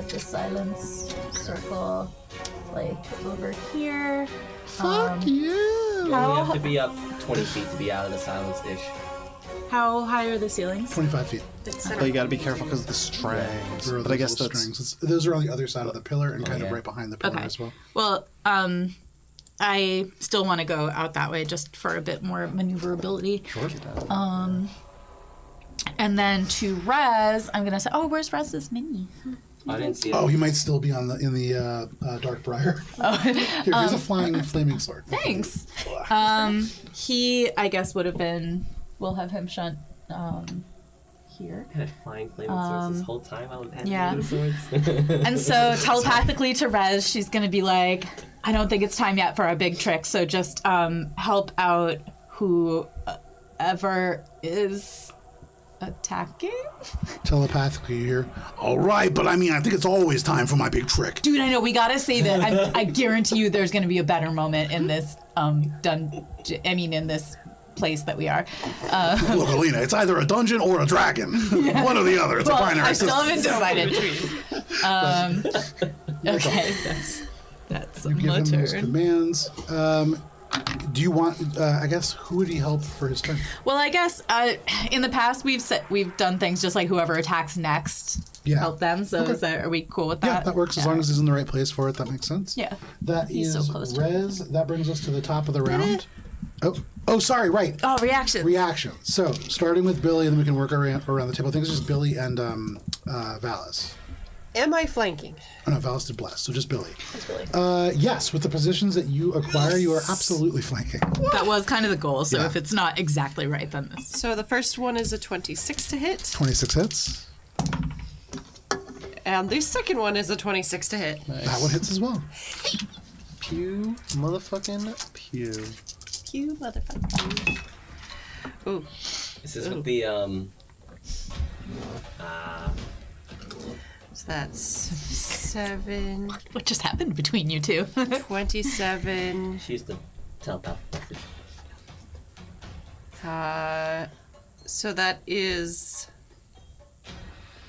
the silence circle, like over here. Fuck you! You only have to be up 20 feet to be out of the silence-ish. How high are the ceilings? 25 feet. But you gotta be careful because of the strings. There are But I those guess little that's strings. Those are on the other side of the pillar and kind of yeah. right behind the pillar Okay. as well. Well, I still want to go out that way just for a bit more maneuverability. Sure. And then to Rez, I'm gonna say, oh, where's Rez's mini? I didn't see it. Oh, he might still be in the Dark Briar. Here, here's a flying flaming sword. Thanks. He, I guess, we'll have him shunt here. I had flying flaming swords this whole time. I had yeah. swords. And so telepathically to Rez, she's gonna be like, I don't think it's time yet for a big trick, so just help out whoever is attacking. Telepathically, you hear, all right, but I mean, I think it's always time for my big trick. Dude, I know, we gotta save it. I guarantee you there's gonna be a better moment in this, in this place that we are. Look, Alina, it's either a dungeon or a dragon. One or the other. It's a binary I system. still haven't decided. Okay, that's You give my him those turn. commands. Do you want, I guess, who would he help for his turn? Well, I guess in the past we've done things just like whoever attacks next, Yeah. help them. So are we cool with that? Yeah, that works as long as he's in the right place for it. That makes sense. Yeah. That He's is so close to Rez. That brings us to the top of the round. Oh, sorry, right. Oh, reaction. Reaction. So, starting with Billy, and then we can work around the table. I think it's just Billy and Valis. Am I flanking? Oh, no, Valis did Bless, so just Billy. That's Billy. Yes, with the positions that you acquire, you are absolutely flanking. That was kind of the goal. So Yeah. if it's not exactly right, then this. So the first one is a 26 to hit. 26 hits. And the second one is a 26 to hit. That one hits as well. Pew, motherfucking pew. You motherfucker. Ooh. This is with the So that's 7, What just happened between you two? 27. she used to telepath message. So that is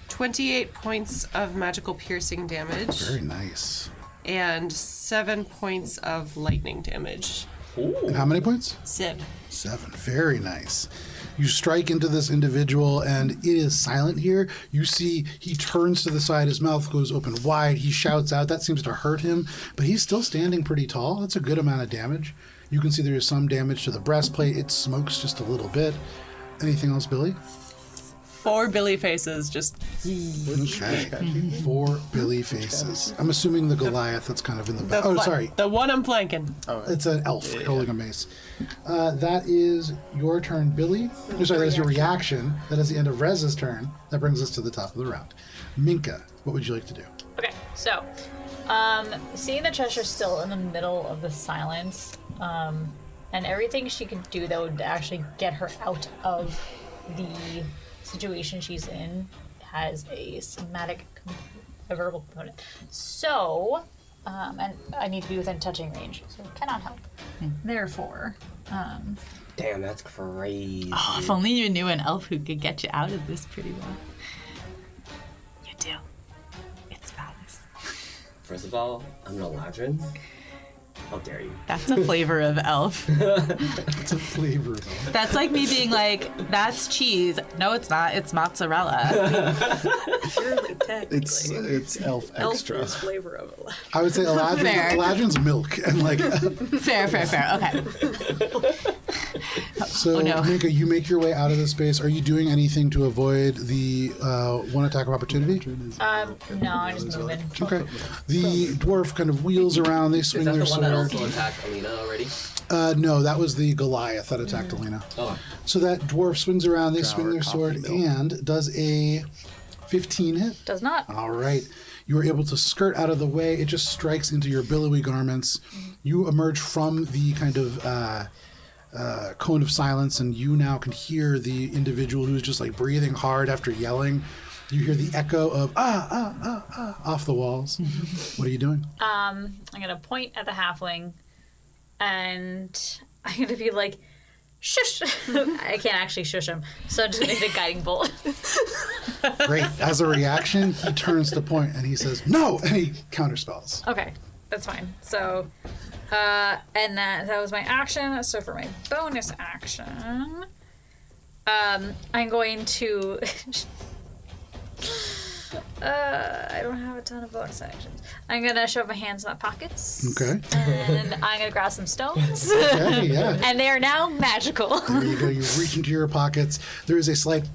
28 points of magical piercing damage Very nice. and 7 points of lightning damage. And how many points? 7. 7. Very nice. You strike into this individual, and it is silent here. You see he turns to the side. His mouth goes open wide. He shouts out. That seems to hurt him, but he's still standing pretty tall. That's a good amount of damage. You can see there is some damage to the breastplate. It smokes just a little bit. Anything else, Billy? 4 Billy faces just... Okay. 4 Billy faces. I'm assuming the Goliath that's kind of in the back. Oh, sorry. The one I'm flanking. It's an elf holding a mace. That is your turn, Billy. Oh, sorry, that is your reaction. That is the end of Rez's turn. That brings us to the top of the round. Minka, what would you like to do? Okay, so, seeing that Cheshire's still in the middle of the silence, and everything she could do that would actually get her out of the situation she's in has a somatic, a verbal component. So, and I need to be within touching range, so it cannot help. Therefore, Damn, that's crazy. Oh, if only you knew an elf who could get you out of this pretty well. You do. It's Valis. First of all, I'm an Eladrin. How dare you? That's a flavor of elf. It's a flavor, though. That's like me being like, that's cheese. No, it's not. It's mozzarella. Surely, technically. It's elf extra. Elf is flavor of it. I would say Fair. Eladrin's milk. And like, Fair. Okay. so, Oh, no. Minka, you make your way out of the space. Are you doing anything to avoid the one attack of opportunity? no, I'm just moving. Okay. The dwarf kind of wheels around. They swing Is that their the one that sword. also attacked Alina already? No, that was the Goliath that attacked Alina. Oh. So that dwarf swings around. They swing their coffee sword milk. and does a 15 hit. Does not. All right. You are able to skirt out of the way. It just strikes into your billowy garments. You emerge from the kind of cone of silence, and you now can hear the individual who's just like breathing hard after yelling. You hear the echo of off the walls. What are you doing? I'm gonna point at the halfling, and I'm gonna be like, shush! I can't actually shush him, so I'm just gonna hit a guiding bolt. Great. As a reaction, he turns to point and he says, "No!" and he counterspells. Okay, that's fine. So, and that was my action. So for my bonus action, I'm going to. I don't have a ton of bonus actions. I'm gonna shove my hands in my pockets. Okay. And I'm gonna grab some stones. Okay, yeah. And they are now magical. There you go. You reach into your pockets. There is a slight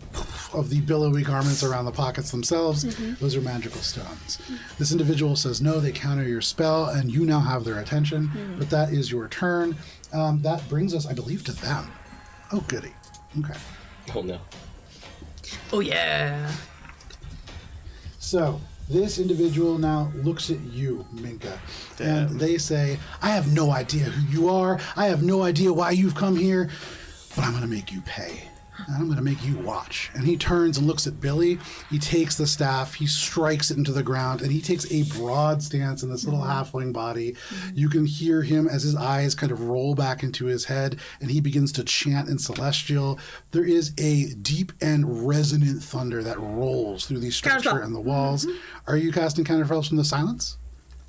of the billowy garments around the pockets themselves. Those are magical stones. This individual says no, they counter your spell, and you now have their attention. But that is your turn. That brings us, I believe, to them. Oh, goody. Okay. Oh no. Oh, yeah. So this individual now looks at you, Minka, and they say, "I have no idea who you are. I have no idea why you've come here, but I'm going to make you pay. And I'm going to make you watch." And he turns and looks at Billy. He takes the staff, he strikes it into the ground, and he takes a broad stance in this little halfling body. You can hear him as his eyes kind of roll back into his head, and he begins to chant in Celestial. There is a deep and resonant thunder that rolls through the structure and the walls. Are you casting counterspells from the silence?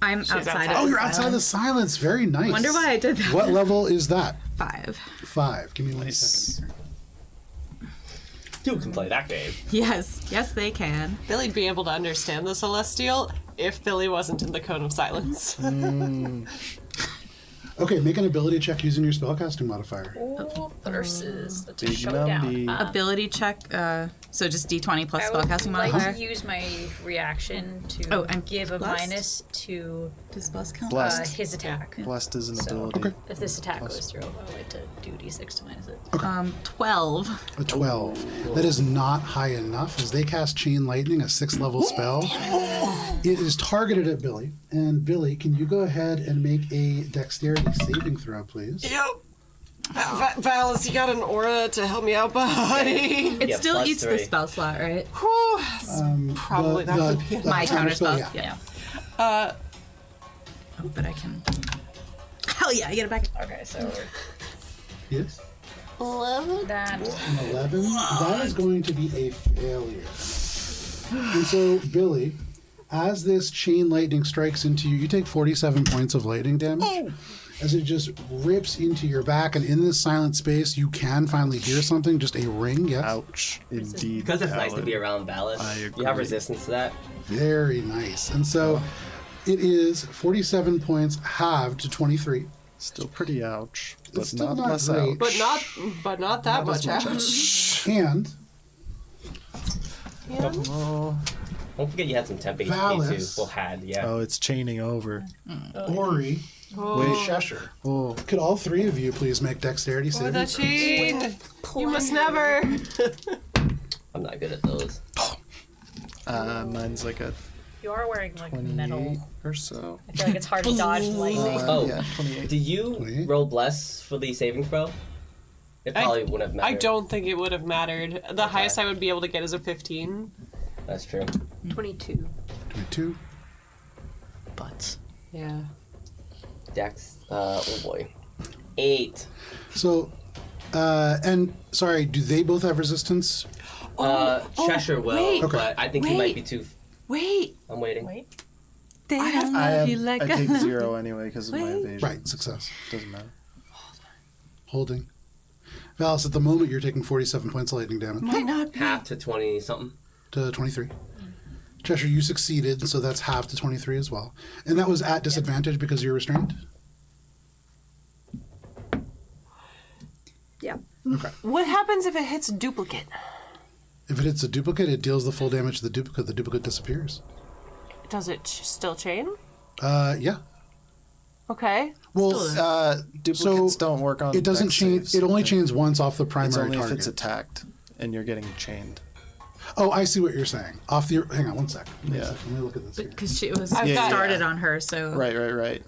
I'm outside of Oh, the you're outside of the silence. Very nice. Wonder why I did that. What level is that? 5. 5. Give me 1 second here. You can play that game. Yes, they can. Billy'd be able to understand the Celestial if Billy wasn't in the Cone of Silence. Okay, make an ability check using your spellcasting modifier. Ooh, versus the Big showdown. numby. Ability check. So just D20 plus I would spellcasting like modifier. to use my reaction to Oh, and give a blessed? minus to Does bless count? Blessed. his attack. Blessed is an So- ability. Okay. If this attack goes through, I would like to do d6 to minus it. 12. A 12. That is not high enough, as they cast Chain Lightning, a 6th level spell. It is targeted at Billy. And Billy, can you go ahead and make a dexterity saving throw, please? Yep. Valis, you got an aura to help me out, buddy. It Yeah, still plus eats the 3. spell slot, right? Whew, that's probably not going to be My counterspell. yeah. Yeah. Uh, Oh, but I can. Hell yeah, I get it back. Okay, so we're Yes. that. An 11. That is going to be a failure. And so, Billy, as this chain lightning strikes into you, you take 47 points of lightning damage. As it just rips into your back, and in this silent space, you can finally hear something, just a ring, yes? Ouch, indeed. Because it's nice to Alan. be around Valis. I You agree. have resistance to that. Very nice. And so, it is 47 points halved to 23. Still pretty ouch, but It's still not not less great. ouch. but not that much ouch. And Oh, Don't forget you had some temp HP Valis. too. Well, had, yeah. oh, it's chaining over. Ori, Wait. Cheshire. Oh, Could all three of you please make dexterity Oh, saving that throws? chain. You must never. I'm not good at those. mine's like a You are wearing like 28 metal. or so. I feel like it's hard to dodge lightning. Oh. Yeah, 28. Did you 28? roll bless for the saving throw? It probably wouldn't have mattered. I don't think it would have mattered. The highest I would be able to get is a 15. That's true. 22. 22. Butts. Yeah. Dex. Oh boy. 8. So, and sorry, do they both have resistance? Cheshire will, wait, but I think he might be too. Wait. I'm waiting. They don't I, know have, you like I take 0 anyway because of my Wait. evasion. Right, success. Doesn't matter. Holding. Valis, at the moment you're taking 47 points of lightning damage Might not be. Half to 20 something. to 23. Cheshire, you succeeded, so that's half to 23 as well. And that was at disadvantage because you're restrained? Yeah. Okay. What happens if it hits a duplicate? If it hits a duplicate, it deals the full damage to the duplicate. The duplicate disappears. Does it still chain? Yeah. Okay. Well, Duplicates don't work on it doesn't dex chain. saves. It only chains once off the It's primary only if target. it's attacked and you're getting chained. Oh, I see what you're saying. Off the. Hang on one second. Yeah. Let me look at this here. Because she was Yeah, started on her, so. Right.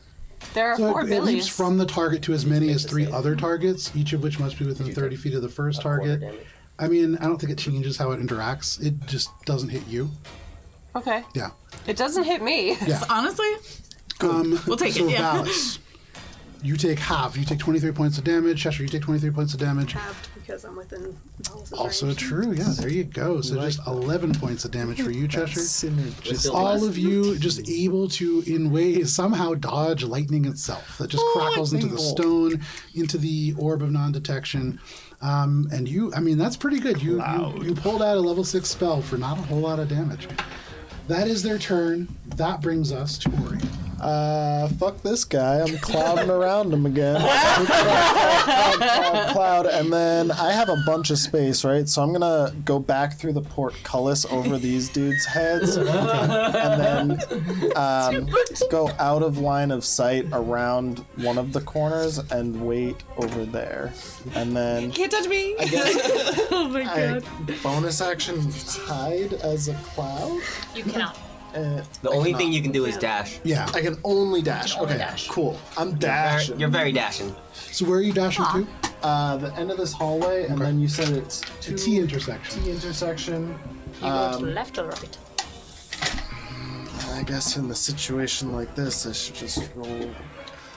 There are So 4 it leaps billies. from the target to as many as 3 save. other targets, each of which must be within 30 feet of the first Quarter target. damage. I mean, I don't think it changes how it interacts. It just doesn't hit you. Okay. Yeah. It doesn't hit me. Yeah. Honestly, We'll take so it, yeah. Valis, you take half. You take 23 points of damage. Cheshire, you take 23 points of damage. Halved because I'm within Valis' Also range. true. Yeah, there you go. So just 11 points of damage for you, Cheshire. Synergistic. Still All blessed. of you just able to, in ways, somehow dodge lightning itself that just crackles into the stone, into the orb of non-detection. And you, I mean, that's pretty good. You pulled out a level 6 spell for not a whole lot of damage. That is their turn. That brings us to Ori. Fuck this guy. I'm clouding around him again. Cloud. And then I have a bunch of space, right? So I'm gonna go back through the portcullis over these dudes' heads, and then go out of line of sight around one of the corners and wait over there. And then Can't touch me. I guess oh my I bonus action hide as a cloud. You cannot. The only thing you can do is dash. Yeah. I can only dash. only Okay, dash. cool. I'm dashing. You're very dashing. So where are you dashing to? The end of this hallway, and then you said it's The T intersection. T intersection. You go to the left or right. I guess in a situation like this, I should just roll.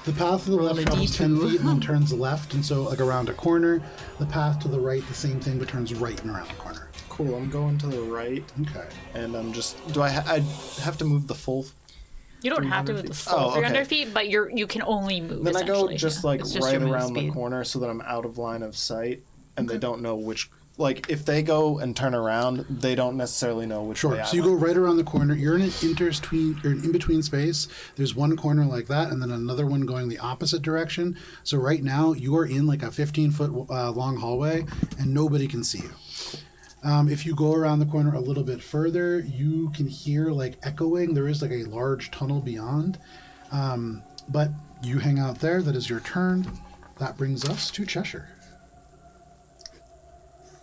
The path to the left travels 10 feet and then turns left, and so like around a corner. The path to the right, the same thing, but turns right and around the corner. Cool. I'm going to the right, Okay. and I'm just. Do I have to move the full? You don't have to 300 with the feet. full Oh, okay. 300 feet, but you can only move. Then I go essentially. just like It's just right your move around the speed. corner so that I'm out of line of sight, and they don't know which like if they go and turn around, they don't necessarily know which way Sure. I So you went. go right around the corner. You're in an in between space. There's one corner like that, and then another one going the opposite direction. So right now you are in like a 15-foot long hallway, and nobody can see you. If you go around the corner a little bit further, you can hear like echoing. There is like a large tunnel beyond, but you hang out there. That is your turn. That brings us to Cheshire.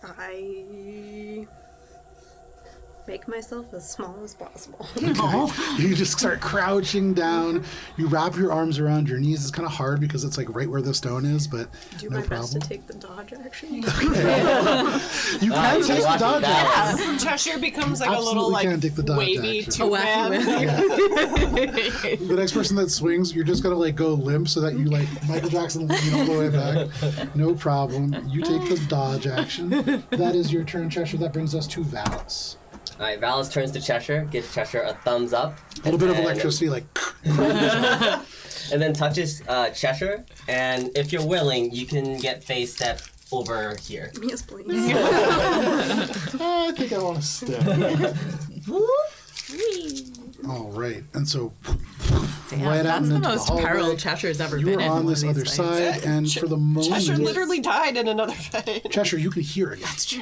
I make myself as small as possible. You just start crouching down. You wrap your arms around your knees. It's kind of hard because it's like right where the stone is, but Do no my best to problem. take the dodge action. You can take the dodge action. Cheshire becomes like Absolutely a little like can take the dodge wavy action. two man. The next person that swings, you're just gonna like go limp so that you like Michael Jackson lean all the way back. No problem. You take the dodge action. That is your turn, Cheshire. That brings us to Valis. Alright, Valis turns to Cheshire, gives Cheshire a thumbs up. A little bit of and- electricity, like. And then touches Cheshire, and if you're willing, you can get phase step over here. Yes, please. I think I want to step. All right, and so Damn, right out that's the into most hallway. peril Cheshire's ever You been are in. on one this of other these side, fights. and for the moment, Cheshire literally died in another fight. Cheshire, you can hear it. That's true.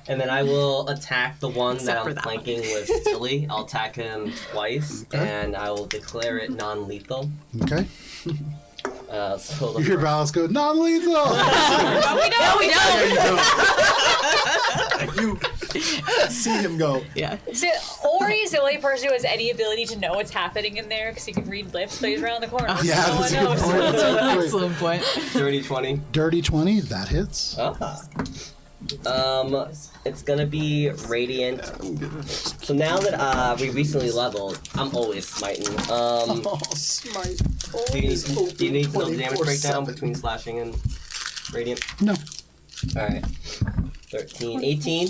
And then I will attack the one Except that for I'm that flanking with Billy. I'll attack him twice, and I will declare it non-lethal. Okay. So You hear Valis go, non-lethal! No, we don't. You see him go. Yeah. So Ori's the only person who has any ability to know what's happening in there because he can read lips, but he's around the corner. Yeah, so that's a no good one point. knows. That's a good point. Excellent point. Dirty 20. Dirty 20, that hits. It's gonna be radiant. So now that we recently leveled, I'm always smiting. Smite. Do you need to know the damage 24/7. breakdown between slashing and radiant? No. Alright. 13, 18.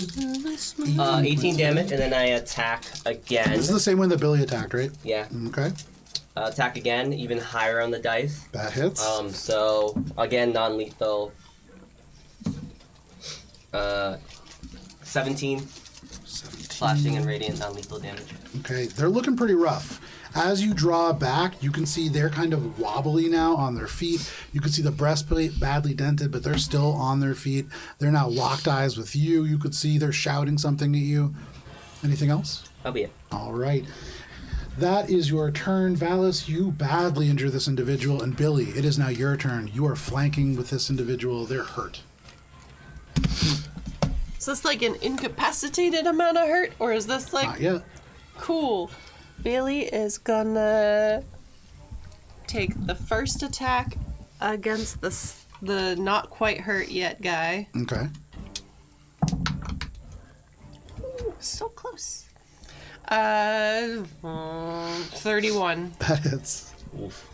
18 damage, and then I attack again. This is the same one that Billy attacked, right? Yeah. Okay. Attack again, even higher on the dice. That hits. So again, non-lethal. 17. Slashing and radiant non-lethal damage. Okay, they're looking pretty rough. As you draw back, you can see they're kind of wobbly now on their feet. You can see the breastplate badly dented, but they're still on their feet. They're now locked eyes with you. You could see they're shouting something at you. Anything else? That'll be it. All right. That is your turn, Valis. You badly injure this individual, and Billy, it is now your turn. You are flanking with this individual. They're hurt. Is this like an incapacitated amount of hurt, or is this like Not yet. cool? Bailey is gonna take the first attack against the not quite hurt yet guy. Okay. Ooh, so close. 31. That hits. Oof.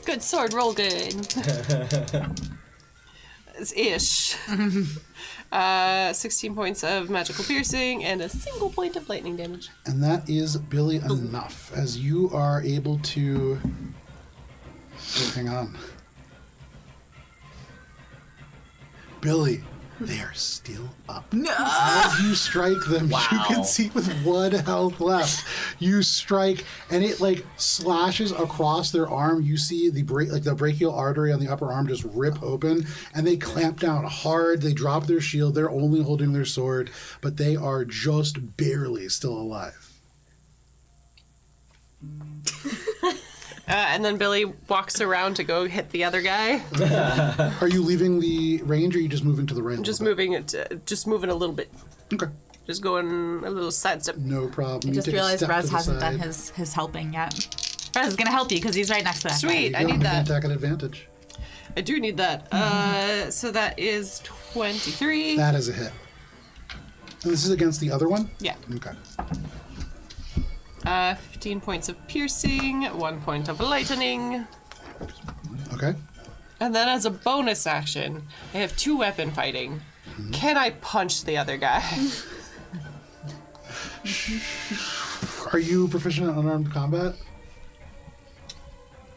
Good sword roll, good. Ish. 16 points of magical piercing and a single point of lightning damage. And that is Billy enough, as you are able to... Oh, hang on. Billy, they are still up. No! As you strike them, you can see with 1 health left. You strike, and it like slashes across their arm. You see the brachial artery on the upper arm just rip open, and they clamp down hard. They drop their shield. They're only holding their sword, but they are just barely still alive. And then Billy walks around to go hit the other guy. Are you leaving the range, or are you just moving to the right? Just moving it, just moving a little bit. Okay. Just going a little sidestep. No problem. I just realized Rez hasn't done his helping yet. Rez is gonna help you because he's right next to that. Sweet, There I you go. need Make an that. attack at advantage. I do need that. So that is 23. That is a hit. And this is against the other one? Yeah. Okay. 15 points of piercing, 1 point of lightning. Okay. And then as a bonus action, I have 2 weapon fighting. Can I punch the other guy? Are you proficient in unarmed combat?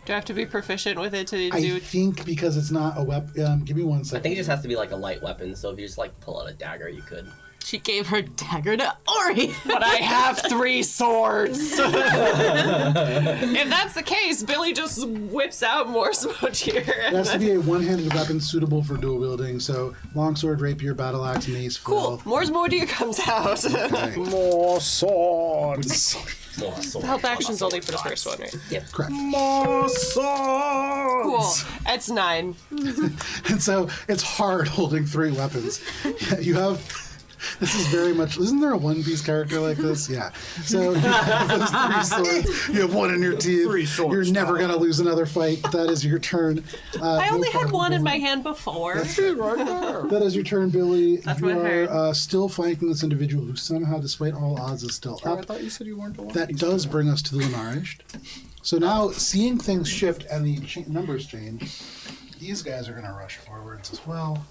Do I have to be proficient with it to I do? think because it's not a weapon. Give me 1 second. I think it just has to be like a light weapon. So if you just like pull out a dagger, you could. She gave her dagger to Ori. But I have 3 swords. If that's the case, Billy just whips out more smotier. It has to be a one-handed weapon suitable for dual wielding. So longsword, rapier, battle axe, mace, Cool. flail. More smotier comes out. Okay. More swords. Help action's only for the first one, right? Yep. Correct. More swords. Cool. That's 9. And so it's hard holding 3 weapons. Yeah, you have. This is very much. Isn't there a One Piece character like this? Yeah. So you have those 3 swords. You have 1 in your teeth. 3 swords. You're never gonna lose another fight. That is your turn. I no only had problem, 1 in Billy. my hand before. That is your turn, Billy. That's you what I heard. are still flanking this individual who somehow, despite all odds, is still I up. thought you said you weren't alive. That does bring us to the Lunarished. So now, seeing things shift and the numbers change, these guys are going to rush forwards as well.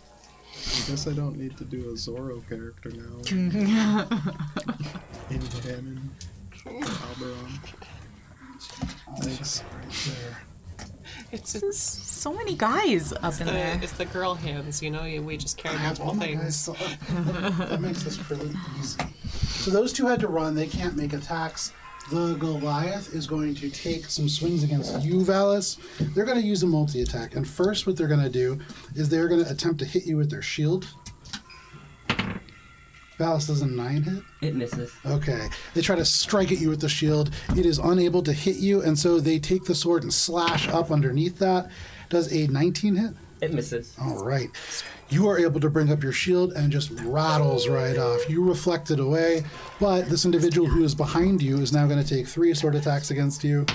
I guess I don't need to do a Zorro character now. In canon. Alberon. Thanks. Right there. It's So many guys up in there. it's the girl hands, you know. We just carry I have multiple all my guys things. still up. That makes this pretty easy. So those 2 had to run. They can't make attacks. The Goliath is going to take some swings against you, Valis. They're going to use a multi-attack. And first what they're going to do is they're going to attempt to hit you with their shield. Valis, does a 9 hit? It misses. Okay. They try to strike at you with the shield. It is unable to hit you, and so they take the sword and slash up underneath that. Does a 19 hit? It misses. All right. You are able to bring up your shield and just rattles right off. You reflect it away, but this individual who is behind you is now going to take 3 sword attacks against you.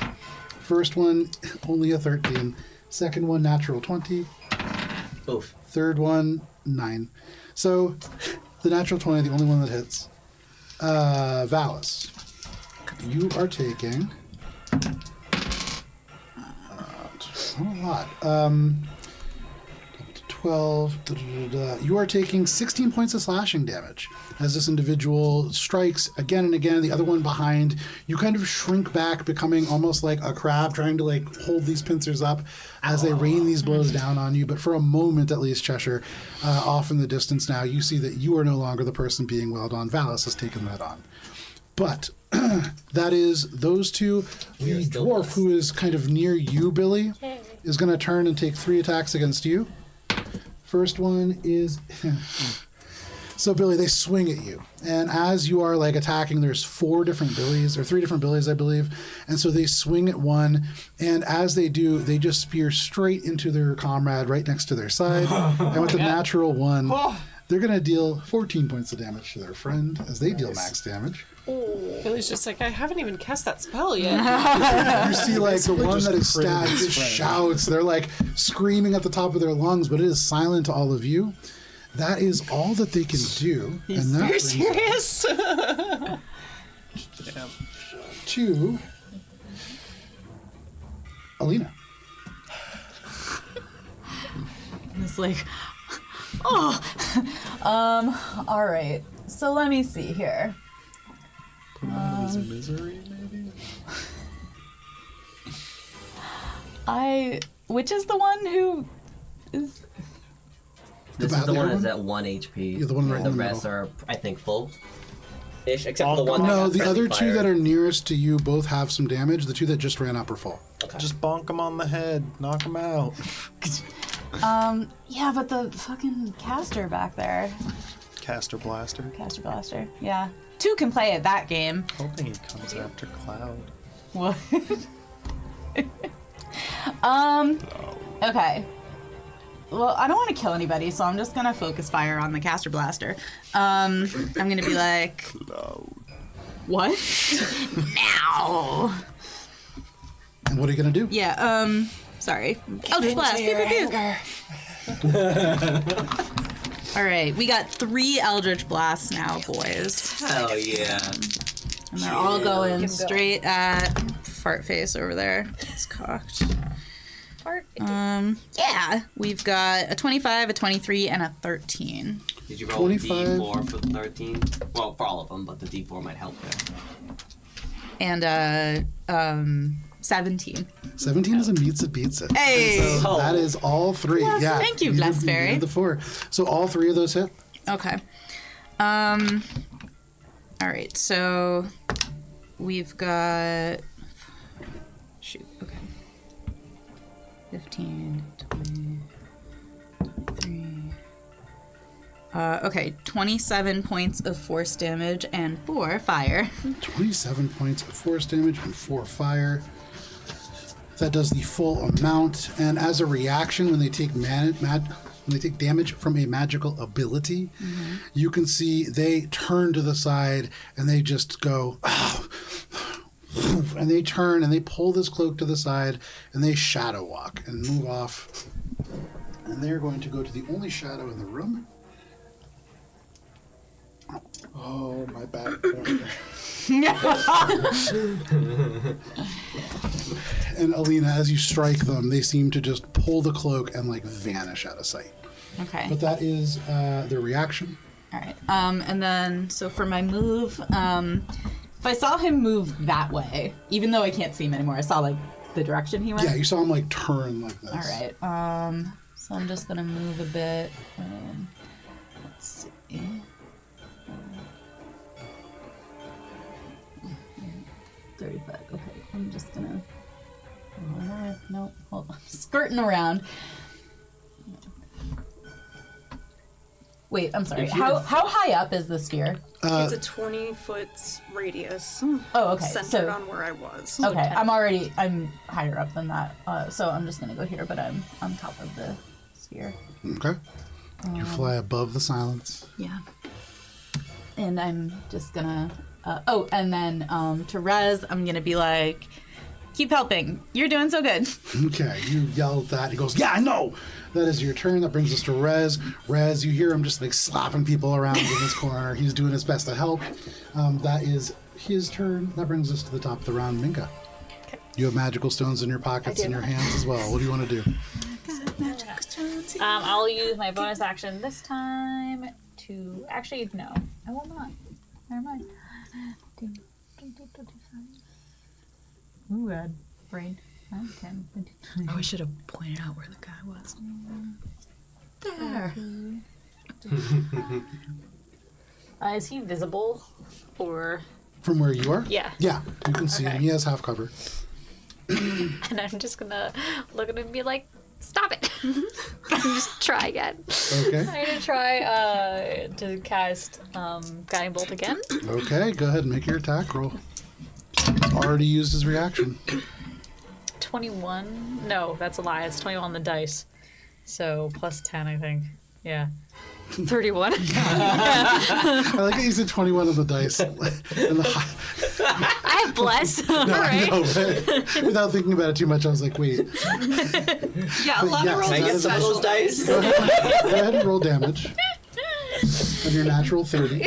First one, only a 13. Second one, natural 20. Oof. Third one, 9. So the natural 20, the only one that hits. Valis, you are taking not a lot. 12. You are taking 16 points of slashing damage as this individual strikes again and again. The other one behind, you kind of shrink back, becoming almost like a crab trying to like hold these pincers up as they rain these blows down on you. But for a moment, at least, Cheshire, off in the distance now, you see that you are no longer the person being wailed on. Valis has taken that on. But that is those 2. The dwarf who is kind of near you, Billy, is going to turn and take 3 attacks against you. First one is... So, Billy, they swing at you. And as you are, like, attacking, there's 4 different Billies, or 3 different Billies, I believe. And so they swing at one, and as they do, they just spear straight into their comrade right next to their side. And with the natural 1, they're going to deal 14 points of damage to their friend as they deal max damage. Billy's just like, I haven't even cast that spell yet. You see, like, the one that is stabbed just shouts. They're, like, screaming at the top of their lungs, but it is silent to all of you. That is all that they can do. He's and that very brings serious. us to Alina. It's like, oh, all right. So let me see here. Put him out of his misery, maybe? Which is the one who is... This is the one that's at 1 HP. Yeah, the one right in the the rest middle. are, I think, full-ish, except for the one No, that the got other friendly 2 that fire. are nearest to you both have some damage. The 2 that just ran up are full. Okay. Just bonk him on the head. Knock him out. Yeah, but the fucking caster back there. Caster Blaster. Caster Blaster. Yeah. 2 can play at that game. Hoping he comes after Cloud. What? Okay. Well, I don't want to kill anybody, so I'm just gonna focus fire on the caster blaster. I'm gonna be like, Cloud. what? Now. And what are you going to do? Yeah. Sorry. Eldritch blast. Pew, pew, pew. All right, we got 3 Eldritch blasts now, boys, Hell yeah. and they're all going straight at fart face over there. It's cocked. Fart. Yeah, we've got a 25, a 23, and a 13. Did you roll 25. a D4 for the 13? Well, for all of them, but the D4 might help there. And 17. 17 is a meets it, beats it. Hey! And so that is all 3. Yes, yeah. thank you, Blessed Fairy. did the 4. So all 3 of those hit. Okay. All right, so we've got... Shoot, okay. 15, 20, 23... okay, 27 points of force damage and 4 fire. 27 points of force damage and 4 fire. That does the full amount. And as a reaction, when they take when they take damage from a magical ability, you can see they turn to the side and they just go, and they turn and they pull this cloak to the side and they shadow walk and move off. And they're going to go to the only shadow in the room. Oh, my back corner. And Alina, as you strike them, they seem to just pull the cloak and like vanish out of sight. Okay. But that is their reaction. All right. And then, so for my move, if I saw him move that way, even though I can't see him anymore, I saw like the direction he went. Yeah, you saw him like turn like this. All right. So I'm just gonna move a bit. Let's see. 35. Okay. I'm just gonna. No, hold on. Skirting around. Wait, I'm sorry. How high up is the sphere? It's a 20-foot radius. Oh, okay. Centered on where I was. Okay, I'm higher up than that. So I'm just gonna go here, but I'm on top of the sphere. Okay. You fly above the silence. Yeah. And I'm just gonna. And then to Rez, I'm gonna be like, keep helping. You're doing so good. Okay, you yelled that. He goes, yeah, I know. That is your turn. That brings us to Rez. Rez, you hear him just like slapping people around in this corner. He's doing his best to help. That is his turn. That brings us to the top of the round. Minka. Okay. You have magical stones in your pockets and your hands as well. What do you want to do? I'll use my bonus action this time to... Actually, no. I will not. Never mind. Ooh, red. Brain. 10, 20. Oh, I should have pointed out where the guy was. There. Is he visible? Or... From where you are? Yeah. Yeah, you can see him. He has half cover. And I'm just gonna look at him and be like, stop it. Just try again. Okay. I'm gonna try to cast Guiding Bolt again. Okay, go ahead and make your attack roll. He's already used his reaction. 21. No, that's a lie. It's 21 on the dice. So plus 10, I think. Yeah. 31. I like that you said 21 on the dice. And I have bless. No, Right? I know, but without thinking about it too much, I was like, wait. Yeah, a lot of rolls Can I get some of those dice? Go ahead and roll damage. On your natural 30.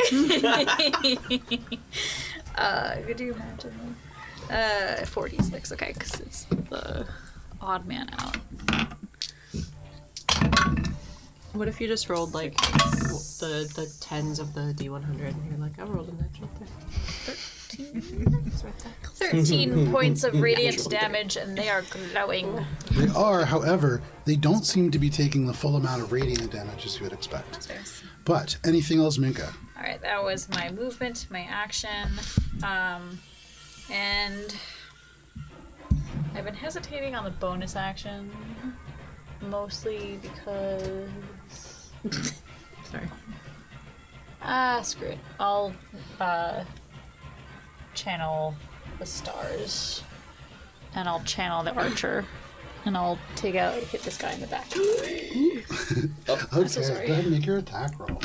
Could you imagine? 46. Okay, because it's the odd man out. What if you just rolled like the tens of the D100 and you're like, I rolled a natural 13 points of radiant damage, and they are glowing. They are, however, they don't seem to be taking the full amount of radiant damage as you would expect. But anything else, Minka? All right, that was my movement, my action, and I've been hesitating on the bonus action, mostly because. Sorry. Screw it. I'll channel the stars, and I'll channel the archer, and I'll hit this guy in the back. Okay, so sorry. go ahead and make your attack roll.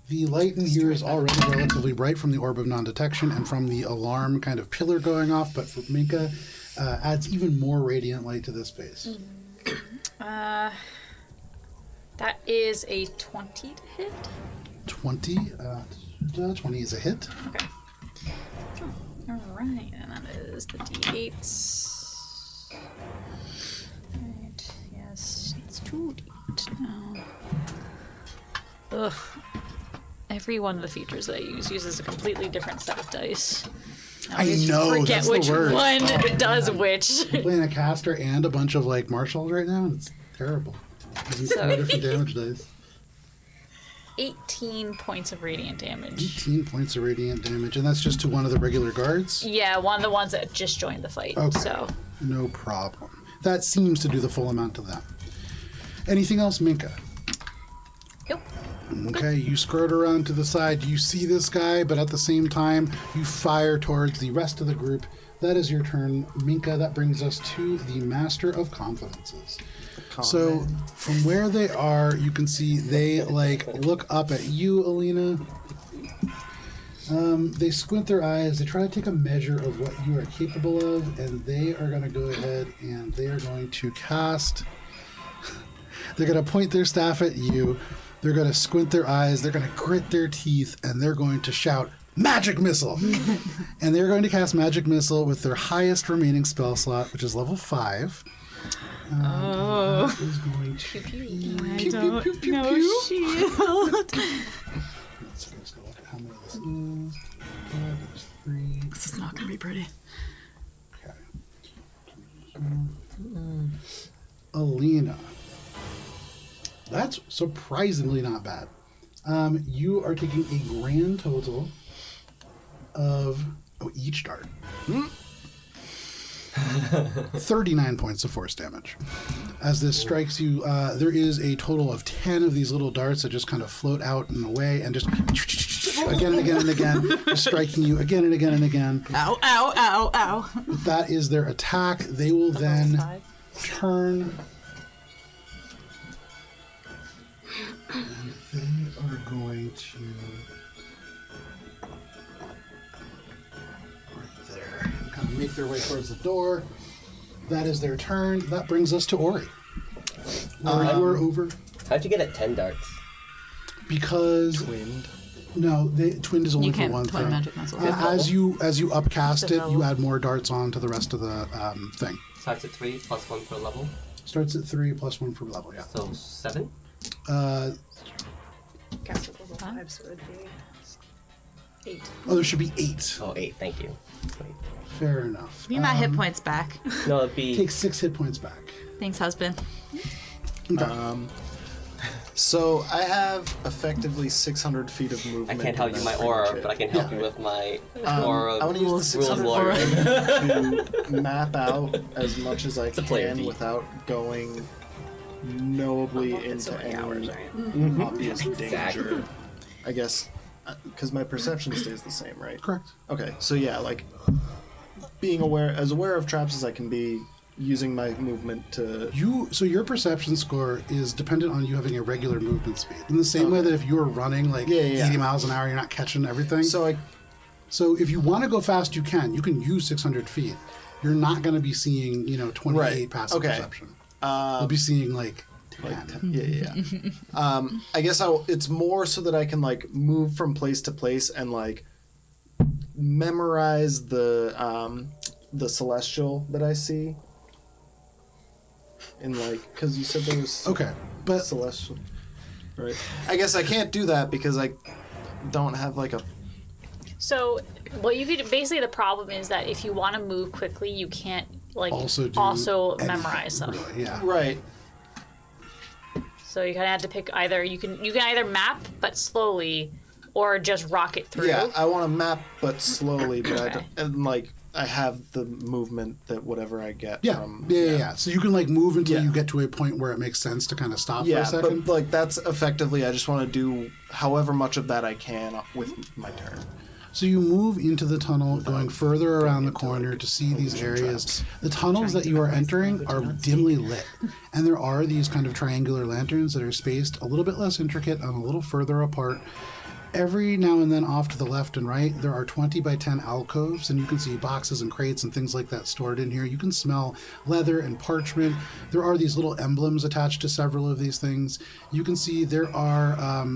The light in here is already relatively bright from the orb of non-detection and from the alarm kind of pillar going off, but for Minka, adds even more radiant light to this space. That is a 20 to hit. 20? 20 is a hit. Okay. Alright, and that is the d8s. Alright, yes, it's 2d8 now. Ugh. Every one of the features that I use uses a completely different set of dice. No, I know, Forget that's which the word. one does which. I'm playing a caster and a bunch of like marshals right now. It's terrible. Using So- 4 different damage dice. 18 points of radiant damage. 18 points of radiant damage, and that's just to one of the regular guards? Yeah, one of the ones that just joined the fight. Okay. So No problem. That seems to do the full amount to them. Anything else, Minka? Nope. Okay, you skirt around to the side. You see this guy, but at the same time, you fire towards the rest of the group. That is your turn, Minka. That brings us to the Master of Confidences. So, from where they are, you can see they like look up at you, Alina. They squint their eyes. They try to take a measure of what you are capable of, and they are going to go ahead and they are going to cast. They're going to point their staff at you. They're going to squint their eyes. They're going to grit their teeth, and they're going to shout, "Magic Missile!" And they're going to cast Magic Missile with their highest remaining spell slot, which is level 5. Oh. That is going to I pew, don't pew, pew, know pew. shield. Let's go look at how many this is. There's 3. This is not going to be pretty. Okay. Alina. That's surprisingly not bad. You are taking a grand total of each dart. 39 points of force damage. As this strikes you, there is a total of 10 of these little darts that just kind of float out and away and just again and again and again, just striking you again and again and again. Ow, ow, ow, ow. That is their attack. They will then turn. And they are going to. Right there. Kind of make their way towards the door. That is their turn. That brings us to Ori. Ori, you are over. How'd you get at 10 darts? Because. Twinned. No, twinned is only You for can't one twin thing. magic missile. As you upcast it, you add more darts on to the rest of the thing. Starts at 3 plus 1 per level. Starts at 3 plus 1 per level, yeah. So 7? Cast at level 5, so it'd be 8. Oh, there should be 8. Oh, 8, thank you. Wait. Fair enough. Give me my hit points back. No, it'd be. Take 6 hit points back. Thanks, husband. Okay. So I have effectively 600 feet of I movement. can't help you in my that aura, friendship. but I can help you with my I aura. want to use the rule 600 lawyer. feet to map out as much as I a player can feat. without going knowably It's into so many any hours, right? Mm-hmm. obvious Exactly. danger. I guess because my perception stays the same, right? Correct. Okay, so yeah, like being aware of traps as I can be, using my movement to. So your perception score is dependent on you having a regular movement speed. In the same way that if you were running like 80 miles an hour, you're not catching everything. So if you want to go fast, you can. You can use 600 feet. You're not going to be seeing 28 Right. passive Okay. perception. You'll be seeing like 10. Yeah. I guess it's more so that I can like move from place to place and like memorize the celestial that I see. In like, because you said there was but celestial, right? I guess I can't do that because I don't have like a. So, what you could basically the problem is that if you want to move quickly, you can't like also memorize them. Really, yeah. Right. So you kind of have to pick either you can either map but slowly, or just rocket through. Yeah, I want to map, but slowly. But I Okay. don't, and like I have the movement that whatever I get. Yeah. From, Yeah. So you can like move until you get to a point where it makes sense to kind of stop for Yeah, a second. but like that's effectively. I just want to do however much of that I can with my turn. So you move into the tunnel, going further around the corner to see these areas. The tunnels that you are entering are dimly lit, and there are these kind of triangular lanterns that are spaced a little bit less intricate and a little further apart. Every now and then off to the left and right, there are 20 by 10 alcoves, and you can see boxes and crates and things like that stored in here. You can smell leather and parchment. There are these little emblems attached to several of these things. You can see there are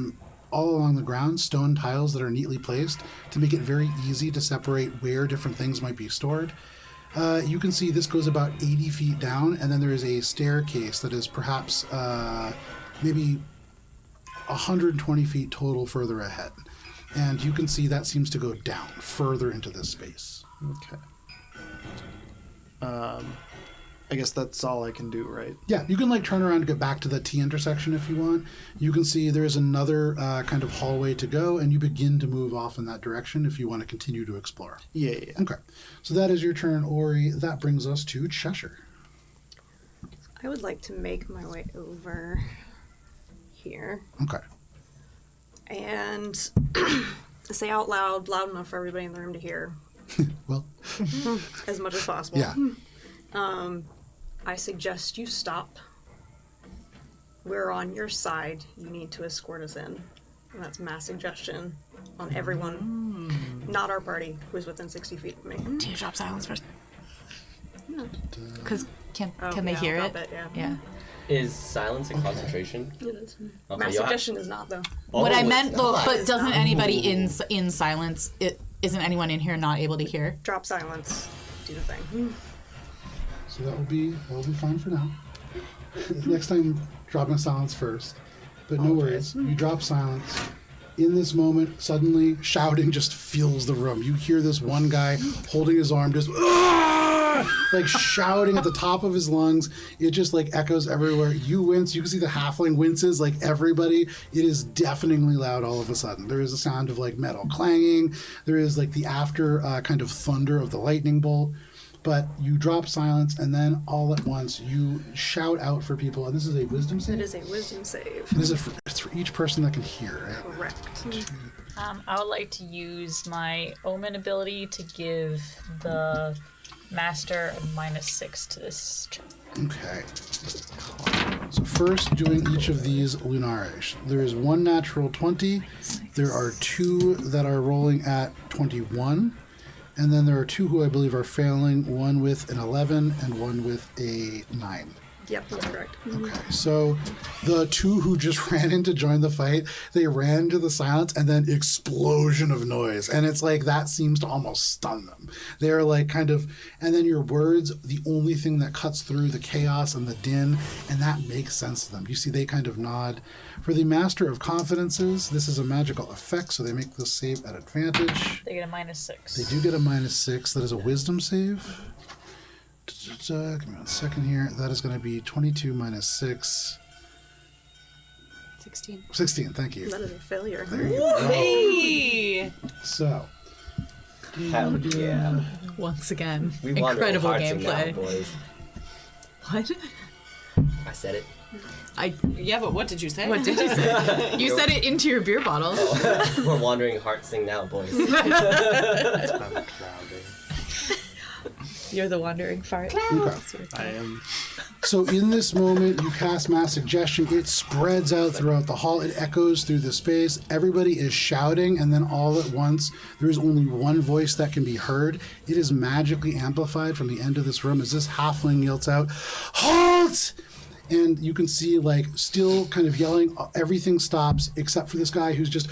all along the ground stone tiles that are neatly placed to make it very easy to separate where different things might be stored. You can see this goes about 80 feet down, and then there is a staircase that is perhaps maybe 120 feet total further ahead. and you can see that seems to go down further into this space. Okay. I guess that's all I can do, right? Yeah, you can like turn around and get back to the T intersection if you want. You can see there is another kind of hallway to go, and you begin to move off in that direction if you want to continue to explore. Yeah. Okay, so that is your turn, Ori. That brings us to Cheshire. I would like to make my way over here Okay. and say out loud enough for everybody in the room to hear. Well, as much as possible. yeah. I suggest you stop. We're on your side. You need to escort us in. And that's mass suggestion on everyone, not our party, who is within 60 feet of me. Do you drop silence first? No. Because can they yeah, hear I'll it? drop it, Yeah. Is silence and concentration? It is. Okay, Mass you'll have- suggestion is not, though. What I it's meant, though, not. but doesn't anybody in silence? Isn't anyone in here not able to hear? Drop silence. Do the thing. So that will be fine for now. Next time, dropping silence first. But no worries. You drop silence. In this moment, suddenly shouting just fills the room. You hear this one guy holding his arm, just like shouting at the top of his lungs. It just like echoes everywhere. You wince. You can see the halfling winces like everybody. It is deafeningly loud all of a sudden. There is a sound of like metal clanging. There is like the after kind of thunder of the lightning bolt. But you drop silence, and then all at once you shout out for people. And this is a wisdom save? It is a wisdom save. And this is it's for each person that can hear, right? Correct. I would like to use my Omen ability to give the Master a -6 to this check. Okay. So first, doing each of these lunares. There is one natural 20. There are two that are rolling at 21. And then there are two who I believe are failing, one with an 11 and one with a 9. Yep, that's correct. Okay, so the two who just ran in to join the fight, they ran to the silence and then explosion of noise. And it's like that seems to almost stun them. They're like kind of, and then your words, the only thing that cuts through the chaos and the din, and that makes sense to them. You see, they kind of nod. For the Master of Confidences, this is a magical effect, so they make this save at advantage. They get a -6. They do get a -6. That is a wisdom save. Give me 1 second here. That is going to be 22 minus 6. 16. 16, thank you. That is a failure. There you go. Hey! So, Hell yeah. Once again, We wander incredible hearts now, gameplay. boys. What? I said it. Yeah, but what did you say? What did you say? You said it into your beer bottle. We're wandering hearts thing now, boys. You're the wandering fart. okay. I am. So in this moment, you cast Mass Suggestion. It spreads out throughout the hall. It echoes through the space. Everybody is shouting, and then all at once, there is only one voice that can be heard. It is magically amplified from the end of this room as this halfling yells out, "Halt!" And you can see, like, still kind of yelling. Everything stops except for this guy who's just...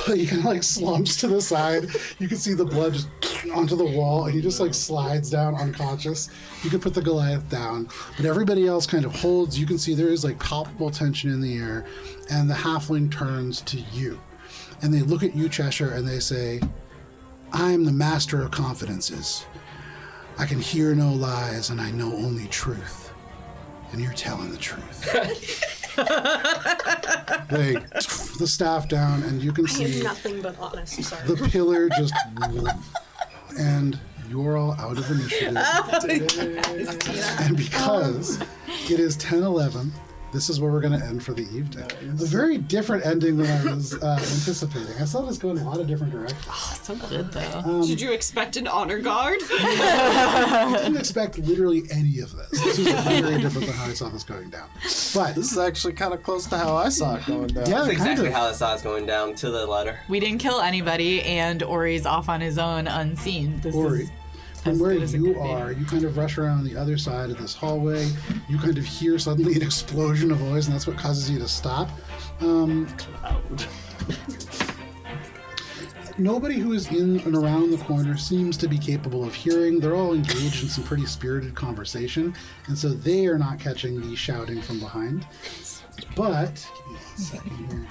He kind of like slumps to the side. You can see the blood just onto the wall, and he just like slides down unconscious. You can put the Goliath down, but everybody else kind of holds. You can see there is like palpable tension in the air, and the halfling turns to you, and they look at you, Cheshire, and they say, "I am the Master of Confidences. I can hear no lies, and I know only truth. And you're telling the truth." They the staff down, and you can I am see nothing but honest, sorry. the pillar just, and you're all out of initiative. And because it is 10:11, this is where we're going to end for the evening. A very different ending than I was anticipating. I saw this go in a lot of different directions. Oh, so good though. Did you expect an honor guard? I didn't expect literally any of this. This was very different than how I saw this going down. But This is actually kind of close to how I saw it going down. yeah, That's kind exactly of. how I saw it going down to the letter. We didn't kill anybody, and Ori's off on his own, unseen. This Ori, is from as where good as it you could be. are, you kind of rush around the other side of this hallway. You kind of hear suddenly an explosion of noise, and that's what causes you to stop. Nobody who is in and around the corner seems to be capable of hearing. They're all engaged in some pretty spirited conversation, and so they are not catching the shouting from behind. But, give me 1 second here.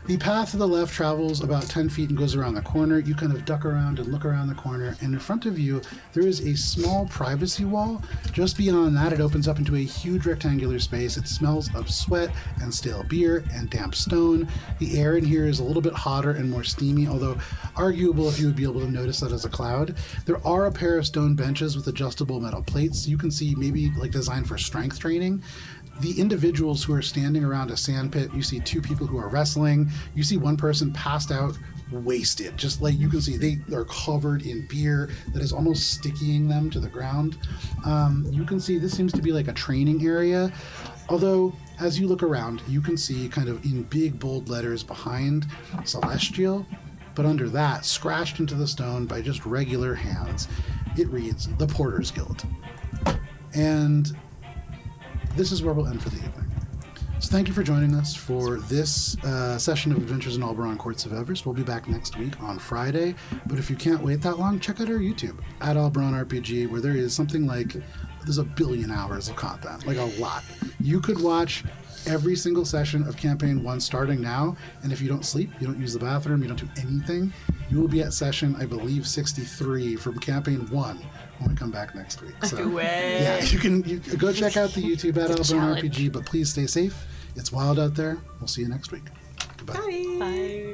The path to the left travels about 10 feet and goes around the corner. You kind of duck around and look around the corner, and in front of you, there is a small privacy wall. Just beyond that, it opens up into a huge rectangular space. It smells of sweat and stale beer and damp stone. The air in here is a little bit hotter and more steamy, although arguable if you would be able to notice that as a cloud. There are a pair of stone benches with adjustable metal plates. You can see maybe like designed for strength training. The individuals who are standing around a sand pit, you see 2 people who are wrestling. You see one person passed out, wasted. Just like you can see, they are covered in beer that is almost stickying them to the ground. You can see this seems to be like a training area. Although, as you look around, you can see kind of in big, bold letters behind Celestial, but under that, scratched into the stone by just regular hands, it reads, The Porters Guild. And this is where we'll end for the evening. So thank you for joining us for this session of Adventures in Alberon Courts of Everest. We'll be back next week on Friday. But if you can't wait that long, check out our YouTube, at Alberon RPG, where there is something like, there's 1 billion hours of content, like a lot. You could watch every single session of Campaign 1 starting now, and if you don't sleep, you don't use the bathroom, you don't do anything, you will be at session, I believe, 63 from Campaign 1 when we come back next week. So, yeah, you can go check out the YouTube at Alberon RPG, but please stay safe. It's wild out there. We'll see you next week. Goodbye. Bye.